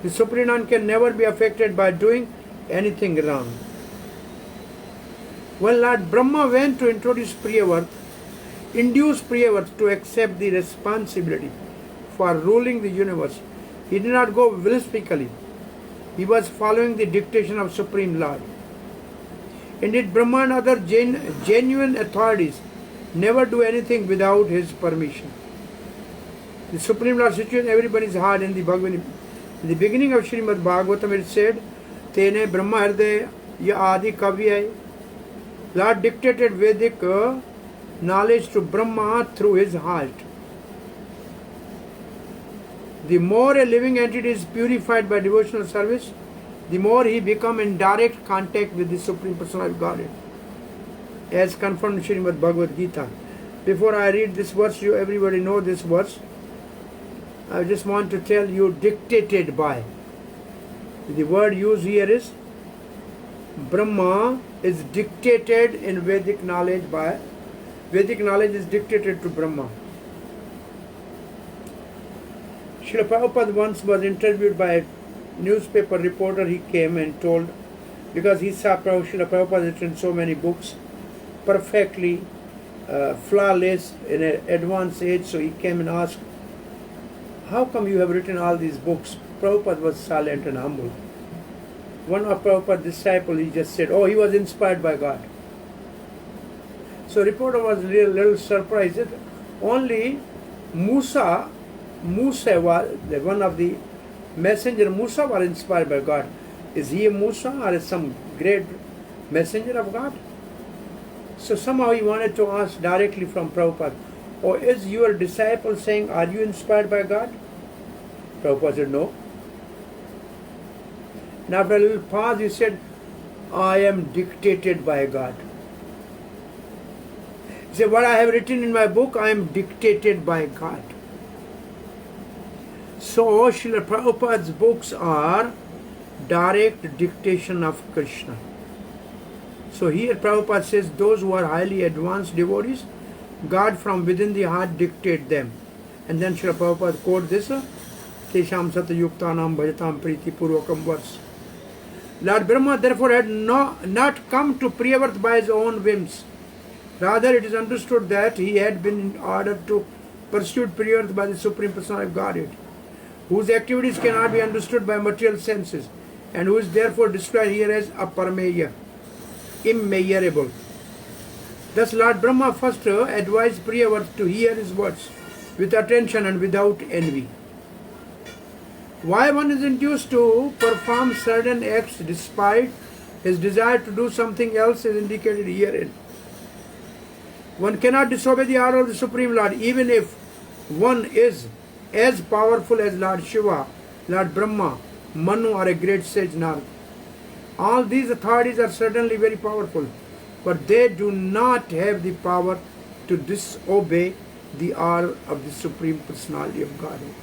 The Supreme Lord can never be affected by doing anything wrong. When Lord Brahma went to introduce Priyavrata, induce Priyavrata to accept the responsibility for ruling the universe, he did not go whimsically. He was following the dictation of Supreme Lord. Indeed, Brahma and other genuine authorities never do anything without his permission. The Supreme Lord situates everybody's heart in the Bhagavad Gita. In the beginning of Srimad Bhagavatam it said, Tene Brahma Hridaya Ya Adi Kavyaya. Lord dictated Vedic knowledge to Brahma through his heart. The more a living entity is purified by devotional service, the more he become in direct contact with the Supreme Personality of Godhead, as confirmed in Srimad Bhagavad Gita. Before I read this verse, you everybody know this verse. I just want to tell you, dictated by. The word used here is Brahma is dictated in Vedic knowledge by. Vedic knowledge is dictated to Brahma. Srila Prabhupada once was interviewed by a newspaper reporter. He came and told, because he saw Srila Prabhupada had written so many books, perfectly flawless in an advanced age, so he came and asked, how come you have written all these books? Prabhupada was silent and humble. One of Prabhupada's disciples, he just said, oh, he was inspired by God. So reporter was a little surprised that only Musa was one of the messenger. Musa was inspired by God. Is he a Musa or is some great messenger of God? So somehow he wanted to ask directly from Prabhupada, oh, is your disciple saying, are you inspired by God? Prabhupada said, no. And after a little pause, he said, I am dictated by God. He said, what I have written in my book, I am dictated by God. So, Srila Prabhupada's books are direct dictation of Krishna. So here Prabhupada says, those who are highly advanced devotees, God from within the heart dictate them. And then Srila Prabhupada quote this, Tesham Satyuktanam Bhajatam Priti Purvakam verse. Lord Brahma therefore had not come to Priyavrata by his own whims. Rather, it is understood that he had been in order to pursue Priyavrata by the Supreme Personality of Godhead, whose activities cannot be understood by material senses, and who is therefore described here as aparameya, immeasurable. Thus Lord Brahma first advised Priyavrata to hear his words with attention and without envy. Why one is induced to perform certain acts despite his desire to do something else is indicated herein. One cannot disobey the order of the Supreme Lord even if one is as powerful as Lord Shiva, Lord Brahma, Manu or a great sage Narada. All these authorities are certainly very powerful, but they do not have the power to disobey the order of the Supreme Personality of Godhead.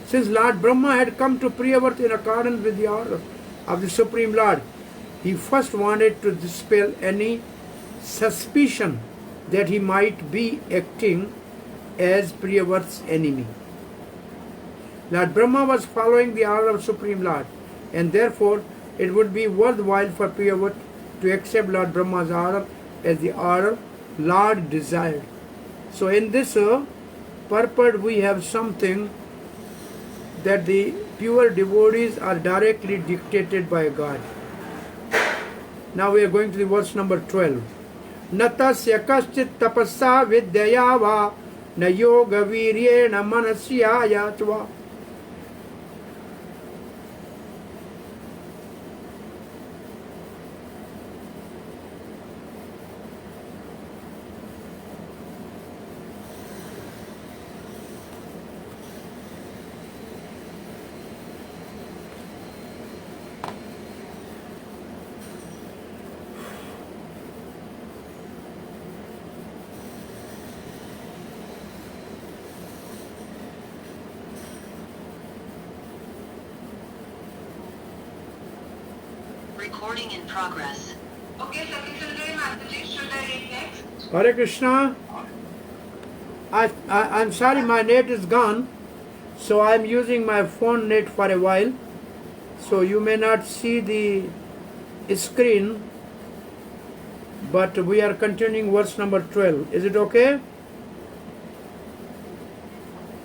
Since Lord Brahma had come to Priyavrata in accordance with the order of the Supreme Lord, he first wanted to dispel any suspicion that he might be acting as Priyavrata's enemy. Lord Brahma was following the order of Supreme Lord, and therefore it would be worthwhile for Priyavrata to accept Lord Brahma's order as the order Lord desired. So in this purport we have something that the pure devotees are directly dictated by God. Now we are going to the verse number 12. Natasya kaschit tapassa vidyaya va na yoga viryena manasya yatva. Recording in progress. Okay, Satyendra Mataji, should I read next? Hare Krishna. I'm sorry my net is gone, so I'm using my phone net for a while. So you may not see the screen, but we are continuing verse number 12. Is it okay?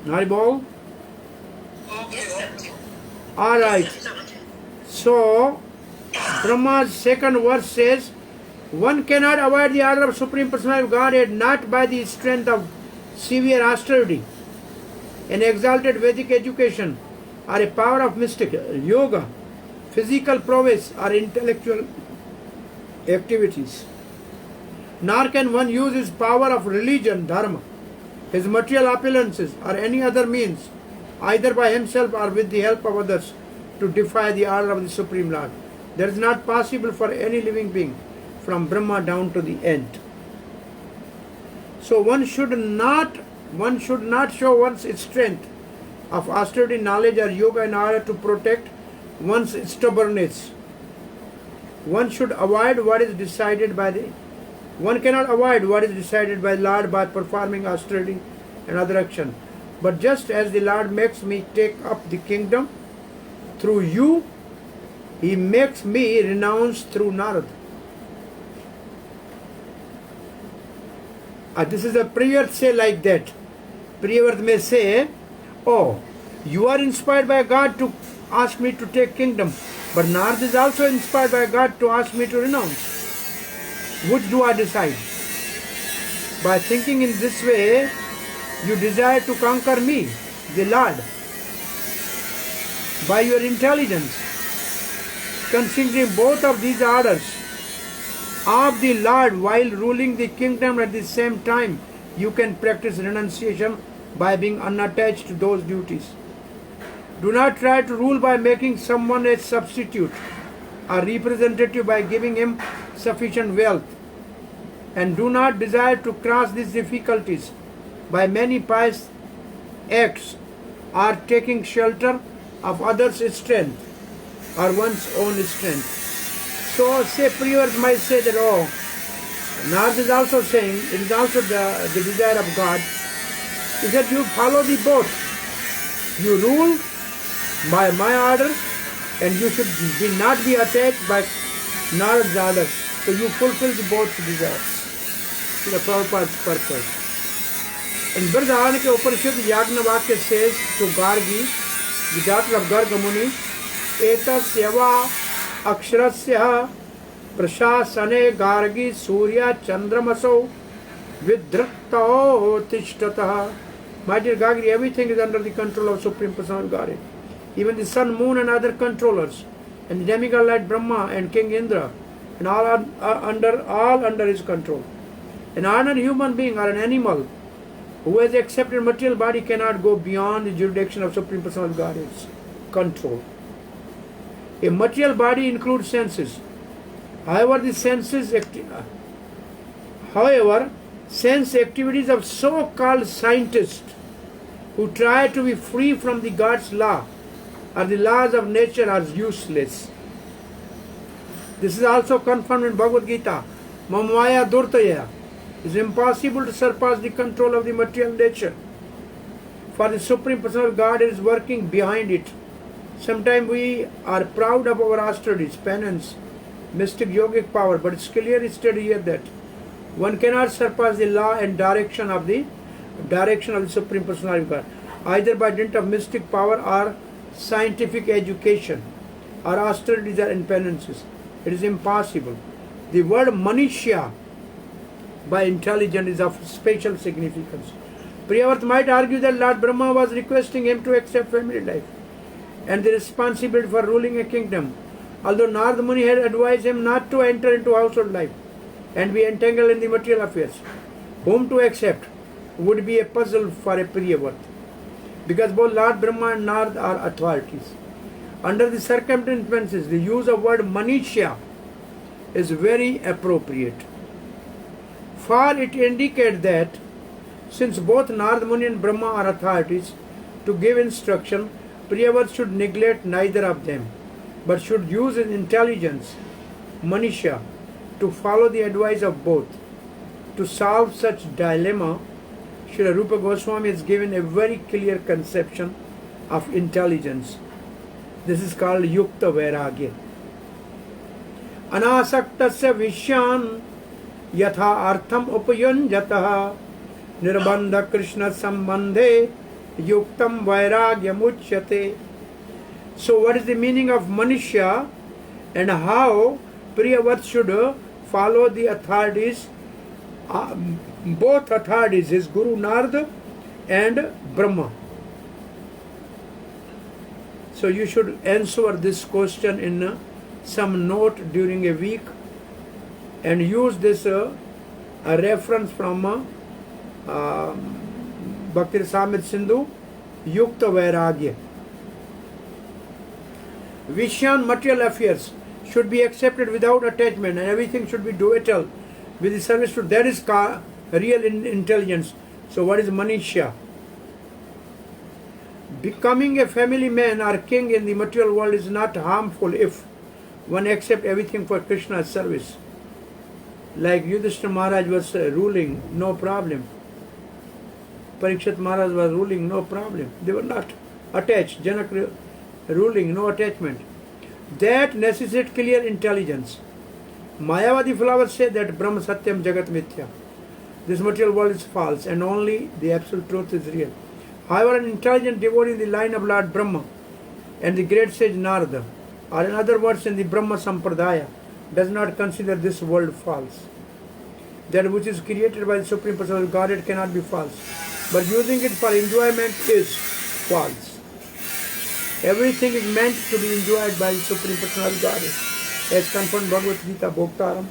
Haribol? Yes, Alright. So, Brahma's second verse says, one cannot avoid the order of Supreme Personality of Godhead not by the strength of severe austerity, an exalted Vedic education, or a power of mystic yoga, physical prowess, or intellectual activities. Nor can one use his power of religion, dharma, his material opulences, or any other means, either by himself or with the help of others, to defy the order of the Supreme Lord. That is not possible for any living being, from Brahma down to the end. So one should not show one's strength of austerity, knowledge or yoga in order to protect one's stubbornness. One should avoid what is decided by one cannot avoid what is decided by the Lord by performing austerity and other action. But just as the Lord makes me take up the kingdom through you, He makes me renounce through Narad. This is a prayer say like that. Prayer may say, oh, you are inspired by God to ask me to take kingdom, but Narad is also inspired by God to ask me to renounce. Which do I decide? By thinking in this way, you desire to conquer me, the Lord, by your intelligence. Considering both of these orders of the Lord while ruling the kingdom at the same time, you can practice renunciation by being unattached to those duties. Do not try to rule by making someone a substitute or representative by giving him sufficient wealth. And do not desire to cross these difficulties by many pious acts or taking shelter of others' strength or one's own strength. So say prayers might say that, oh, Narad is also saying, it is also the desire of God, is that you follow the both. You rule by my order and you should not be attached by Narad's order. So you fulfill the both desires. To the Prabhupada's purpose. In Vrindavan Upanishad, Yagnavakya says to Gargi, the daughter of Garga Muni, Etasyava aksharasya prashasane Gargi surya chandramaso vidrakto tishtataha. My dear Gargi, everything is under the control of Supreme Personality of Godhead. Even the sun, moon and other controllers, and the demigod like Brahma and King Indra, and all under his control. An ordinary human being or an animal who has accepted material body cannot go beyond the jurisdiction of Supreme Personality of Godhead's control. A material body includes senses. However, sense activities of so-called scientists who try to be free from the God's law or the laws of nature are useless. This is also confirmed in Bhagavad Gita. Mamaya Durtaya. It is impossible to surpass the control of the material nature, for the Supreme Personality of God is working behind it. Sometimes we are proud of our austerities, penance, mystic yogic power, but it's clearly stated here that one cannot surpass the law and direction of the Supreme Personality of God, either by dint of mystic power or scientific education, or austerities and penances. It is impossible. The word Manisha by intelligence is of special significance. Priyavrata might argue that Lord Brahma was requesting him to accept family life and the responsibility for ruling a kingdom, although Narad Muni had advised him not to enter into household life and be entangled in the material affairs. Whom to accept would be a puzzle for a Priyavrata, because both Lord Brahma and Narad are authorities. Under the circumstances, the use of word Manisha is very appropriate. For it indicates that since both Narad Muni and Brahma are authorities to give instruction, Priyavrata should neglect neither of them, but should use his intelligence, Manisha, to follow the advice of both. To solve such dilemma, Srila Rupa Goswami has given a very clear conception of intelligence. This is called Yukta Vairagya. Anasaktasya Vishyan Yatha Artham Upayunjataha Nirbandha Krishna Sambandhe Yuktam Vairagya Muchyate. So what is the meaning of Manisha and how Priyavrata should follow the authorities, both authorities, his Guru Narada and Brahma? So you should answer this question in some note during a week and use this a reference from Bhakti Rasamrita Sindhu, Yukta Vairagya. Vishyan material affairs should be accepted without attachment, and everything should be duetal with the service to that is real intelligence. So what is Manisha? Becoming a family man or king in the material world is not harmful if one accepts everything for Krishna's service. Like Yudhishthira Maharaj was ruling, no problem. Parikshit Maharaj was ruling, no problem. They were not attached. Janak ruling, no attachment. That necessitates clear intelligence. Mayavadi flowers say that Brahma Satyam Jagat Mithya. This material world is false and only the absolute truth is real. However, an intelligent devotee in the line of Lord Brahma and the great sage Narada, or in other words in the Brahma Sampradaya, does not consider this world false. That which is created by the Supreme Personality of Godhead cannot be false, but using it for enjoyment is false. Everything is meant to be enjoyed by the Supreme Personality of Godhead, as confirmed Bhagavad Gita Bhoktaram,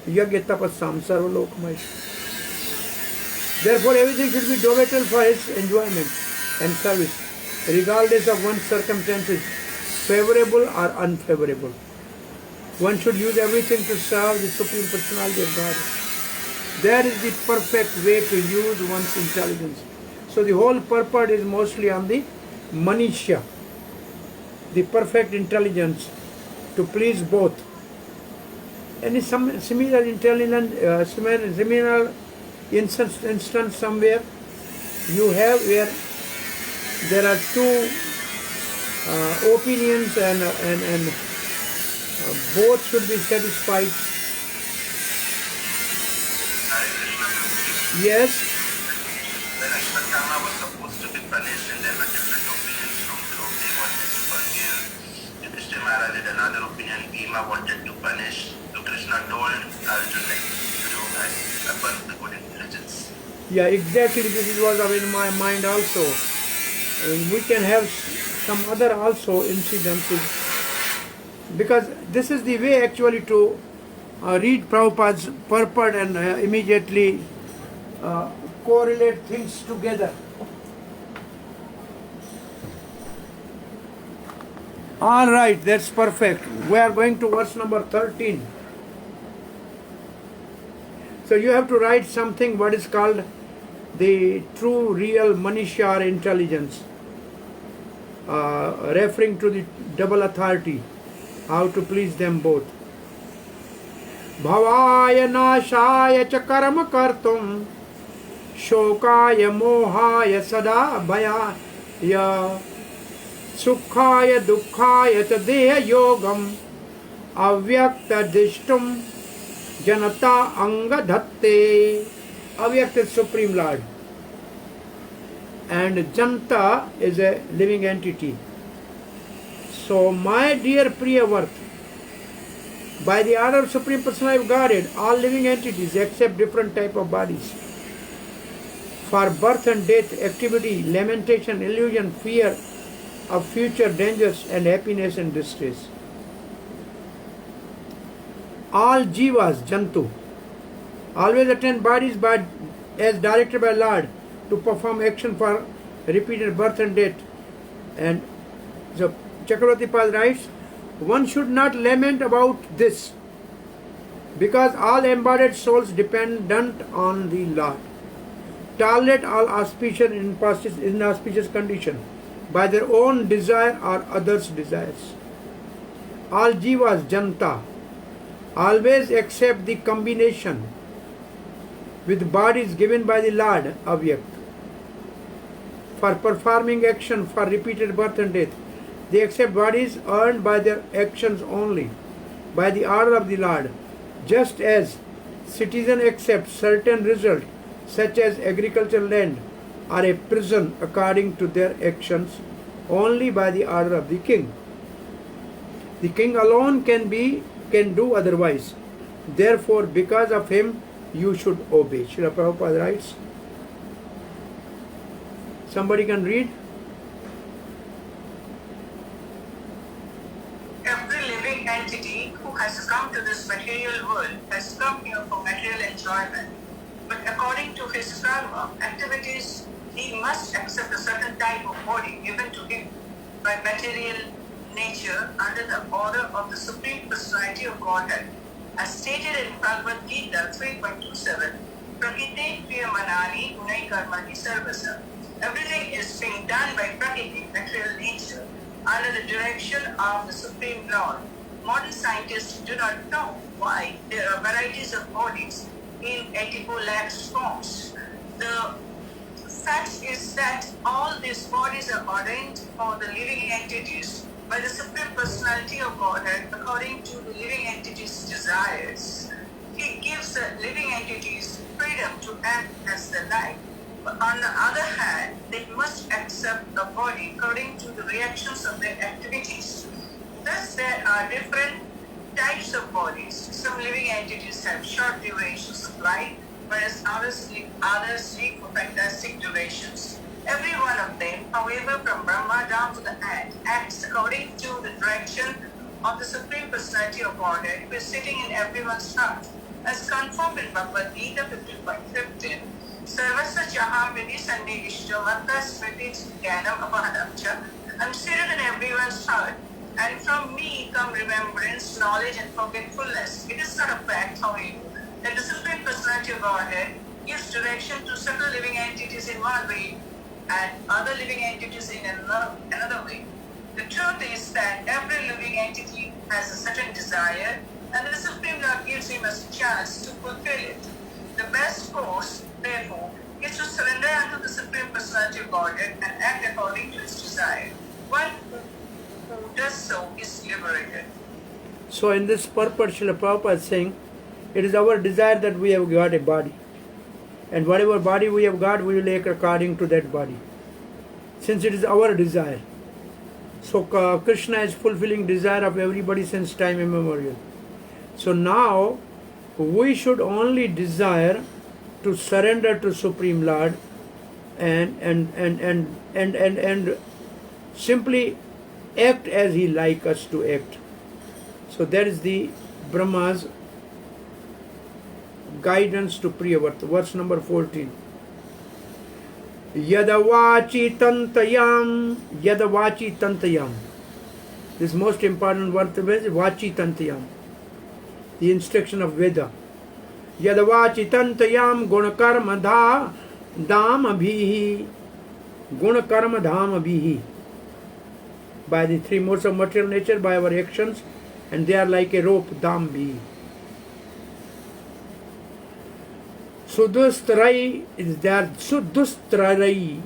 Yagya Tapassam Sarvalokmai. Therefore, everything should be devoted for his enjoyment and service, regardless of one's circumstances, favorable or unfavorable. One should use everything to serve the Supreme Personality of God. That is the perfect way to use one's intelligence. So the whole purport is mostly on the Manisha, the perfect intelligence to please both. Any similar intelligence, similar instance somewhere you have where there are two opinions and both should be satisfied. Yes. When Ashwatthama was supposed to be punished and there were different opinions from Draupadi wanted to forgive, Yudhishthira Maharaj had another opinion, Bhima wanted to punish. So Krishna told Arjuna, like, I burnt the good intelligence. Yeah, exactly. This is what was in my mind also. We can have some other also incidences, because this is the way actually to read Prabhupada's purport and immediately correlate things together. All right, that's perfect. We are going to verse number 13. So you have to write something what is called the true real Manisha or intelligence, referring to the double authority, how to please them both. Bhavaya nashaya cha karma kartum shokaya mohaya sada bhaya sukhaya dukkhaya cha deha yogam avyakta dishtum janata anga dhatte. Avyakta is Supreme Lord and Janta is a living entity. So my dear Priyavarth, by the order of Supreme Personality of Godhead, all living entities accept different type of bodies for birth and death, activity, lamentation, illusion, fear of future dangers and happiness and distress. All jivas, jantu, always attend bodies as directed by Lord to perform action for repeated birth and death. And so Chakravarti Pad writes, one should not lament about this, because all embodied souls dependent on the Lord tolerate all auspicious and inauspicious condition by their own desire or others' desires. All jivas, janta, always accept the combination with bodies given by the Lord Avyakt for performing action for repeated birth and death. They accept bodies earned by their actions only, by the order of the Lord, just as citizens accept certain results such as agricultural land or a prison according to their actions only by the order of the king. The king alone can do otherwise. Therefore, because of him, you should obey. Srila Prabhupada writes. Somebody can read? Every living entity who has come to this material world has come here for material enjoyment. But according to his karma activities, he must accept a certain type of body given to him by material nature under the order of the Supreme Personality of Godhead. As stated in Bhagavad Gita 3.27, Prakriti Priyamanani Gunai Karmani Sarvasa. Everything is being done by Prakriti, material nature, under the direction of the Supreme Lord. Modern scientists do not know why there are varieties of bodies in 84 lakh forms. The fact is that all these bodies are ordained for the living entities by the Supreme Personality of Godhead according to the living entity's desires. He gives the living entities freedom to act as they like. But on the other hand, they must accept the body according to the reactions of their activities. Thus, there are different types of bodies. Some living entities have short durations of life, whereas others live for fantastic durations. Every one of them, however, from Brahma down to the ant, acts according to the direction of the Supreme Personality of Godhead, who is sitting in everyone's heart. As confirmed in Bhagavad Gita 15.15, Sarvasya Chaham Vidhi Sande Ishto Matta Smriti Jnanam Apahanam Cha. I'm seated in everyone's heart, and from me come remembrance, knowledge, and forgetfulness. It is not a fact, however, that the Supreme Personality of Godhead gives direction to several living entities in one way and other living entities in another way. The truth is that every living entity has a certain desire, and the Supreme Lord gives him a chance to fulfill it. The best course, therefore, is to surrender unto the Supreme Personality of Godhead and act according to his desire. One who does so is liberated. So in this purport, Srila Prabhupada is saying, it is our desire that we have got a body. And whatever body we have got, we will act according to that body. Since it is our desire. So Krishna is fulfilling desire of everybody since time immemorial. So now, we should only desire to surrender to Supreme Lord and simply act as He like us to act. So that is the Brahma's guidance to Priyavrata. Verse number 14. Yadavachi tantayam, yadavachi tantayam. This most important word is vachi tantayam, the instruction of Veda. Yadavachi tantayam gunakarma dham abhihi, gunakarma dham abhihi. By the three modes of material nature, by our actions, and they are like a rope, dham bhi. Sudustrai is there. Sudustrai,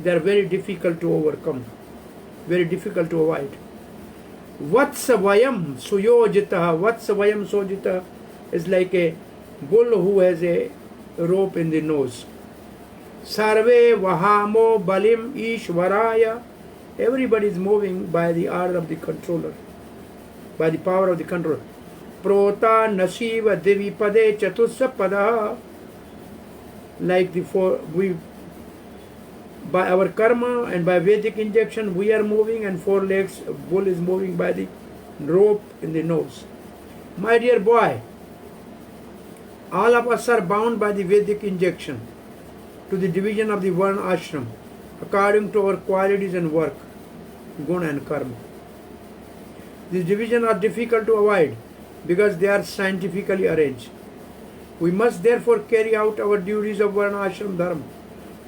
they are very difficult to overcome, very difficult to avoid. Vatsavayam suyojita. Vatsavayam suyojita is like a bull who has a rope in the nose. Sarve vahamo balim ishvaraya. Everybody is moving by the order of the controller, by the power of the controller. Prota nasiva devipade chatussapada. Like the by our karma and by Vedic injection, we are moving, and four legs, bull is moving by the rope in the nose. My dear boy, all of us are bound by the Vedic injection to the division of the Varna ashram according to our qualities and work, guna and karma. These divisions are difficult to avoid because they are scientifically arranged. We must therefore carry out our duties of Varna ashram dharma,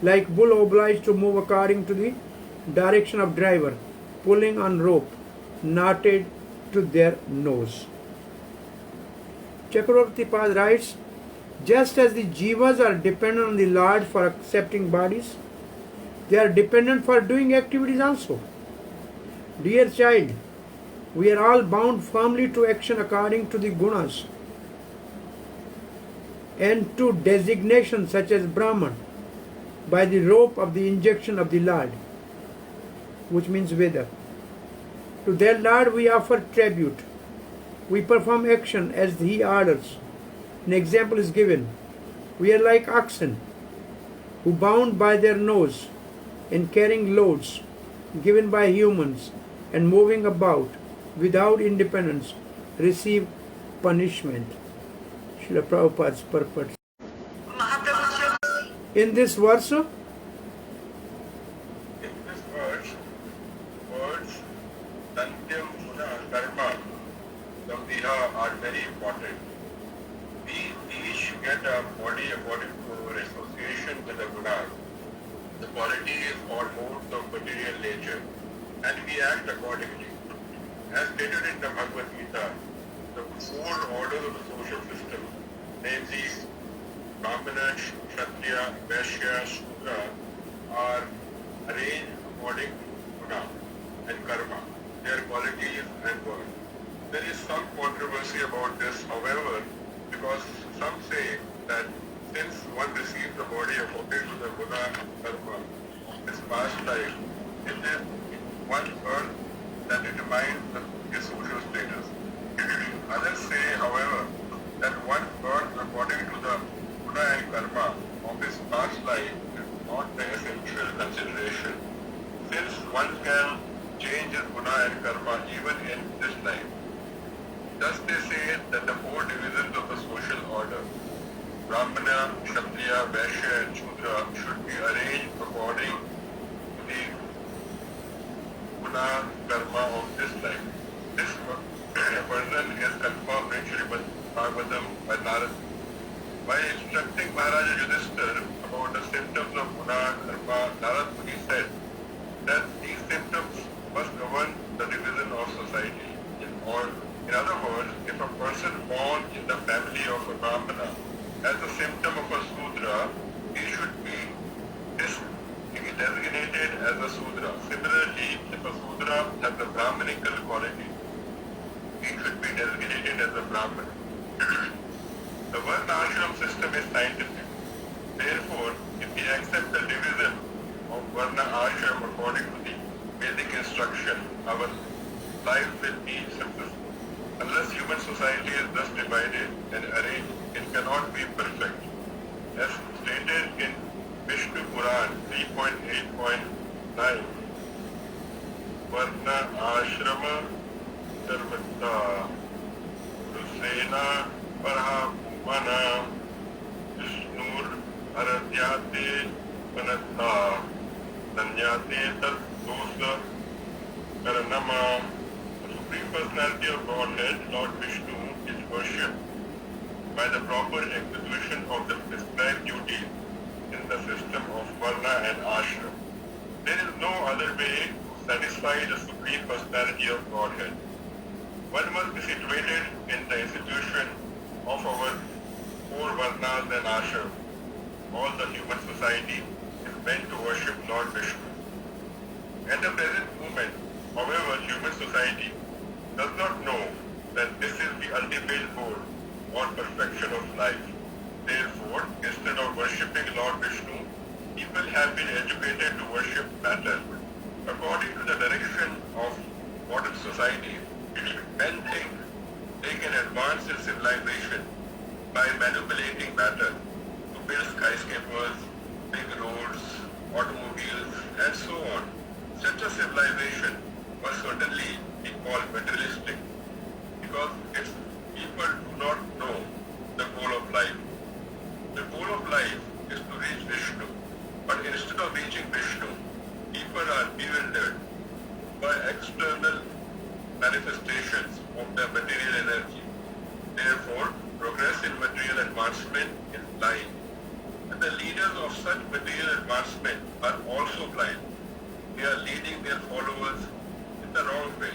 like bull obliged to move according to the direction of driver, pulling on rope knotted to their nose. Chakravarti Pad writes, just as the jivas are dependent on the Lord for accepting bodies, they are dependent for doing activities also. Dear child, we are all bound firmly to action according to the gunas and to designations such as Brahman by the rope of the injection of the Lord, which means Veda. To their Lord we offer tribute. We perform action as He orders. An example is given. We are like oxen who, bound by their nose in carrying loads given by humans and moving about without independence, receive punishment. Srila Prabhupada's purport. In this verse, words, Tantyam get a body according to our association with the Gunas. The quality is all modes of material nature, and we act accordingly. As stated in the Bhagavad Gita, the four orders of the social system, namely Brahmana, Kshatriya, Vaishya, Shudra, are arranged according to Guna and Karma, their qualities and worth. There is some controversy about this, however, because some say that since one receives the body according to the Guna and Karma of his past life, it is one birth that determines his social status. Others say, however, that one birth according to the Guna and Karma of his past life is not the essential consideration, since one can change his Guna and Karma even in this life. Thus they say that the four divisions of the social order, Brahmana, Kshatriya, Vaishya and Shudra, should be arranged according to the Guna Karma of this life. This version is confirmed in Srimad Bhagavatam by Narad. By instructing Maharaja Yudhishthira about the symptoms of Guna Karma, Narad Muni said that these symptoms must govern the division of society. In other words, if a person born in the family of a Brahmana has a symptom of a Sudra, he should be designated as a Sudra. Similarly, if a Sudra has a Brahmanical quality, he should be designated as a Brahman. The Varna-ashram system is scientific. Therefore, if we accept the division of Varna-ashram according to the Vedic instruction, our life will be successful. Unless human society is thus divided and arranged, it cannot be perfect. As stated in Vishnu Puran 3.8.9, Varna Ashrama Sarvata Rusena Parahamana Vishnur Aradyate Panata Sanyate Tat Dosa Karanama. The Supreme Personality of Godhead, Lord Vishnu, is worshipped by the proper execution of the prescribed duties in the system of Varna and Ashram. There is no other way to satisfy the Supreme Personality of Godhead. One must be situated in the institution of our four Varnas and Ashram. All the human society is meant to worship Lord Vishnu. At the present moment, however, human society does not know that this is the ultimate goal or perfection of life. Therefore, instead of worshipping Lord Vishnu, people have been educated to worship matter. According to the direction of modern society, men think they can advance in civilization by manipulating matter to build skyscrapers, big roads, automobiles, and so on. Such a civilization must certainly be called materialistic, because its people do not know the goal of life. The goal of life is to reach Vishnu, but instead of reaching Vishnu, people are bewildered by external manifestations of the material energy. Therefore, progress in material advancement is blind, and the leaders of such material advancement are also blind. They are leading their followers in the wrong way.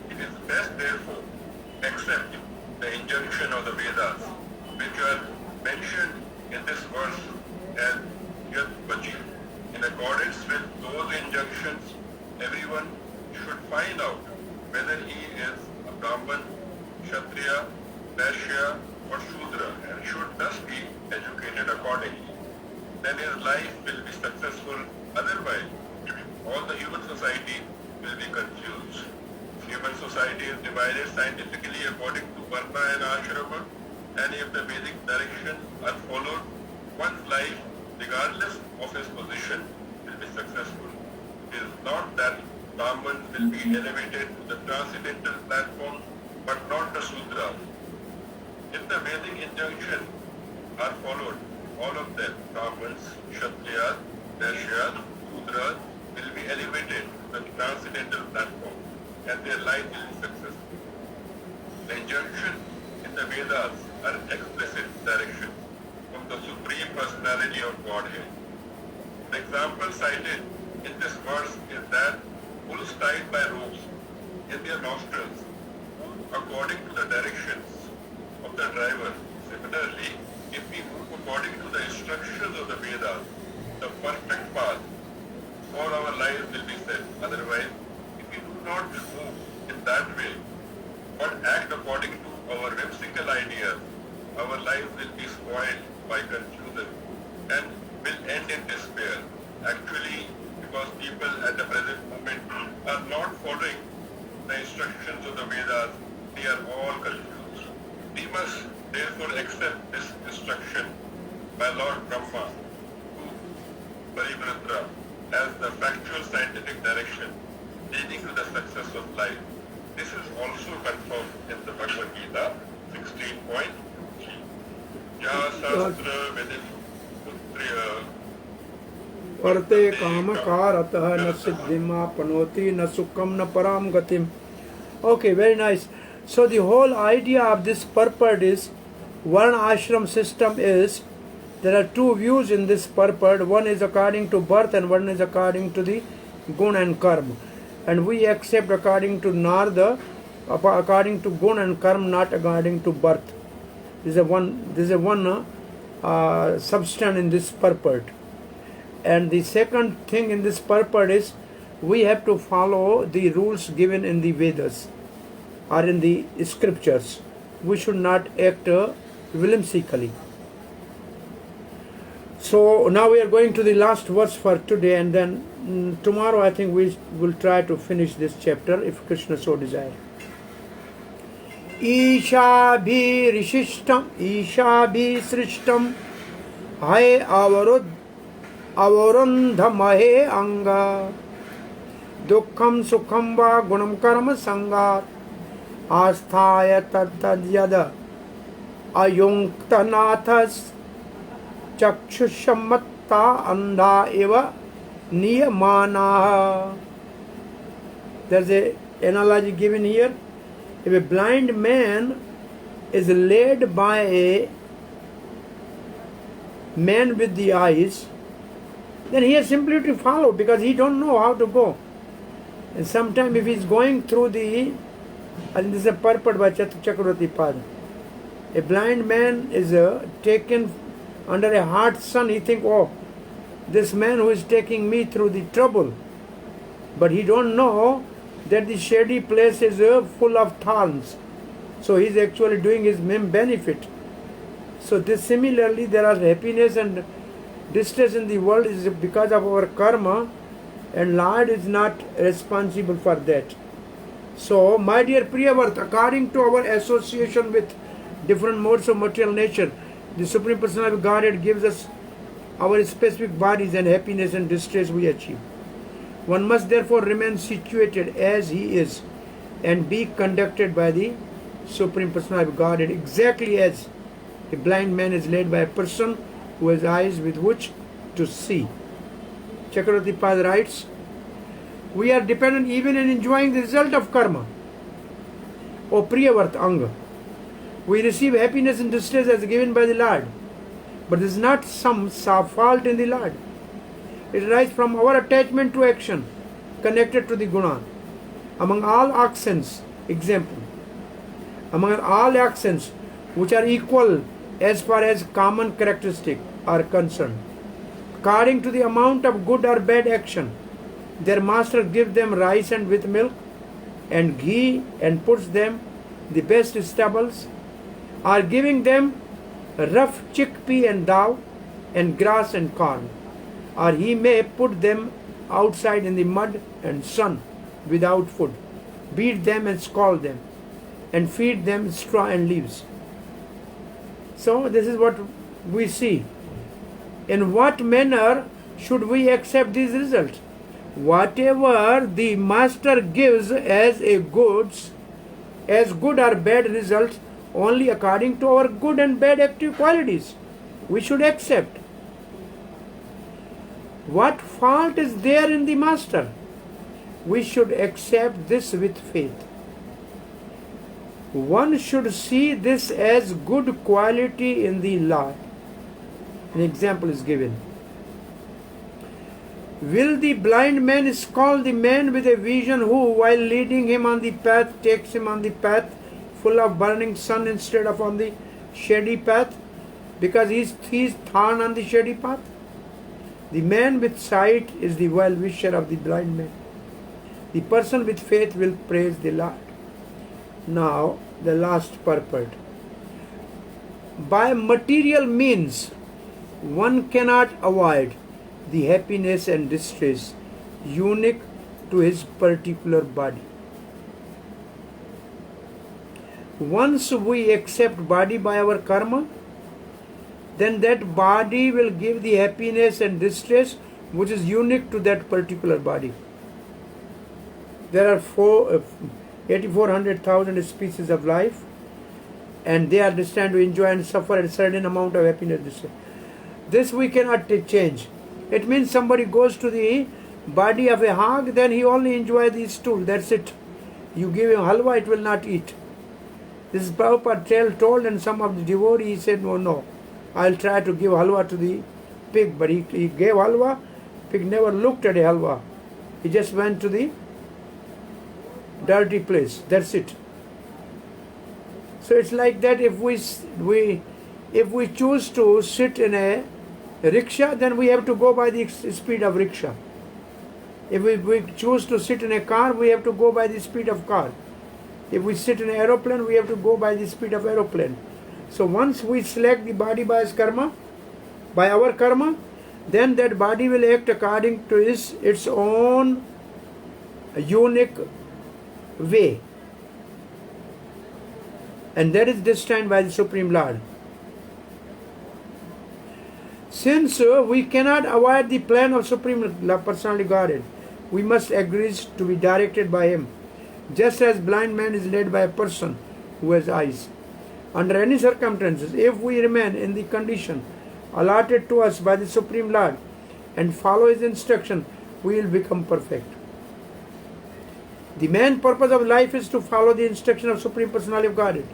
It is best, therefore, accept the injunction of the Vedas, which are mentioned in this verse as Yat Vachi. In accordance with those injunctions, everyone should find out whether he is a Brahman, Kshatriya, Vaishya or Shudra, and should thus be educated accordingly. Then his life will be successful. Otherwise, all the human society will be confused. Human society is divided scientifically according to Varna and Ashrama, and if the Vedic directions are followed, one's life, regardless of his position, will be successful. It is not that Brahmans will be elevated to the transcendental platform, but not the Sudras. If the Vedic injunctions are followed, all of them, Brahmans, Kshatriyas, Vaishyas, Sudras, will be elevated to the transcendental platform, and their life will be successful. The injunctions in the Vedas are explicit directions. the Supreme Personality of Godhead. The example cited in this verse is that bulls tied by ropes in their nostrils move according to the directions of the driver. Similarly, if we move according to the instructions of the Vedas, the perfect path for our lives will be set. Otherwise, if we do not move in that way, but act according to our whimsical ideas, our lives will be spoiled by confusion and will end in despair. Actually, because people at the present moment are not following the instructions of the Vedas, they are all confused. We must therefore accept this instruction by Lord Brahma to Parivradra as the factual scientific direction leading to the success of life. This is also confirmed in the Bhagavad Gita 16.3. Ya Sastra Vedin Putriya Varte Kamakarata na siddhima panoti na sukham na param gatim. Okay, very nice. So the whole idea of this purport is, Varna ashram system is, there are two views in this purport. One is according to birth and one is according to the gun and karma. And we accept according to Narada, according to gun and karma, not according to birth. This is a one substance in this purport. And the second thing in this purport is, we have to follow the rules given in the Vedas or in the scriptures. We should not act whimsically. So now we are going to the last verse for today, and then tomorrow I think we will try to finish this chapter if Krishna so desire. Ishabhi rishishtam, Ishabhi srishtam, hai avarundhamahe anga, dukkham sukham va gunam karma sangat, asthaya tattadyada, ayunktanathas, chakshushammatta andha eva niyamana. There's an analogy given here. If a blind man is led by a man with the eyes, then he has simply to follow because he don't know how to go. And sometimes if he is going through the, and this is a purport by Chakravarti Pada, a blind man is taken under a hot sun, he think, oh, this man who is taking me through the trouble, but he don't know that the shady place is full of thorns. So he is actually doing his benefit. So this similarly, there are happiness and distress in the world is because of our karma, and Lord is not responsible for that. So my dear Priyavarth, according to our association with different modes of material nature, the Supreme Personality of Godhead gives us our specific bodies and happiness and distress we achieve. One must therefore remain situated as he is and be conducted by the Supreme Personality of Godhead, exactly as a blind man is led by a person who has eyes with which to see. Chakravarti Pada writes, we are dependent even in enjoying the result of karma. O Priyavarth Anga, we receive happiness and distress as given by the Lord, but this is not some fault in the Lord. It arises from our attachment to action connected to the guna. Among all actions, example, among all actions which are equal as far as common characteristics are concerned, according to the amount of good or bad action, their master gives them rice and with milk and ghee and puts them the best stubbles, or giving them rough chickpea and dough and grass and corn, or he may put them outside in the mud and sun without food, beat them and scald them, and feed them straw and leaves. So this is what we see. In what manner should we accept these results? Whatever the master gives as a goods, as good or bad results, only according to our good and bad active qualities, we should accept. What fault is there in the master? We should accept this with faith. One should see this as good quality in the Lord. An example is given. Will the blind man is called the man with a vision who, while leading him on the path, takes him on the path full of burning sun instead of on the shady path, because he is thorn on the shady path? The man with sight is the well-wisher of the blind man. The person with faith will praise the Lord. Now, the last purport. By material means, one cannot avoid the happiness and distress unique to his particular body. Once we accept body by our karma, then that body will give the happiness and distress which is unique to that particular body. There are 84,000 species of life, and they are destined to enjoy and suffer a certain amount of happiness and distress. This we cannot change. It means somebody goes to the body of a hog, then he only enjoys the stool, that's it. You give him halwa, it will not eat. This is Prabhupada told, and some of the devotees said, no, I'll try to give halwa to the pig. But he gave halwa, pig never looked at a halwa. He just went to the dirty place, that's it. So it's like that. If we choose to sit in a rickshaw, then we have to go by the speed of rickshaw. If we choose to sit in a car, we have to go by the speed of car. If we sit in an aeroplane, we have to go by the speed of aeroplane. So once we select the body by our karma, then that body will act according to its own unique way. And that is destined by the Supreme Lord. Since we cannot avoid the plan of Supreme Personality Godhead, we must agree to be directed by Him, just as blind man is led by a person who has eyes. Under any circumstances, if we remain in the condition allotted to us by the Supreme Lord and follow His instruction, we will become perfect. The main purpose of life is to follow the instruction of Supreme Personality of Godhead.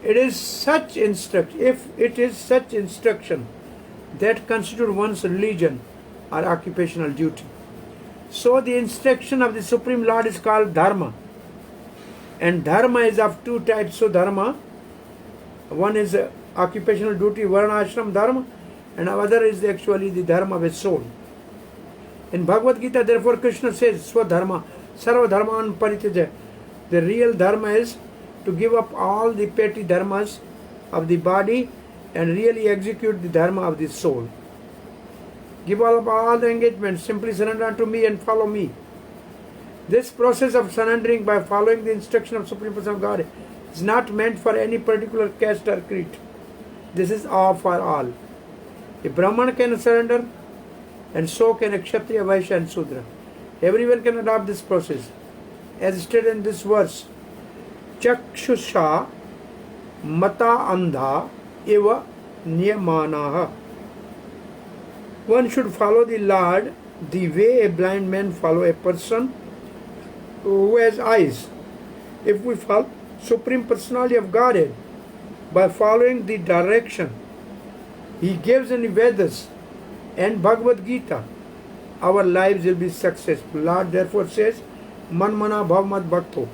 It is such instruction that constitute one's religion or occupational duty. So the instruction of the Supreme Lord is called Dharma. And Dharma is of two types of Dharma. One is occupational duty, Varna Ashram Dharma, and other is actually the Dharma of a soul. In Bhagavad Gita, therefore, Krishna says, Swadharma, Sarva Dharman Parityaja. The real Dharma is to give up all the petty dharmas of the body and really execute the Dharma of the soul. Give up all the engagements, simply surrender unto me and follow me. This process of surrendering by following the instruction of Supreme Person of God is not meant for any particular caste or creed. This is all for all. A Brahman can surrender, and so can a Kshatriya, Vaishya and Sudra. Everyone can adopt this process. As stated in this verse, Chakshusha Mata Andha Eva Niyamanaha. One should follow the Lord the way a blind man follow a person who has eyes. If we follow Supreme Personality of Godhead by following the direction He gives in the Vedas and Bhagavad Gita, our lives will be successful. Lord therefore says, Man mana bhav mad bhakto,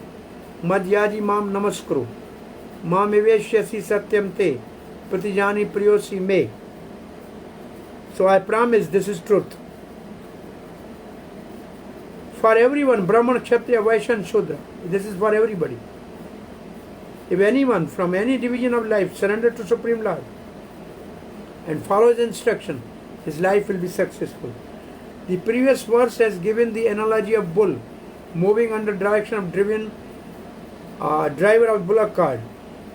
madhyaji mam namaskru, mam eveshyasi satyam te, pratijani priyosi me. So I promise this is truth. For everyone, Brahman, Kshatriya, Vaishya and Shudra, this is for everybody. If anyone from any division of life surrender to Supreme Lord and follows instruction, his life will be successful. The previous verse has given the analogy of bull moving under direction of driver of bullock cart.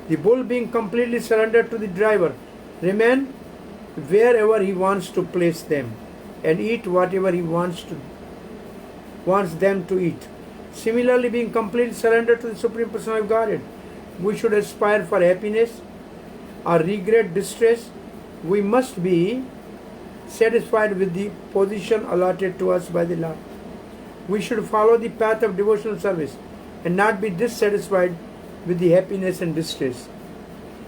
The bull being completely surrendered to the driver remain wherever he wants to place them and eat whatever he wants them to eat. Similarly, being completely surrendered to the Supreme Personality of Godhead, we should aspire for happiness or regret distress. We must be satisfied with the position allotted to us by the Lord. We should follow the path of devotional service and not be dissatisfied with the happiness and distress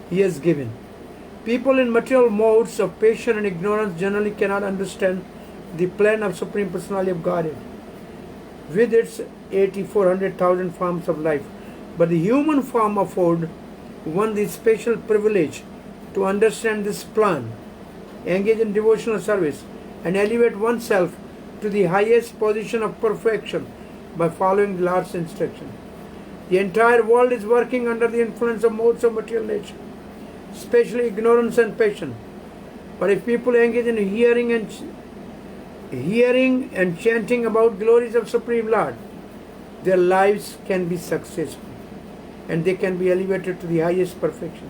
He has given. People in material modes of passion and ignorance generally cannot understand the plan of Supreme Personality of Godhead with its 84,000 forms of life. But the human form afford one the special privilege to understand this plan, engage in devotional service, and elevate oneself to the highest position of perfection by following the Lord's instruction. The entire world is working under the influence of modes of material nature, especially ignorance and passion. But if people engage in hearing and chanting about glories of Supreme Lord, their lives can be successful and they can be elevated to the highest perfection.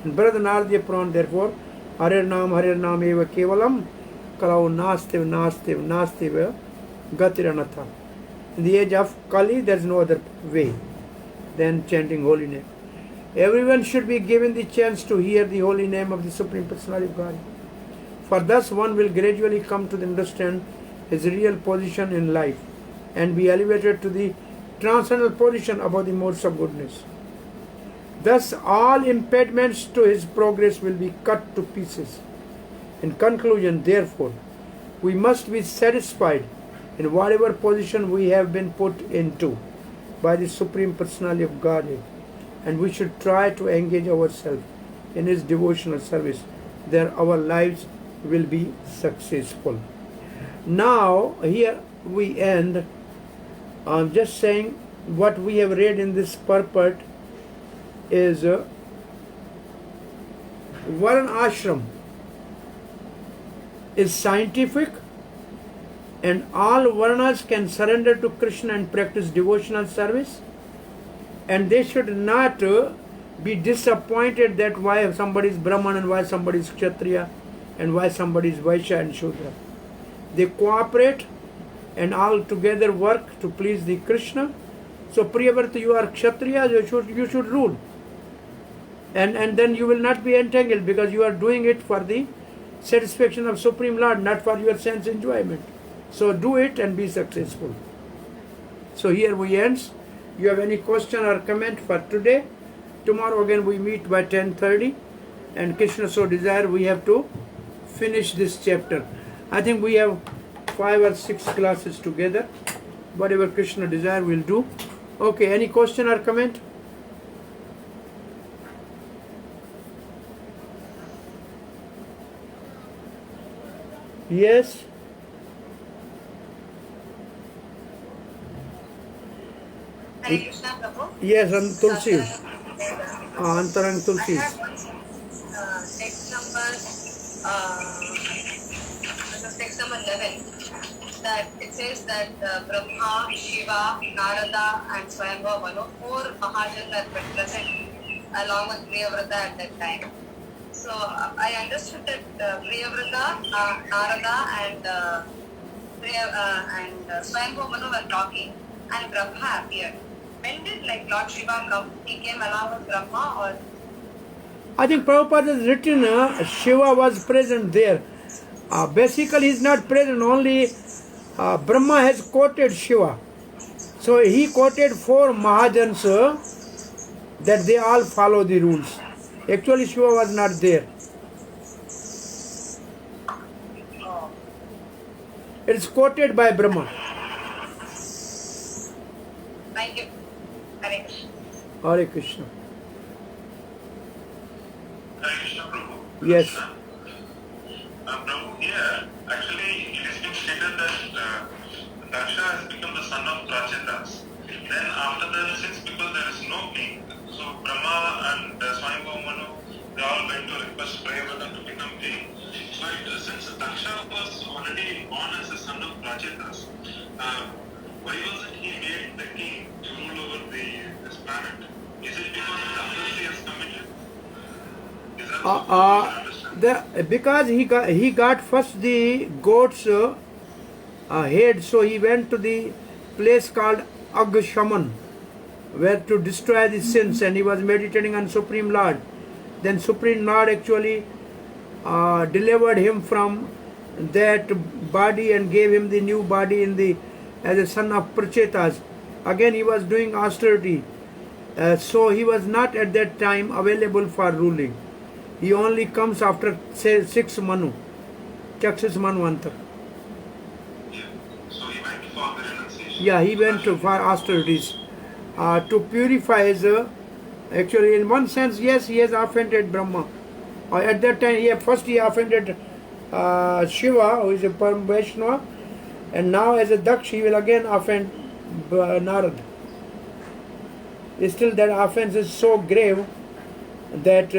And Brother Naradiya Puran, therefore, Harer Nam eva kevalam kalau nastiv gatiranatha. In the age of Kali, there is no other way than chanting holy name. Everyone should be given the chance to hear the holy name of the Supreme Personality of God. For thus one will gradually come to understand his real position in life and be elevated to the transcendental position above the modes of goodness. Thus all impediments to his progress will be cut to pieces. In conclusion, therefore, we must be satisfied in whatever position we have been put into by the Supreme Personality of Godhead, and we should try to engage ourselves in his devotional service. There our lives will be successful. Now, here we end. I'm just saying what we have read in this purport is Varna Ashram is scientific, and all Varnas can surrender to Krishna and practice devotional service, and they should not be disappointed that why somebody is Brahman and why somebody is Kshatriya and why somebody is Vaishya and Shudra. They cooperate and all together work to please the Krishna. So Priyavrata, you are Kshatriya, you should rule. And then you will not be entangled because you are doing it for the satisfaction of Supreme Lord, not for your sense enjoyment. So do it and be successful. So here we end. You have any question or comment for today? Tomorrow again we meet by 10:30, and Krishna so desire we have to finish this chapter. I think we have 5 or 6 classes together. Whatever Krishna desire we'll do. Okay, any question or comment? Yes? Hare Krishna, Prabhu. Yes, and Tulsi. Antarang Tulsi. I have text number, text number 11, that it says that Brahma, Shiva, Narada, and Swayambhava Manu, 4 Mahajans are present along with Priyavrata at that time. So I understood that Priyavrata, Narada, and Swayambhava Manu were talking, and Brahma appeared. When did Lord Shiva come? He came along with Brahma, or? I think Prabhupada has written Shiva was present there. Basically he is not present, only Brahma has quoted Shiva. So he quoted 4 Mahajans that they all follow the rules. Actually Shiva was not there. Oh. It is quoted by Brahma. Thank you. Hare Krishna. Hare Krishna. Hare Krishna, Prabhu. Yes. Prabhu, here, actually, it is being stated that Daksha has become the son of Prachetas. Then after that, since because there is no king, so Brahma and Swayambhava Manu, they all went to request Priyavrata to become king. But since Daksha was already born as the son of Prachetas, why wasn't he made the king to rule over this planet? Is it because of the offense he has committed? Is that because he got first the goat's head, so he went to the place called Agshaman, where to destroy the sins, and he was meditating on Supreme Lord. Then Supreme Lord actually delivered him from that body and gave him the new body as a son of Prachetas. Again he was doing austerity, so he was not at that time available for ruling. He only comes after say 6 Manu, Chaksis Manvantar. Yeah. So he went for the renunciation. Yeah, he went to for austerities to purify his. Actually, in one sense, yes, he has offended Brahma. At that time, first he offended Shiva, who is a Param Vaishnava, and now as a Daksh, he will again offend Narad. Still, that offense is so grave that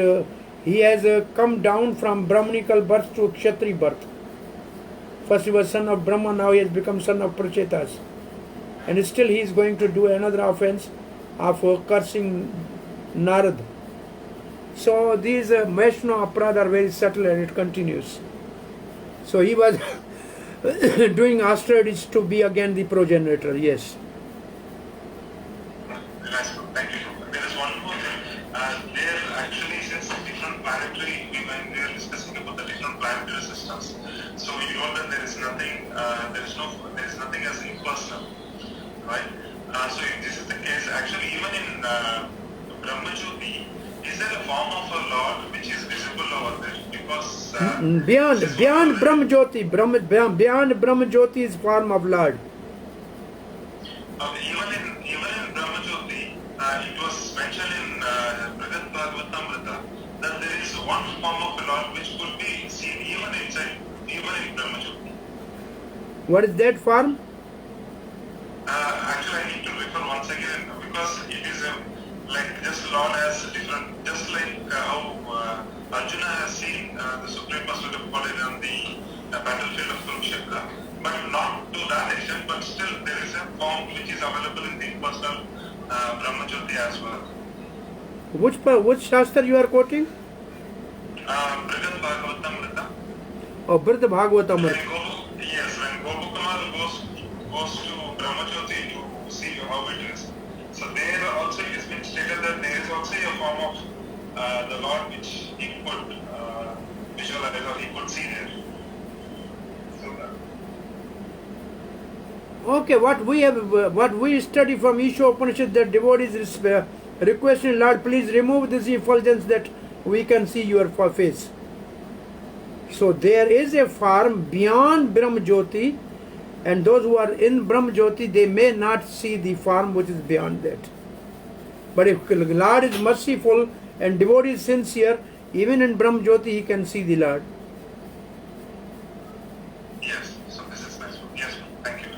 he has come down from Brahmanical birth to Kshatri birth. First he was son of Brahma, now he has become son of Prachetas. And still he is going to do another offense of cursing Narad. So these Vaishnava aparad are very subtle and it continues. So he was doing austerities to be again the progenitor, yes. Thank you. There is one more thing. There actually, since different planetary, when we are discussing about the different planetary systems, so we know that there is nothing as impersonal, right? So if this is the case, actually even in Brahmajyoti, is there a form of a Lord which is visible over there? Because beyond Brahmajyoti, beyond Brahmajyoti is form of Lord. Even in Brahmajyoti, it was mentioned in Bhakti Vaibhava that there is one form of Lord which could be seen even in Brahmajyoti. What is that form? Actually, I need to refer once again because it is like just Lord has different, just like how Arjuna has seen the Supreme Personality of Godhead on the battlefield of Kurukshetra, but not to that extent, but still there is a form which is available in the impersonal Brahmajyoti as well. Which Shastra you are quoting? Bhakti Vaibhava. Oh, Bhakti Vaibhava. Yes, when Gopakumal goes to Brahmajyoti to see how it is. So there also it has been stated that there is also a form of the Lord which he could visualize or he could see there. Okay, what we study from Isha Upanishad, that devotees requesting Lord, please remove this effulgence that we can see your face. So there is a form beyond Brahmajyoti, and those who are in Brahmajyoti, they may not see the form which is beyond that. But if Lord is merciful and devotee is sincere, even in Brahmajyoti he can see the Lord. Yes, so this is nice. Yes, thank you.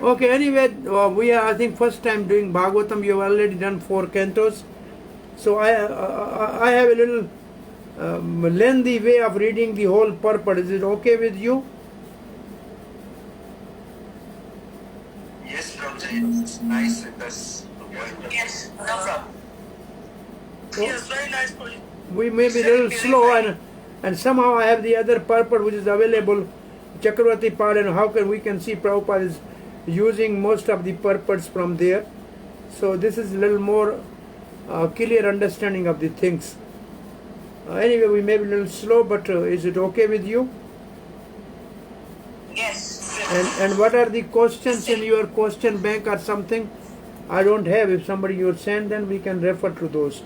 Okay, anyway, we are, I think, first time doing Bhagavatam. You have already done 4 cantos. So I have a little lengthy way of reading the whole purport. Is it okay with you? Yes, Prabhuji, it's nice with us. Yes, no problem. Yes, very nice for you. We may be a little slow, and somehow I have the other purport which is available, Chakravarti part, and how can we can see Prabhupada is using most of the purports from there. So this is a little more clear understanding of the things. Anyway, we may be a little slow, but is it okay with you? Yes. And what are the questions in your question bank or something? I don't have. If somebody you send, then we can refer to those.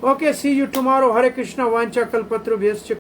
Okay, see you tomorrow. Hare Krishna, Vancha Kalpatru Vyascha